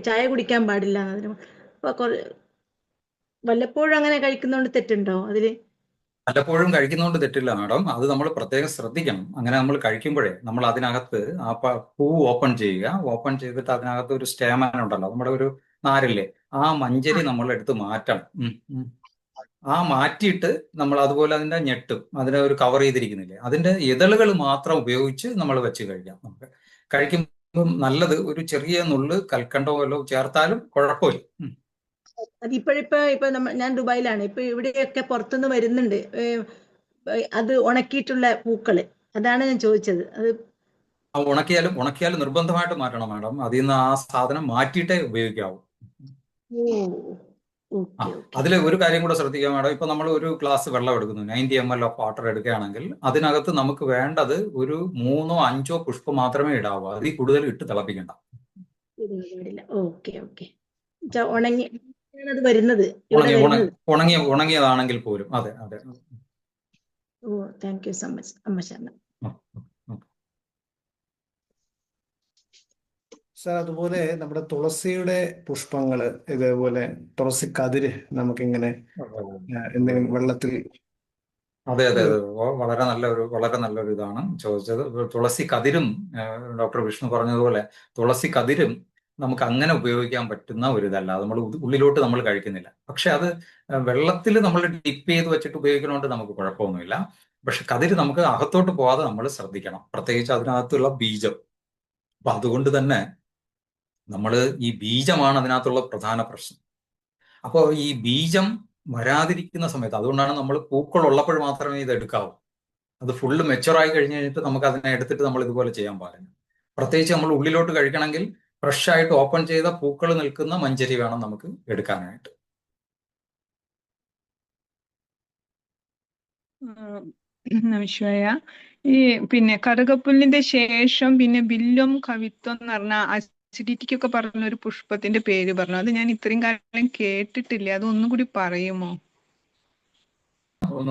ചായ കുടിക്കാൻ പാടില്ല എന്നതിന്. അപ്പൊ വല്ലപ്പോഴും അങ്ങനെ കഴിക്കുന്നോണ്ട് തെറ്റുണ്ടോ അതില്? പലപ്പോഴും കഴിക്കുന്നതുകൊണ്ട് തെറ്റില്ല മാഡം. അത് നമ്മൾ പ്രത്യേകം ശ്രദ്ധിക്കണം. അങ്ങനെ നമ്മൾ കഴിക്കുമ്പോഴേ നമ്മൾ അതിനകത്ത് പൂ ഓപ്പൺ ചെയ്യുക. ഓപ്പൺ ചെയ്തിട്ട് അതിനകത്ത് ഒരു സ്റ്റേമൻ ഉണ്ടല്ലോ, നമ്മുടെ ഒരു നാരില്ലേ, ആ ആ, മഞ്ചരി നമ്മൾ എടുത്ത് മാറ്റണം. ആ മാറ്റിയിട്ട് നമ്മൾ അതുപോലെ അതിന്റെ ഞെട്ടും അതിനെ ഒരു കവർ ചെയ്തിരിക്കുന്നില്ലേ, അതിന്റെ ഇതളുകൾ മാത്രം ഉപയോഗിച്ച് നമ്മൾ വെച്ച് കഴിക്കാം. നമുക്ക് കഴിക്കുമ്പം നല്ലത് ഒരു ചെറിയ നുള്ള് കൽക്കണ്ടോ വല്ലോ ചേർത്താലും കുഴപ്പമില്ല. ഇപ്പൊ ഞാൻ ദുബായിലാണ്. ഇപ്പൊ ഇവിടെയൊക്കെ പുറത്തുനിന്ന് വരുന്നുണ്ട്. അത് ഉണക്കിയിട്ടുള്ള പൂക്കള്. അതാണ് ഞാൻ ചോദിച്ചത്. അത് ആ ഉണക്കിയാലും നിർബന്ധമായിട്ട് മാറ്റണം മാഡം. അതിൽ നിന്ന് ആ സാധനം മാറ്റിയിട്ടേ ഉപയോഗിക്കാവൂ. ഓ, ആ, ഓക്കെ ഓക്കെ. അതിൽ ഒരു കാര്യം കൂടെ ശ്രദ്ധിക്കുക മാഡം. ഇപ്പൊ നമ്മൾ ഒരു ഗ്ലാസ് വെള്ളം എടുക്കുന്നു, 90 ml ഓഫ് വാട്ടർ എടുക്കുകയാണെങ്കിൽ അതിനകത്ത് നമുക്ക് വേണ്ടത് ഒരു 3-5 പുഷ്പം മാത്രമേ ഇടാവൂ. അതിൽ കൂടുതൽ ഇട്ട് തിളപ്പിക്കണ്ട. പാടില്ല. Okay okay. ഉണങ്ങി അത് വരുന്നത് ഇവിടെ ഉണങ്ങി ഉണ- വരുന്നത്. ഉണങ്ങിയതാണെങ്കിൽ പോലും. അതെ അതെ. ഓ, താങ്ക് യു സോ മച്ച് അമ്മ ശർമ്മ. ആ, ആ, സാർ അതുപോലെ നമ്മുടെ തുളസിയുടെ പുഷ്പങ്ങള് ഇതേപോലെ തുളസി കതിര് നമുക്കിങ്ങനെ എന്തെങ്കിലും വെള്ളത്തിൽ അതെ അതെ അതെ. വളരെ നല്ലൊരു ഇതാണ് ചോദിച്ചത്. തുളസി കതിരും ഡോക്ടർ വിഷ്ണു പറഞ്ഞതുപോലെ തുളസി കതിരും നമുക്ക് അങ്ങനെ ഉപയോഗിക്കാൻ പറ്റുന്ന ഒരു ഇതല്ല. അത് നമ്മൾ ഉള്ളിലോട്ട് നമ്മൾ കഴിക്കുന്നില്ല. പക്ഷെ അത് വെള്ളത്തിൽ നമ്മൾ ഡിപ്പ് ചെയ്ത് വെച്ചിട്ട് ഉപയോഗിക്കണോണ്ട് നമുക്ക് കുഴപ്പമൊന്നുമില്ല. പക്ഷെ കതിര് നമുക്ക് അകത്തോട്ട് പോകാതെ നമ്മൾ ശ്രദ്ധിക്കണം, പ്രത്യേകിച്ച് അതിനകത്തുള്ള ബീജം. അപ്പൊ അതുകൊണ്ട് തന്നെ നമ്മൾ ഈ ബീജമാണ് അതിനകത്തുള്ള പ്രധാന പ്രശ്നം. അപ്പോൾ ഈ ബീജം വരാതിരിക്കുന്ന സമയത്ത്, അതുകൊണ്ടാണ് നമ്മൾ പൂക്കൾ ഉള്ളപ്പോൾ മാത്രമേ ഇത് എടുക്കാവൂ. അത് ഫുള്ള് മെച്ചുറായി കഴിഞ്ഞ് കഴിഞ്ഞിട്ട് നമുക്ക് അതിനെ എടുത്തിട്ട് നമ്മൾ ഇതുപോലെ ചെയ്യാൻ പാടില്ല. പ്രത്യേകിച്ച് നമ്മൾ ഉള്ളിലോട്ട് കഴിക്കണമെങ്കിൽ ഫ്രഷ് ആയിട്ട് ഓപ്പൺ ചെയ്ത പൂക്കൾ നിൽക്കുന്ന മഞ്ചരി വേണം നമുക്ക് എടുക്കാനായിട്ട്. നമശിവായ. ഈ പിന്നെ കറുകപ്പുല്ലിന്റെ ശേഷം പിന്നെ ബില്ലും കവിത്വം എന്ന് പറഞ്ഞ അസിഡിറ്റിക്കൊക്കെ പറഞ്ഞ ഒരു പുഷ്പത്തിന്റെ പേര് പറഞ്ഞു. അത് ഞാൻ ഇത്രയും കാലം കേട്ടിട്ടില്ല. അത് ഒന്നും കൂടി പറയുമോ?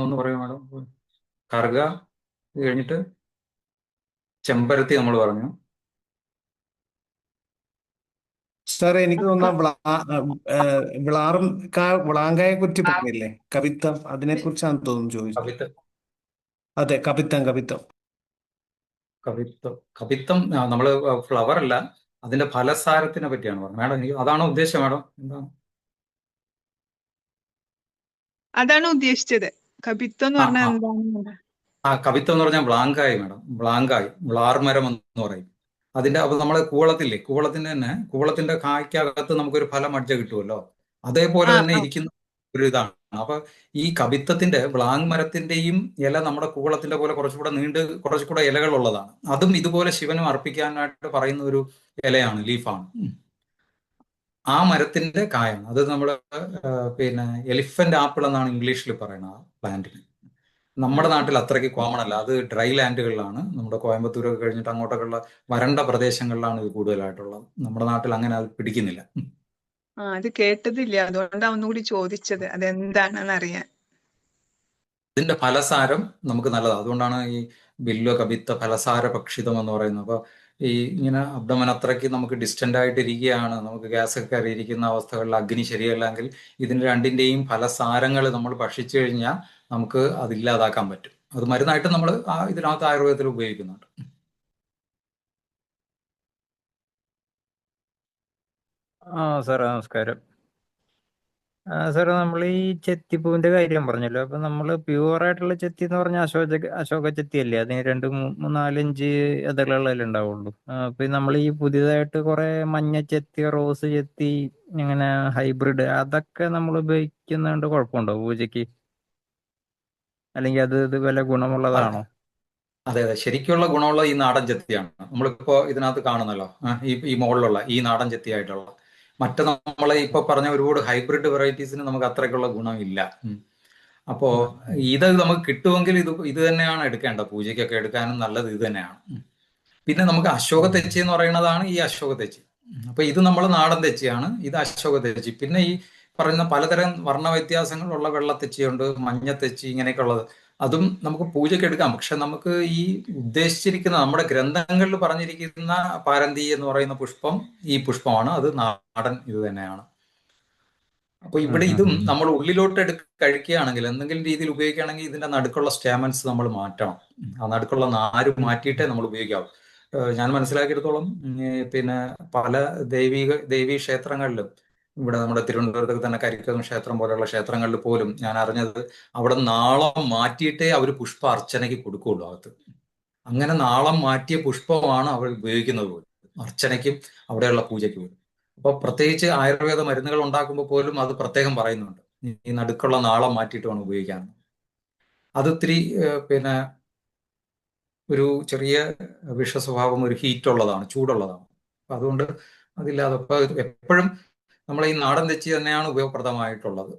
ഒന്ന് പറയൂ മാഡം. കറുക ഇത് കഴിഞ്ഞിട്ട് ചെമ്പരത്തി നമ്മൾ പറഞ്ഞു. സാർ എനിക്ക് തോന്നുന്ന വിളാങ്കായെ കുറിച്ച് പറഞ്ഞില്ലേ, കവിത്തം, അതിനെ കുറിച്ചാണ് തോന്നുന്നു ചോദിച്ചത്. കവിത്ത് അതെ, കവിത്തം കവിത്തം. കവിത്വം കവിത്വം നമ്മൾ ഫ്ലവർ അല്ല, അതിന്റെ ഫലസാരത്തിനെ പറ്റിയാണ് പറഞ്ഞത്. മാഡം എനിക്ക് അതാണോ ഉദ്ദേശിച്ചത് മാഡം? എന്താണ്? അതാണ് ഉദ്ദേശിച്ചത്. കവിത്വം എന്ന് ആ പറഞ്ഞാൽ ആ എന്താണ്? ആ കവിത്വം എന്ന് പറഞ്ഞാൽ ബ്ലാങ്കായി മാഡം. ബ്ലാങ്കായി, ബ്ലാർമരം എന്ന് പറയും. അതിന്റെ അപ്പൊ നമ്മളെ കൂവളത്തില്ലേ, കൂവളത്തിന്റെ തന്നെ കൂവളത്തിന്റെ കായ്ക്കകത്ത് നമുക്കൊരു ഫലം അടിച്ച കിട്ടുമല്ലോ, അതേപോലെ ആ തന്നെ ആ ഇരിക്കുന്ന ഒരു ഇതാണ്. അപ്പൊ ഈ കവിത്തത്തിന്റെ ബ്ലാങ് മരത്തിന്റെയും ഇല നമ്മുടെ കൂവളത്തിന്റെ പോലെ കുറച്ചുകൂടെ കുറച്ചുകൂടെ ഇലകൾ ഉള്ളതാണ്. അതും ഇതുപോലെ ശിവനും അർപ്പിക്കാനായിട്ട് പറയുന്ന ഒരു ഇലയാണ്, ലീഫാണ്. ആ മരത്തിന്റെ കായാണ് അത്. നമ്മൾ പിന്നെ എലിഫന്റ് ആപ്പിൾ എന്നാണ് ഇംഗ്ലീഷിൽ പറയുന്നത് ആ പ്ലാന്റിന്. നമ്മുടെ നാട്ടിൽ അത്രയ്ക്ക് കോമൺ അല്ല. അത് ഡ്രൈ ലാൻഡുകളിലാണ്, നമ്മുടെ കോയമ്പത്തൂരൊക്കെ കഴിഞ്ഞിട്ട് അങ്ങോട്ടൊക്കെയുള്ള വരണ്ട പ്രദേശങ്ങളിലാണ് ഇത് കൂടുതലായിട്ടുള്ളത്. നമ്മുടെ നാട്ടിൽ അങ്ങനെ അത് പിടിക്കുന്നില്ല. അത് കേട്ടതില്ല. അതുകൊണ്ടാണ് ഒന്നുകൂടി ചോദിച്ചത് അതെന്താണെന്ന് അറിയാൻ. ഇതിന്റെ ഫലസാരം നമുക്ക് നല്ലതാണ്. അതുകൊണ്ടാണ് ഈ ബില്വ കവിത്ത ഫലസാര ഭക്ഷിതം എന്ന് പറയുന്നത്. അപ്പൊ ഈ ഇങ്ങനെ അബ്ഡമൻ അത്രയ്ക്ക് നമുക്ക് ഡിസ്റ്റന്റ് ആയിട്ട് ഇരിക്കുകയാണ്, നമുക്ക് ഗ്യാസ് ഒക്കെ കയറിയിരിക്കുന്ന അവസ്ഥകളിൽ, അഗ്നി ശരിയല്ലെങ്കിൽ ഇതിന്റെ രണ്ടിന്റെയും ഫലസാരങ്ങൾ നമ്മൾ ഭക്ഷിച്ചു കഴിഞ്ഞാൽ നമുക്ക് അതില്ലാതാക്കാൻ പറ്റും. അത് മരുന്നായിട്ട് നമ്മൾ ഇതിനകത്ത് ആയുർവേദത്തിൽ ഉപയോഗിക്കുന്നുണ്ട്. സാറേ നമസ്കാരം. സാറേ, നമ്മൾ ഈ ചെത്തിപ്പൂവിന്റെ കാര്യം പറഞ്ഞല്ലോ. അപ്പൊ നമ്മൾ പ്യൂർ ആയിട്ടുള്ള ചെത്തി എന്ന് പറഞ്ഞാൽ അശോക ചെത്തി അല്ലേ? അതിന് 2, 3, 4, 5 ഇതളുകളല്ലേ ഉണ്ടാവുള്ളൂ. അപ്പൊ നമ്മൾ ഈ പുതിയതായിട്ട് കുറെ മഞ്ഞ ചെത്തി, റോസ് ചെത്തി, ഇങ്ങനെ ഹൈബ്രിഡ് അതൊക്കെ നമ്മൾ ഉപയോഗിക്കുന്നുണ്ട്. കുഴപ്പമുണ്ടോ പൂജയ്ക്ക്? അല്ലെങ്കിൽ ഇത് വല്ല ഗുണമുള്ളതാണോ? അതെ അതെ, ശരിക്കുള്ള ഗുണമുള്ള ഈ നാടൻ ചെത്തിയാണ്. നമ്മളിപ്പോ ഇതിനകത്ത് കാണുന്നല്ലോ, ഈ മുകളിലുള്ള ഈ നാടൻ ചെത്തിയായിട്ടുള്ള. മറ്റു നമ്മളെ ഇപ്പൊ പറഞ്ഞ ഒരുപാട് ഹൈബ്രിഡ് വെറൈറ്റീസിന് നമുക്ക് അത്രയ്ക്കുള്ള ഗുണമില്ല. അപ്പോ ഇത് നമുക്ക് കിട്ടുമെങ്കിൽ ഇത് തന്നെയാണ് എടുക്കേണ്ടത്. പൂജയ്ക്കൊക്കെ എടുക്കാനും നല്ലത് ഇത് തന്നെയാണ്. പിന്നെ നമുക്ക് അശോക തെച്ചി എന്ന് പറയുന്നതാണ് ഈ അശോക തെച്ചി. അപ്പൊ ഇത് നമ്മൾ നാടൻ തെച്ചിയാണ്, ഇത് അശോക തെച്ചി. പിന്നെ ഈ പറയുന്ന പലതരം വർണ്ണ വ്യത്യാസങ്ങളുള്ള വെള്ളത്തെച്ചിയുണ്ട്, മഞ്ഞത്തെച്ചി, ഇങ്ങനെയൊക്കെ ഉള്ളത്. അതും നമുക്ക് പൂജയ്ക്ക് എടുക്കാം. പക്ഷെ നമുക്ക് ഈ ഉദ്ദേശിച്ചിരിക്കുന്ന നമ്മുടെ ഗ്രന്ഥങ്ങളിൽ പറഞ്ഞിരിക്കുന്ന പാരന്തി എന്ന് പറയുന്ന പുഷ്പം ഈ പുഷ്പമാണ്. അത് നാടൻ ഇത് തന്നെയാണ്. അപ്പൊ ഇവിടെ ഇതും നമ്മൾ ഉള്ളിലോട്ട് കഴിക്കുകയാണെങ്കിൽ, എന്തെങ്കിലും രീതിയിൽ ഉപയോഗിക്കുകയാണെങ്കിൽ ഇതിന്റെ നടുക്കുള്ള സ്റ്റാമൻസ് നമ്മൾ മാറ്റണം. ആ നടുക്കുള്ള നാര് മാറ്റിയിട്ടേ നമ്മൾ ഉപയോഗിക്കാവൂ. ഞാൻ മനസ്സിലാക്കിയെടുത്തോളം പിന്നെ പല ദേവീ ക്ഷേത്രങ്ങളിലും, ഇവിടെ നമ്മുടെ തിരുവനന്തപുരത്തൊക്കെ തന്നെ കരിക്കകം ക്ഷേത്രം പോലെയുള്ള ക്ഷേത്രങ്ങളിൽ പോലും ഞാൻ അറിഞ്ഞത് അവിടെ നാളം മാറ്റിയിട്ടേ അവർ പുഷ്പ അർച്ചനയ്ക്ക് കൊടുക്കുകയുള്ളൂ അകത്ത്. അങ്ങനെ നാളം മാറ്റിയ പുഷ്പമാണ് അവർ ഉപയോഗിക്കുന്നത് പോലും അർച്ചനയ്ക്കും അവിടെയുള്ള പൂജയ്ക്ക് പോലും. അപ്പൊ പ്രത്യേകിച്ച് ആയുർവേദ മരുന്നുകൾ ഉണ്ടാക്കുമ്പോൾ പോലും അത് പ്രത്യേകം പറയുന്നുണ്ട്, ഈ നടുക്കുള്ള നാളം മാറ്റിയിട്ട് വേണം ഉപയോഗിക്കാൻ. അത് ഇത്തിരി പിന്നെ ഒരു ചെറിയ വിഷസ്വഭാവം, ഒരു ഹീറ്റ് ഉള്ളതാണ്, ചൂടുള്ളതാണ്. അപ്പൊ അതുകൊണ്ട് അതില്ലാതെ ഇപ്പൊ എപ്പോഴും നമ്മൾ ഈ നാടൻ തെച്ചി തന്നെയാണ് ഉപയോഗപ്രദമായിട്ടുള്ളത്.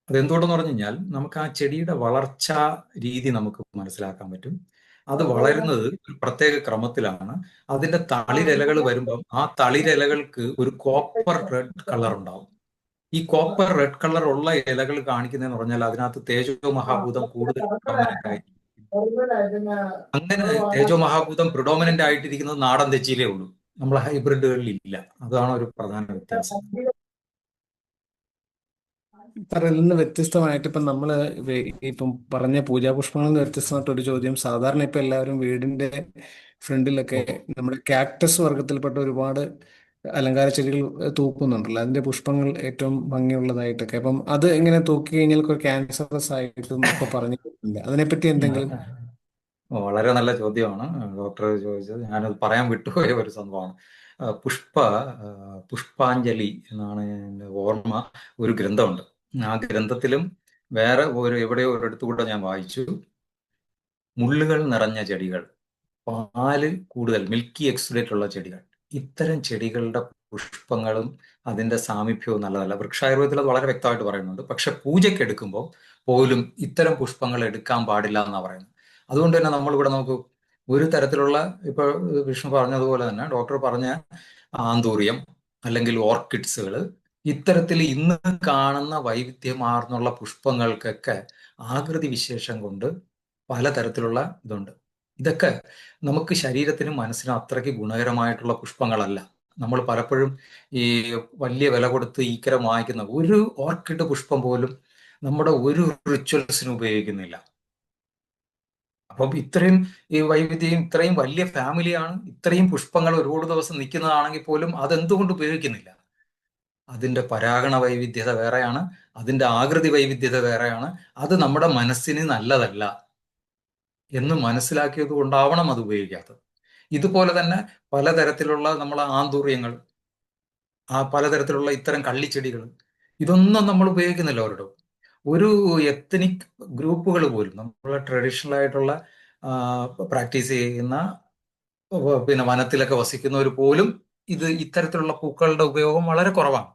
അതെന്തുകൊണ്ടെന്ന് പറഞ്ഞു കഴിഞ്ഞാൽ നമുക്ക് ആ ചെടിയുടെ വളർച്ചാ രീതി നമുക്ക് മനസ്സിലാക്കാൻ പറ്റും. അത് വളരുന്നത് ഒരു പ്രത്യേക ക്രമത്തിലാണ്. അതിന്റെ തളിരിലകൾ വരുമ്പം ആ തളിരിലകൾക്ക് ഒരു കോപ്പർ റെഡ് കളർ ഉണ്ടാവും. ഈ കോപ്പർ റെഡ് കളർ ഉള്ള ഇലകൾ കാണിക്കുന്നതെന്ന് പറഞ്ഞാൽ അതിനകത്ത് തേജോ മഹാഭൂതം കൂടുതൽ predominant ആയി. അങ്ങനെ തേജോ മഹാഭൂതം പ്രിഡോമിനന്റ് ആയിട്ടിരിക്കുന്നത് നാടൻ തെച്ചിയിലേ ഉള്ളൂ, നമ്മളെ ഹൈബ്രിഡുകളിൽ ഇല്ല. അതാണ് ഒരു പ്രധാന വ്യത്യാസം. സാർ, ഇതിൽ നിന്ന് വ്യത്യസ്തമായിട്ട് ഇപ്പം നമ്മൾ ഇപ്പം പറഞ്ഞ പൂജാപുഷ്പങ്ങളിൽ നിന്ന് വ്യത്യസ്തമായിട്ട് ഒരു ചോദ്യം. സാധാരണ ഇപ്പം എല്ലാവരും വീടിന്റെ ഫ്രണ്ടിലൊക്കെ നമ്മുടെ കാക്ടസ് വർഗത്തിൽപ്പെട്ട ഒരുപാട് അലങ്കാര ചെടികൾ തൂക്കുന്നുണ്ടല്ലോ, അതിന്റെ പുഷ്പങ്ങൾ ഏറ്റവും ഭംഗിയുള്ളതായിട്ടൊക്കെ. അപ്പം അത് എങ്ങനെ തൂക്കി കഴിഞ്ഞാൽ ക്യാൻസറസ് ആയിട്ടും ഒക്കെ പറഞ്ഞിട്ടുണ്ട്. അതിനെപ്പറ്റി എന്തെങ്കിലും? വളരെ നല്ല ചോദ്യമാണ് ഡോക്ടർ ചോദിച്ചത്. ഞാനത് പറയാൻ വിട്ടുപോയ ഒരു സംഭവമാണ്. പുഷ്പാഞ്ജലി എന്നാണ് എൻ്റെ ഓർമ്മ, ഒരു ഗ്രന്ഥമുണ്ട്. ആ ഗ്രന്ഥത്തിലും വേറെ എവിടെയോ ഒരിടത്തുകൂടെ ഞാൻ വായിച്ചു, മുള്ളുകൾ നിറഞ്ഞ ചെടികൾ, പാല് കൂടുതൽ മിൽക്കി എക്സുലേറ്റ് ഉള്ള ചെടികൾ, ഇത്തരം ചെടികളുടെ പുഷ്പങ്ങളും അതിന്റെ സാമീപ്യവും നല്ലതല്ല. വൃക്ഷായുർവേദത്തിൽ അത് വളരെ വ്യക്തമായിട്ട് പറയുന്നുണ്ട്. പക്ഷെ പൂജയ്ക്ക് എടുക്കുമ്പോൾ പോലും ഇത്തരം പുഷ്പങ്ങൾ എടുക്കാൻ പാടില്ല എന്നാണ് പറയുന്നത്. അതുകൊണ്ട് തന്നെ നമ്മളിവിടെ നമുക്ക് ഒരു തരത്തിലുള്ള, ഇപ്പൊ വിഷ്ണു പറഞ്ഞതുപോലെ തന്നെ ഡോക്ടർ പറഞ്ഞ ആന്തൂറിയം അല്ലെങ്കിൽ ഓർക്കിഡ്സുകൾ, ഇത്തരത്തിൽ ഇന്ന് കാണുന്ന വൈവിധ്യമാർന്നുള്ള പുഷ്പങ്ങൾക്കൊക്കെ ആകൃതി വിശേഷം കൊണ്ട് പലതരത്തിലുള്ള ഇതുണ്ട്. ഇതൊക്കെ നമുക്ക് ശരീരത്തിനും മനസ്സിനും അത്രയ്ക്ക് ഗുണകരമായിട്ടുള്ള പുഷ്പങ്ങളല്ല. നമ്മൾ പലപ്പോഴും ഈ വലിയ വില കൊടുത്ത് ഈക്കരം വാങ്ങിക്കുന്ന ഒരു ഓർക്കിഡ് പുഷ്പം പോലും നമ്മുടെ ഒരു റിച്വൽസിനും ഉപയോഗിക്കുന്നില്ല. അപ്പം ഇത്രയും ഈ വൈവിധ്യം, ഇത്രയും വലിയ ഫാമിലിയാണ്, ഇത്രയും പുഷ്പങ്ങൾ ഒരുപാട് ദിവസം നിൽക്കുന്നതാണെങ്കിൽ പോലും അതെന്തുകൊണ്ട് ഉപയോഗിക്കുന്നില്ല? അതിന്റെ പരാഗണ വൈവിധ്യത വേറെയാണ്, അതിന്റെ ആകൃതി വൈവിധ്യത വേറെയാണ്. അത് നമ്മുടെ മനസ്സിന് നല്ലതല്ല എന്ന് മനസ്സിലാക്കിയത് കൊണ്ടാവണം അത് ഉപയോഗിക്കാത്തത്. ഇതുപോലെ തന്നെ പലതരത്തിലുള്ള നമ്മളെ ആന്തൂറിയങ്ങൾ, പലതരത്തിലുള്ള ഇത്തരം കള്ളിച്ചെടികൾ, ഇതൊന്നും നമ്മൾ ഉപയോഗിക്കുന്നില്ല ഒരിടവും. ഒരു എത്നിക് ഗ്രൂപ്പുകൾ പോലും, നമ്മളെ ട്രഡീഷണൽ ആയിട്ടുള്ള പ്രാക്ടീസ് ചെയ്യുന്ന പിന്നെ വനത്തിലൊക്കെ വസിക്കുന്നവർ പോലും ഇത്തരത്തിലുള്ള പൂക്കളുടെ ഉപയോഗം വളരെ കുറവാണ്.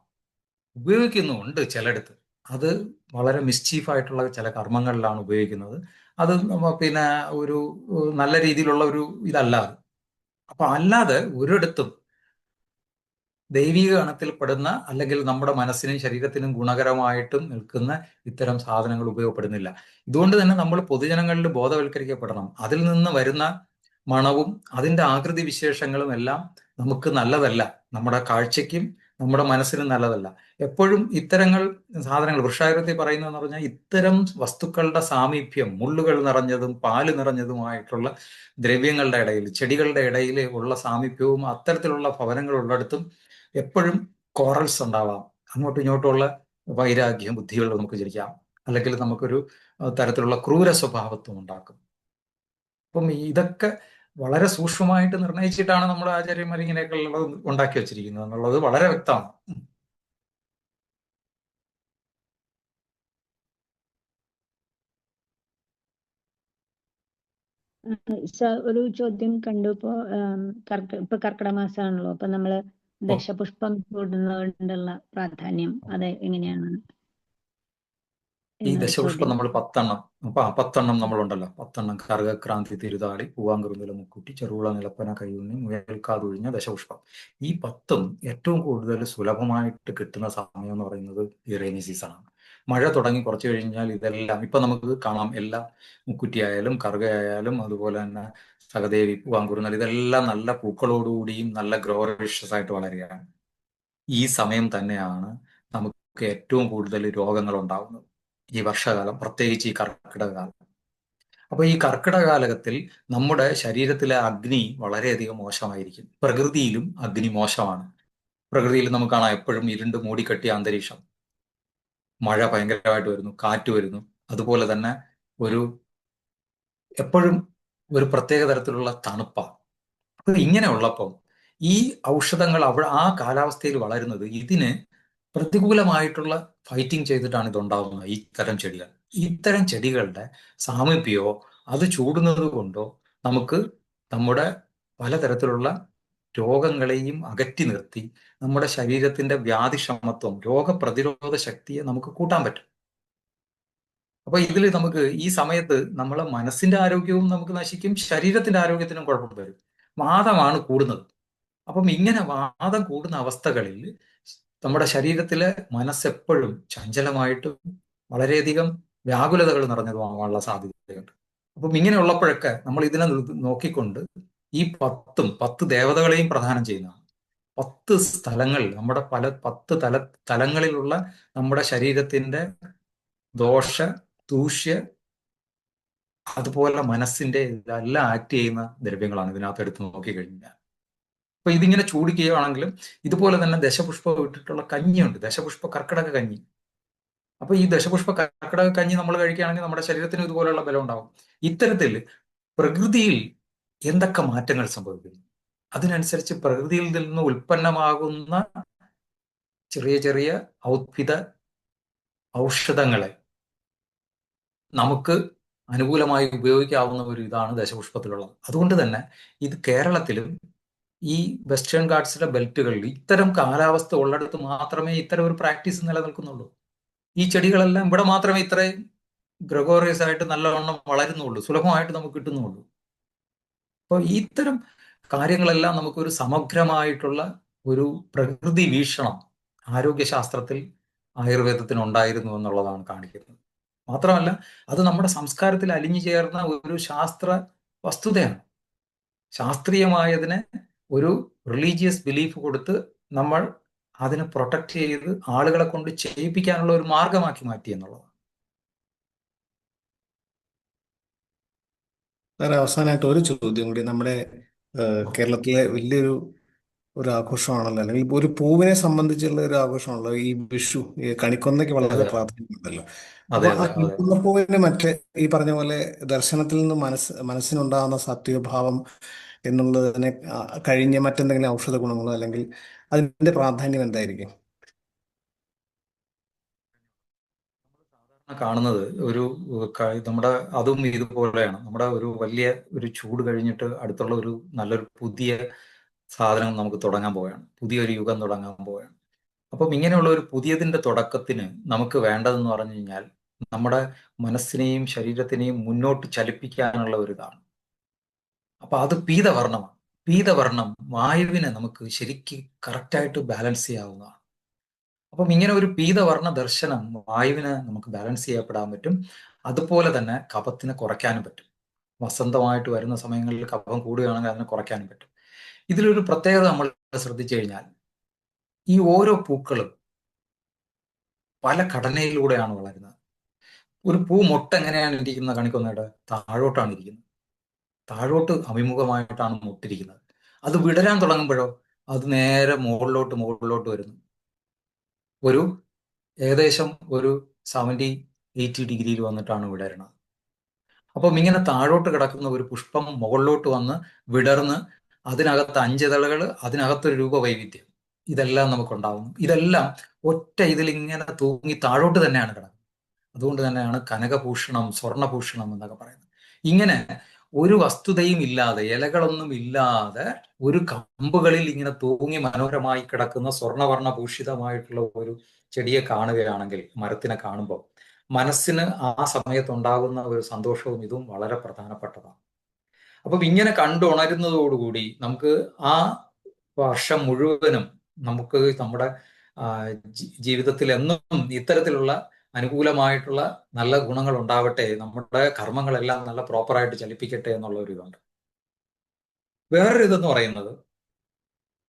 ഉപയോഗിക്കുന്നുണ്ട് ചിലയിടത്ത്, അത് വളരെ മിസ്ചീഫായിട്ടുള്ള ചില കർമ്മങ്ങളിലാണ് ഉപയോഗിക്കുന്നത്. അത് പിന്നെ ഒരു നല്ല രീതിയിലുള്ള ഒരു ഇതല്ലാതെ. അപ്പൊ അല്ലാതെ ഒരിടത്തും ദൈവിക ഗണത്തിൽപ്പെടുന്ന അല്ലെങ്കിൽ നമ്മുടെ മനസ്സിനും ശരീരത്തിനും ഗുണകരമായിട്ടും നിൽക്കുന്ന ഇത്തരം സാധനങ്ങൾ ഉപയോഗപ്പെടുന്നില്ല. ഇതുകൊണ്ട് തന്നെ നമ്മൾ പൊതുജനങ്ങളിൽ ബോധവൽക്കരിക്കപ്പെടണം. അതിൽ നിന്ന് വരുന്ന മണവും അതിന്റെ ആകൃതി വിശേഷങ്ങളും എല്ലാം നമുക്ക് നല്ലതല്ല, നമ്മുടെ കാഴ്ചയ്ക്കും നമ്മുടെ മനസ്സിനും നല്ലതല്ല. എപ്പോഴും ഇത്തരങ്ങൾ സാധനങ്ങൾ, വൃക്ഷായുർവേദത്തിൽ പറയുന്നതെന്ന് പറഞ്ഞാൽ ഇത്തരം വസ്തുക്കളുടെ സാമീപ്യം, മുള്ളുകൾ നിറഞ്ഞതും പാല് നിറഞ്ഞതുമായിട്ടുള്ള ദ്രവ്യങ്ങളുടെ ഇടയിൽ, ചെടികളുടെ ഇടയിൽ ഉള്ള സാമീപ്യവും അത്തരത്തിലുള്ള ഭവനങ്ങളുള്ളിടത്തും എപ്പോഴും കോറൽസ് ഉണ്ടാവാം. അങ്ങോട്ടും ഇങ്ങോട്ടുമുള്ള വൈരാഗ്യം, ബുദ്ധികൾ നമുക്ക് ജനിക്കാം, അല്ലെങ്കിൽ നമുക്കൊരു തരത്തിലുള്ള ക്രൂര സ്വഭാവത്വം ഉണ്ടാക്കും. അപ്പം ഇതൊക്കെ വളരെ സൂക്ഷ്മമായിട്ട് നിർണയിച്ചിട്ടാണ് നമ്മുടെ ആചാര്യന്മാർ ഇങ്ങനെയൊക്കെ ഉള്ളത് ഉണ്ടാക്കി വെച്ചിരിക്കുന്നത് എന്നുള്ളത് വളരെ വ്യക്തമാണ്. ഒരു ചോദ്യം കണ്ടു. ഇപ്പൊ കർക്കിടക മാസമാണല്ലോ, അപ്പൊ നമ്മള് ദശപുഷ്പം ചൂടുന്നതുകൊണ്ടുള്ള പ്രാധാന്യം അത് എങ്ങനെയാണ്? ഈ എന്നൊരു ദശപുഷ്പം ചോദ്യം. നമ്മൾ 10 10 നമ്മളുണ്ടല്ലോ. 10 കറുകക്രാന്തി തിരുതാളി പൂവാങ്കുറുനില മുക്കുറ്റി ചെറുവിള നിലപ്പന കയ്യുണ്ണി മുയൽക്കാതൊഴിഞ്ഞ ദശപുഷ്പം. ഈ 10ഉം ഏറ്റവും കൂടുതൽ സുലഭമായിട്ട് കിട്ടുന്ന സമയം എന്ന് പറയുന്നത് ഈ റെയിനി സീസണാണ്. മഴ തുടങ്ങി കുറച്ച് കഴിഞ്ഞാൽ ഇതെല്ലാം ഇപ്പൊ നമുക്ക് കാണാം. എല്ലാം മുക്കുറ്റിയായാലും കറുകയായാലും അതുപോലെ തന്നെ സഹദേവി പൂവാങ്കുറുനില ഇതെല്ലാം നല്ല പൂക്കളോടുകൂടിയും നല്ല ഗ്രോറിഷ്യസ് ആയിട്ട് വളരുകയാണ്. ഈ സമയം തന്നെയാണ് നമുക്ക് ഏറ്റവും കൂടുതൽ രോഗങ്ങൾ ഉണ്ടാകുന്നത് ഈ വർഷകാലം, പ്രത്യേകിച്ച് ഈ കർക്കിടക കാലം. അപ്പൊ ഈ കർക്കിടക കാലത്തിൽ നമ്മുടെ ശരീരത്തിലെ അഗ്നി വളരെയധികം മോശമായിരിക്കും. പ്രകൃതിയിലും അഗ്നി മോശമാണ്. പ്രകൃതിയിൽ നമുക്ക് കാണാം എപ്പോഴും ഇരുണ്ട് മൂടിക്കെട്ടിയ അന്തരീക്ഷം, മഴ ഭയങ്കരമായിട്ട് വരുന്നു, കാറ്റ് വരുന്നു, അതുപോലെ തന്നെ ഒരു എപ്പോഴും ഒരു പ്രത്യേക തരത്തിലുള്ള തണുപ്പാണ്. അപ്പൊ ഇങ്ങനെ ഉള്ളപ്പോൾ ഈ ഔഷധങ്ങൾ ആ കാലാവസ്ഥയിൽ വളരുന്നത് ഇതിന് പ്രതികൂലമായിട്ടുള്ള ഫൈറ്റിംഗ് ചെയ്തിട്ടാണ് ഇതുണ്ടാവുന്നത്. ഇത്തരം ചെടികൾ, ഇത്തരം ചെടികളുടെ സാമീപ്യമോ അത് ചൂടുന്നത് കൊണ്ടോ നമുക്ക് നമ്മുടെ പലതരത്തിലുള്ള രോഗങ്ങളെയും അകറ്റി നിർത്തി നമ്മുടെ ശരീരത്തിന്റെ വ്യാധിക്ഷമത്വം, രോഗപ്രതിരോധ ശക്തിയെ നമുക്ക് കൂട്ടാൻ പറ്റും. അപ്പൊ ഇതിൽ നമുക്ക് ഈ സമയത്ത് നമ്മളെ മനസ്സിന്റെ ആരോഗ്യവും നമുക്ക് നശിക്കും, ശരീരത്തിന്റെ ആരോഗ്യത്തിനും കുഴപ്പം വരും. വാദമാണ് കൂടുന്നത്. അപ്പം ഇങ്ങനെ വാദം കൂടുന്ന അവസ്ഥകളിൽ നമ്മുടെ ശരീരത്തിലെ മനസ്സെപ്പോഴും ചഞ്ചലമായിട്ടും വളരെയധികം വ്യാകുലതകൾ നിറഞ്ഞതുമാകാനുള്ള സാധ്യതയുണ്ട്. അപ്പം ഇങ്ങനെയുള്ളപ്പോഴൊക്കെ നമ്മൾ ഇതിനെ നോക്കിക്കൊണ്ട് ഈ 10 ദേവതകളെയും പ്രദാനം ചെയ്യുന്നതാണ്. 10 സ്ഥലങ്ങൾ, നമ്മുടെ 10 തലങ്ങളിലുള്ള നമ്മുടെ ശരീരത്തിന്റെ ദോഷ ദൂഷ്യ അതുപോലെ മനസ്സിന്റെ ഇതെല്ലാം ആക്ട് ചെയ്യുന്ന ദ്രവ്യങ്ങളാണ് ഇതിനകത്ത് എടുത്ത് നോക്കിക്കഴിഞ്ഞാൽ. അപ്പൊ ഇതിങ്ങനെ ചൂടിക്കുകയാണെങ്കിലും ഇതുപോലെ തന്നെ ദശപുഷ്പം ഇട്ടിട്ടുള്ള കഞ്ഞിയുണ്ട്, ദശപുഷ്പ കർക്കിടക കഞ്ഞി. അപ്പൊ ഈ ദശപുഷ്പ കർക്കിടക കഞ്ഞി നമ്മൾ കഴിക്കുകയാണെങ്കിൽ നമ്മുടെ ശരീരത്തിന് ഇതുപോലുള്ള ബലം ഉണ്ടാവും. ഇത്തരത്തിൽ പ്രകൃതിയിൽ എന്തൊക്കെ മാറ്റങ്ങൾ സംഭവിക്കുന്നു അതിനനുസരിച്ച് പ്രകൃതിയിൽ നിന്ന് ഉൽപ്പന്നമാകുന്ന ചെറിയ ചെറിയ ഔദ്ഭിദ ഔഷധങ്ങളെ നമുക്ക് അനുകൂലമായി ഉപയോഗിക്കാവുന്ന ഒരു ഇതാണ് ദശപുഷ്പത്തിലുള്ളത്. അതുകൊണ്ട് തന്നെ ഇത് കേരളത്തിലും ഈ വെസ്റ്റേൺ ഗാട്സിലെ ബെൽറ്റുകളിൽ ഇത്തരം കാലാവസ്ഥ ഉള്ളിടത്ത് മാത്രമേ ഇത്തരം ഒരു പ്രാക്ടീസ് നിലനിൽക്കുന്നുള്ളൂ. ഈ ചെടികളെല്ലാം ഇവിടെ മാത്രമേ ഇത്രയും ഗ്രഗോറിയസ് ആയിട്ട് നല്ലവണ്ണം വളരുന്നുള്ളൂ, സുലഭമായിട്ട് നമുക്ക് കിട്ടുന്നുള്ളൂ. അപ്പോൾ ഇത്തരം കാര്യങ്ങളെല്ലാം നമുക്കൊരു സമഗ്രമായിട്ടുള്ള ഒരു പ്രകൃതി വീക്ഷണം ആരോഗ്യശാസ്ത്രത്തിൽ ആയുർവേദത്തിന് ഉണ്ടായിരുന്നു എന്നുള്ളതാണ് കാണിക്കുന്നത്. മാത്രമല്ല അത് നമ്മുടെ സംസ്കാരത്തിൽ അലിഞ്ഞു ചേർന്ന ഒരു ശാസ്ത്ര വസ്തുതയാണ്. ശാസ്ത്രീയമായതിനെ ഒരു റിലീജിയസ് ബിലീഫ് കൊടുത്ത് നമ്മൾ അതിനെ പ്രൊട്ടക്ട് ചെയ്ത് ആളുകളെ കൊണ്ട് ചെയ്യിപ്പിക്കാനുള്ള ഒരു മാർഗമാക്കി മാറ്റി എന്നുള്ളതാണ്. സാറേ, അവസാനമായിട്ട് ഒരു ചോദ്യം കൂടി. നമ്മുടെ കേരളത്തിലെ വലിയൊരു ആഘോഷമാണല്ലോ, അല്ലെങ്കിൽ ഒരു പൂവിനെ സംബന്ധിച്ചുള്ള ഒരു ആഘോഷമാണല്ലോ ഈ വിഷു. ഈ കണിക്കൊന്നയ്ക്ക് വളരെ അതെ പ്രാധാന്യമുണ്ടല്ലോ. അതെ അപ്പൊ ആ അതെ അതെ കണിക്കൊന്ന പൂവിന് ഈ പറഞ്ഞ പോലെ ദർശനത്തിൽ നിന്ന് മനസ്സിനുണ്ടാകുന്ന സാത്വികഭാവം എന്നുള്ളതിനെ കഴിഞ്ഞ് മറ്റെന്തെങ്കിലും ഔഷധ ഗുണങ്ങളോ അല്ലെങ്കിൽ അതിന്റെ പ്രാധാന്യം എന്തായിരിക്കും? കാണുന്നത് ഒരു നമ്മുടെ അതും ഇതുപോലെയാണ്. നമ്മുടെ ഒരു വലിയ ഒരു ചൂട് കഴിഞ്ഞിട്ട് അടുത്തുള്ള ഒരു നല്ലൊരു പുതിയ സാധനം നമുക്ക് തുടങ്ങാൻ പോവുകയാണ്, പുതിയൊരു യുഗം തുടങ്ങാൻ പോവുകയാണ്. അപ്പം ഇങ്ങനെയുള്ള ഒരു പുതിയതിന്റെ തുടക്കത്തിന് നമുക്ക് വേണ്ടതെന്ന് പറഞ്ഞു കഴിഞ്ഞാൽ നമ്മുടെ മനസ്സിനെയും ശരീരത്തിനെയും മുന്നോട്ട് ചലിപ്പിക്കാനുള്ള ഒരു ഇതാണ്. അപ്പൊ അത് പീതവർണ്ണമാണ്. പീതവർണ്ണം വായുവിനെ നമുക്ക് ശരിക്ക് കറക്റ്റായിട്ട് ബാലൻസ് ചെയ്യാവുന്നതാണ്. അപ്പം ഇങ്ങനെ ഒരു പീതവർണ്ണ ദർശനം വായുവിനെ നമുക്ക് ബാലൻസ് ചെയ്യപ്പെടാൻ പറ്റും. അതുപോലെ തന്നെ കഫത്തിനെ കുറയ്ക്കാനും പറ്റും. വസന്തമായിട്ട് വരുന്ന സമയങ്ങളിൽ കഫം കൂടുകയാണെങ്കിൽ അതിനെ കുറയ്ക്കാനും പറ്റും. ഇതിലൊരു പ്രത്യേകത നമ്മൾ ശ്രദ്ധിച്ചു കഴിഞ്ഞാൽ ഈ ഓരോ പൂക്കളും പല ഘടനയിലൂടെയാണ് വളരുന്നത്. ഒരു പൂ മൊട്ട് എങ്ങനെയാണ് ഇരിക്കുന്നത് കണിക്കൊന്നയുടെ താഴോട്ടാണ് ഇരിക്കുന്നത്. താഴോട്ട് അഭിമുഖമായിട്ടാണ് മൊട്ടിരിക്കുന്നത്. അത് വിടരാൻ തുടങ്ങുമ്പോഴോ അത് നേരെ മുകളിലോട്ട് വരുന്നു. ഒരു ഏകദേശം ഒരു 70-80 ഡിഗ്രിയിൽ വന്നിട്ടാണ് വിടരുന്നത്. അപ്പം ഇങ്ങനെ താഴോട്ട് കിടക്കുന്ന ഒരു പുഷ്പം മുകളിലോട്ട് വന്ന് വിടർന്ന് അതിനകത്ത് 5 ഇതളുകൾ, അതിനകത്തൊരു രൂപവൈവിധ്യം, ഇതെല്ലാം നമുക്കുണ്ടാവുന്നു. ഇതെല്ലാം ഒറ്റ ഇതിലിങ്ങനെ തൂങ്ങി താഴോട്ട് തന്നെയാണ് കിടക്കുന്നത്. അതുകൊണ്ട് തന്നെയാണ് കനകഭൂഷണം, സ്വർണഭൂഷണം എന്നൊക്കെ പറയുന്നത്. ഇങ്ങനെ ഒരു വസ്തുതയും ഇല്ലാതെ, ഇലകളൊന്നും ഇല്ലാതെ ഒരു കമ്പുകളിൽ ഇങ്ങനെ തൂങ്ങി മനോഹരമായി കിടക്കുന്ന സ്വർണവർണ്ണ ഭൂഷിതമായിട്ടുള്ള ഒരു ചെടിയെ കാണുകയാണെങ്കിൽ, മരത്തിനെ കാണുമ്പോൾ മനസ്സിന് ആ സമയത്ത് ഉണ്ടാകുന്ന ഒരു സന്തോഷവും ഇതും വളരെ പ്രധാനപ്പെട്ടതാണ്. അപ്പം ഇങ്ങനെ കണ്ടുണരുന്നതോടുകൂടി നമുക്ക് ആ വർഷം മുഴുവനും നമുക്ക് നമ്മുടെ ജീവിതത്തിൽ എന്നും ഇത്തരത്തിലുള്ള അനുകൂലമായിട്ടുള്ള നല്ല ഗുണങ്ങൾ ഉണ്ടാവട്ടെ, നമ്മുടെ കർമ്മങ്ങളെല്ലാം നല്ല പ്രോപ്പറായിട്ട് ചലിപ്പിക്കട്ടെ എന്നുള്ള ഒരു ഇതുണ്ട്. വേറൊരു ഇതെന്ന് പറയുന്നത്,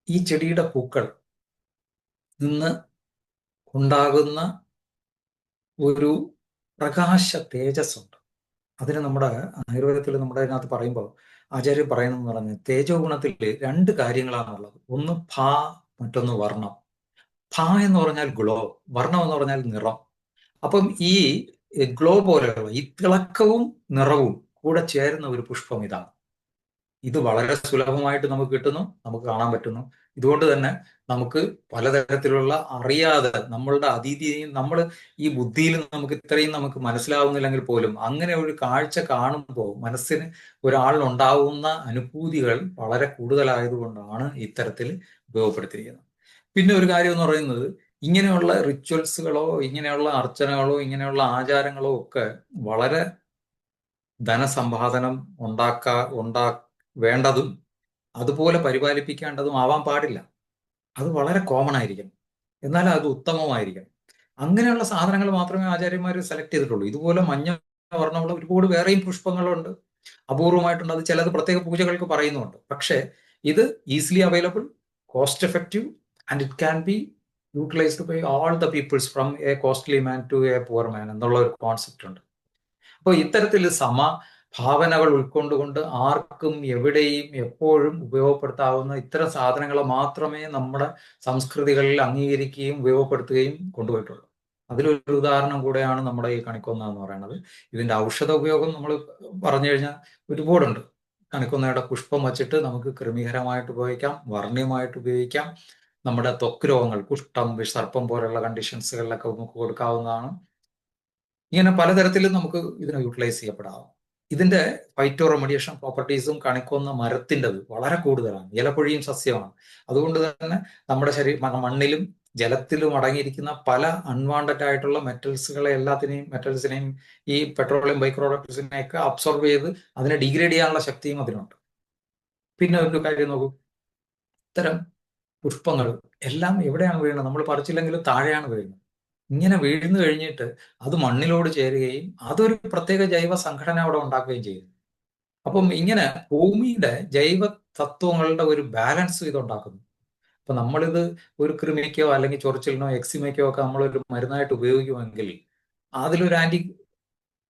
ഈ ചെടിയുടെ പൂക്കൾ നിന്ന് ഉണ്ടാകുന്ന ഒരു പ്രകാശ തേജസ്സുണ്ട്. അതിന് നമ്മുടെ ആയുർവേദത്തിൽ നമ്മുടെ അതിനകത്ത് പറയുമ്പോൾ ആചാര്യൻ പറയുന്നതെന്ന് പറഞ്ഞ് തേജോ ഗുണത്തിൽ 2 കാര്യങ്ങളാണുള്ളത്. ഒന്ന് ഭാ, മറ്റൊന്ന് വർണ്ണം. ഭാ എന്ന് പറഞ്ഞാൽ ഗ്ലോ, വർണ്ണം എന്ന് പറഞ്ഞാൽ നിറം. അപ്പം ഈ ഗ്ലോ പോലെയുള്ള ഈ തിളക്കവും നിറവും കൂടെ ചേരുന്ന ഒരു പുഷ്പം ഇതാണ്. ഇത് വളരെ സുലഭമായിട്ട് നമുക്ക് കിട്ടുന്നു, നമുക്ക് കാണാൻ പറ്റുന്നു. ഇതുകൊണ്ട് തന്നെ നമുക്ക് പലതരത്തിലുള്ള അറിയാതെ നമ്മളുടെ അതീതിയെയും നമ്മൾ ഈ ബുദ്ധിയിൽ നമുക്ക് ഇത്രയും നമുക്ക് മനസ്സിലാവുന്നില്ലെങ്കിൽ പോലും അങ്ങനെ ഒരു കാഴ്ച കാണുമ്പോൾ മനസ്സിന് ഒരാളിനുണ്ടാവുന്ന അനുഭൂതികൾ വളരെ കൂടുതലായതുകൊണ്ടാണ് ഇത്തരത്തിൽ ഉപയോഗപ്പെടുത്തിയിരിക്കുന്നത്. പിന്നെ ഒരു കാര്യം എന്ന് പറയുന്നത്, ഇങ്ങനെയുള്ള റിച്വൽസുകളോ ഇങ്ങനെയുള്ള അർച്ചനകളോ ഇങ്ങനെയുള്ള ആചാരങ്ങളോ ഒക്കെ വളരെ ധനസമ്പാദനം വേണ്ടതും അതുപോലെ പരിപാലിപ്പിക്കേണ്ടതും ആവാൻ പാടില്ല. അത് വളരെ കോമൺ ആയിരിക്കണം, എന്നാൽ അത് ഉത്തമമായിരിക്കണം. അങ്ങനെയുള്ള സാധനങ്ങൾ മാത്രമേ ആചാര്യന്മാർ സെലക്ട് ചെയ്തിട്ടുള്ളൂ. ഇതുപോലെ മഞ്ഞ വർണ്ണമുള്ള ഒരുപാട് വേറെയും പുഷ്പങ്ങളുണ്ട്, അപൂർവമായിട്ടുണ്ട്. അത് ചിലത് പ്രത്യേക പൂജകൾക്ക് പറയുന്നുണ്ട്. പക്ഷേ ഇത് easily available, cost effective, and it can be utilized by all the peoples from a costly man to a poor man എന്നുള്ള ഒരു കോൺസെപ്റ്റ് ഉണ്ട്. അപ്പോൾ ഇത്തരത്തിൽ ഭാവനകൾ ഉൾക്കൊണ്ടുകൊണ്ട് ആർക്കും എവിടെയും എപ്പോഴും ഉപയോഗപ്പെടുത്താവുന്ന ഇത്തരം സാധനങ്ങൾ മാത്രമേ നമ്മുടെ സംസ്കൃതികളിൽ അംഗീകരിക്കുകയും ഉപയോഗപ്പെടുത്തുകയും കൊണ്ടുപോയിട്ടുള്ളൂ. അതിലൊരു ഉദാഹരണം കൂടെയാണ് നമ്മുടെ ഈ കണിക്കൊന്ന എന്ന് പറയുന്നത്. ഇതിന്റെ ഔഷധ ഉപയോഗം നമ്മൾ പറഞ്ഞു കഴിഞ്ഞാൽ ഒരുപാടുണ്ട്. കണിക്കൊന്നയുടെ പുഷ്പം വച്ചിട്ട് നമുക്ക് കൃമികരമായിട്ട് ഉപയോഗിക്കാം, വർണ്ണ്യമായിട്ട് ഉപയോഗിക്കാം. നമ്മുടെ ത്വക്ക് രോഗങ്ങൾ, കുഷ്ഠം, വിസർപ്പം പോലുള്ള കണ്ടീഷൻസുകളിലൊക്കെ നമുക്ക് കൊടുക്കാവുന്നതാണ്. ഇങ്ങനെ പലതരത്തിലും നമുക്ക് ഇതിനെ യൂട്ടിലൈസ് ചെയ്യപ്പെടാം. ഇതിന്റെ ഫൈറ്റോ റെമഡിയേഷൻ പ്രോപ്പർട്ടീസും കണിക്കൊന്ന മരത്തിൻ്റെത് വളരെ കൂടുതലാണ്. ഇലപ്പൊഴിയും സസ്യമാണ്. അതുകൊണ്ട് തന്നെ നമ്മുടെ മണ്ണിലും ജലത്തിലും അടങ്ങിയിരിക്കുന്ന പല അൺവാണ്ടഡ് ആയിട്ടുള്ള മെറ്റൽസിനെയും ഈ പെട്രോളിയം ബൈ പ്രോഡക്ട്സിനെയൊക്കെ അബ്സോർബ് ചെയ്ത് അതിനെ ഡിഗ്രേഡ് ചെയ്യാനുള്ള ശക്തിയും അതിനുണ്ട്. പിന്നെ ഒരു കാര്യം നോക്കൂ, ഇത്തരം പുഷ്പങ്ങൾ എല്ലാം എവിടെയാണ് വീഴുന്നത്? നമ്മൾ പറിച്ചില്ലെങ്കിലും താഴെയാണ് വീഴുന്നത്. ഇങ്ങനെ വീഴ്ന്നു കഴിഞ്ഞിട്ട് അത് മണ്ണിലോട് ചേരുകയും അതൊരു പ്രത്യേക ജൈവ സംഘടന അവിടെ ഉണ്ടാക്കുകയും ചെയ്യുന്നു. അപ്പം ഇങ്ങനെ ഭൂമിയുടെ ജൈവ തത്വങ്ങളുടെ ഒരു ബാലൻസ് ഇതുണ്ടാക്കുന്നു. അപ്പൊ നമ്മളിത് ഒരു കൃമിക്കോ അല്ലെങ്കിൽ ചൊറിച്ചിലിനോ എക്സിമയ്ക്കോ ഒക്കെ നമ്മളൊരു മരുന്നായിട്ട് ഉപയോഗിക്കുമെങ്കിൽ അതിലൊരു anti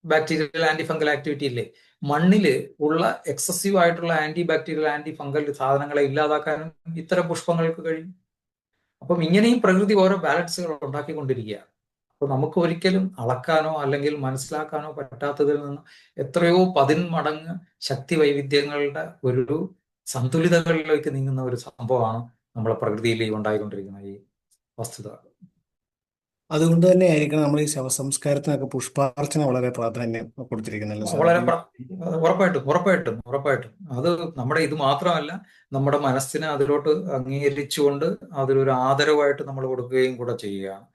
bacterial anti fungal activity ഇല്ലേ? മണ്ണിൽ ഉള്ള എക്സസീവ് ആയിട്ടുള്ള ആന്റി ബാക്ടീരിയൽ ആന്റി ഫംഗൽ സാധനങ്ങളെ ഇല്ലാതാക്കാനും ഇത്തരം പുഷ്പങ്ങൾക്ക് കഴിയും. അപ്പം ഇങ്ങനെയും പ്രകൃതി ഓരോ ബാലൻസുകൾ ഉണ്ടാക്കിക്കൊണ്ടിരിക്കുകയാണ്. അപ്പൊ നമുക്ക് ഒരിക്കലും അളക്കാനോ അല്ലെങ്കിൽ മനസ്സിലാക്കാനോ പറ്റാത്തതിൽ നിന്ന് എത്രയോ 10 മടങ്ങ് ശക്തി വൈവിധ്യങ്ങളുടെ ഒരു സന്തുലിതകളിലേക്ക് നീങ്ങുന്ന ഒരു സംഭവമാണ് നമ്മളെ പ്രകൃതിയിൽ ഉണ്ടായിക്കൊണ്ടിരിക്കുന്ന ഈ വസ്തുത. അതുകൊണ്ട് തന്നെ ആയിരിക്കണം നമ്മൾ ഈ ശവസംസ്കാരത്തിനൊക്കെ പുഷ്പാർച്ചന വളരെ പ്രാധാന്യം കൊടുത്തിരിക്കുന്നല്ലോ സാർ. വളരെ ഉറപ്പായിട്ടും അത് നമ്മുടെ ഇത് മാത്രമല്ല, നമ്മുടെ മനസ്സിനെ അതിലോട്ട് അംഗീകരിച്ചുകൊണ്ട് അതിലൊരു ആദരവായിട്ട് നമ്മൾ കൊടുക്കുകയും കൂടെ ചെയ്യുകയാണ്.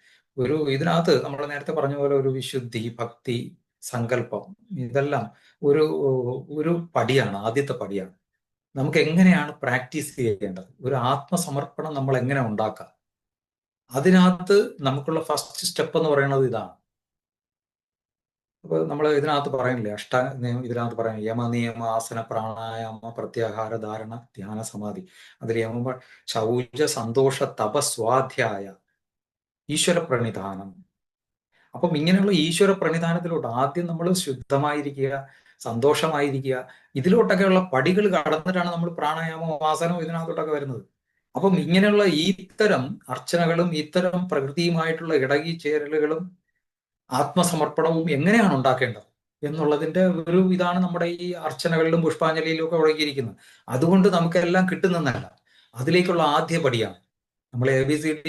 ഇതിനകത്ത് നമ്മൾ നേരത്തെ പറഞ്ഞ പോലെ ഒരു വിശുദ്ധി, ഭക്തി, സങ്കല്പം, ഇതെല്ലാം ഒരു പടിയാണ്, ആദ്യത്തെ പടിയാണ്. നമുക്ക് എങ്ങനെയാണ് പ്രാക്ടീസ് ചെയ്യേണ്ടത്, ഒരു ആത്മസമർപ്പണം നമ്മൾ എങ്ങനെ ഉണ്ടാക്കാം, അതിനകത്ത് നമുക്കുള്ള ഫസ്റ്റ് സ്റ്റെപ്പ് എന്ന് പറയുന്നത് ഇതാണ്. അപ്പൊ നമ്മൾ ഇതിനകത്ത് പറയുന്നില്ലേ, ഇതിനകത്ത് പറയാം യമ, നിയമ, ആസന, പ്രാണായാമ, പ്രത്യാഹാര, ധാരണ, ധ്യാന, സമാധി. അതിൽ യമ ശൗച, സന്തോഷ, തപ, സ്വാധ്യായ, ഈശ്വര പ്രണിധാനം. അപ്പം ഇങ്ങനെയുള്ള ഈശ്വര പ്രണിധാനത്തിലോട്ട് ആദ്യം നമ്മൾ ശുദ്ധമായിരിക്കുക, സന്തോഷമായിരിക്കുക, ഇതിലോട്ടൊക്കെയുള്ള പടികൾ കടന്നിട്ടാണ് നമ്മൾ പ്രാണായാമവും ആസനവും ഇതിനകത്തോട്ടൊക്കെ വരുന്നത്. അപ്പം ഇങ്ങനെയുള്ള ഇത്തരം അർച്ചനകളും ഇത്തരം പ്രകൃതിയുമായിട്ടുള്ള ഇടകിച്ചേരലുകളും ആത്മസമർപ്പണവും എങ്ങനെയാണ് ഉണ്ടാക്കേണ്ടത് എന്നുള്ളതിന്റെ ഇതാണ് നമ്മുടെ ഈ അർച്ചനകളിലും പുഷ്പാഞ്ജലിയിലും ഒക്കെ ഒഴുകിയിരിക്കുന്നത്. അതുകൊണ്ട് നമുക്കെല്ലാം കിട്ടുന്നതല്ല, അതിലേക്കുള്ള ആദ്യ പടിയാണ്. നമ്മൾ ABCD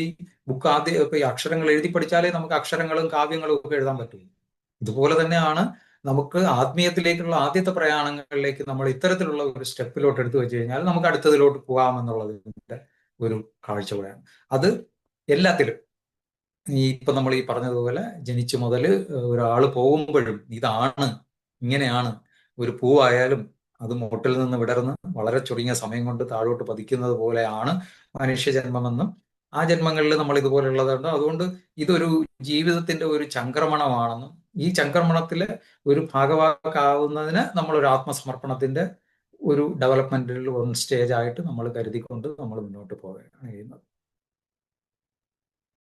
ബുക്ക് ഇപ്പൊ ഈ അക്ഷരങ്ങൾ എഴുതി പഠിച്ചാലേ നമുക്ക് അക്ഷരങ്ങളും കാവ്യങ്ങളും ഒക്കെ എഴുതാൻ പറ്റും. ഇതുപോലെ തന്നെയാണ് നമുക്ക് ആത്മീയത്തിലേക്കുള്ള ആദ്യത്തെ പ്രയാണങ്ങളിലേക്ക് നമ്മൾ ഇത്തരത്തിലുള്ള ഒരു സ്റ്റെപ്പിലോട്ട് എടുത്തു വെച്ച് കഴിഞ്ഞാൽ നമുക്ക് അടുത്തതിലോട്ട് പോകാമെന്നുള്ളതിന്റെ ഒരു കാഴ്ചപ്പാടാണ്. അത് എല്ലാത്തിലും ഇപ്പൊ നമ്മൾ ഈ പറഞ്ഞതുപോലെ ജനിച്ചു മുതൽ ഒരാൾ പോകുമ്പോഴും ഇതാണ്, ഇങ്ങനെയാണ്. ഒരു പൂവായാലും അത് മുട്ടിൽ നിന്ന് വിടർന്ന് വളരെ ചുരുങ്ങിയ സമയം കൊണ്ട് താഴോട്ട് പതിക്കുന്നത് പോലെയാണ് മനുഷ്യജന്മമെന്നും ആ ജന്മങ്ങളിൽ നമ്മൾ ഇതുപോലെയുള്ളതുണ്ട്. അതുകൊണ്ട് ഇതൊരു ജീവിതത്തിന്റെ ഒരു ചംക്രമണമാണെന്നും ഈ ചംക്രമണത്തിലെ ഒരു ഭാഗവാക്കാവുന്നതിന് നമ്മളൊരു ആത്മസമർപ്പണത്തിന്റെ ഒരു ഡെവലപ്മെന്റിൽ വൺ സ്റ്റേജ് ആയിട്ട് നമ്മൾ കരുതിക്കൊണ്ട് നമ്മൾ മുന്നോട്ട് പോവുകയാണ് ചെയ്യുന്നത്.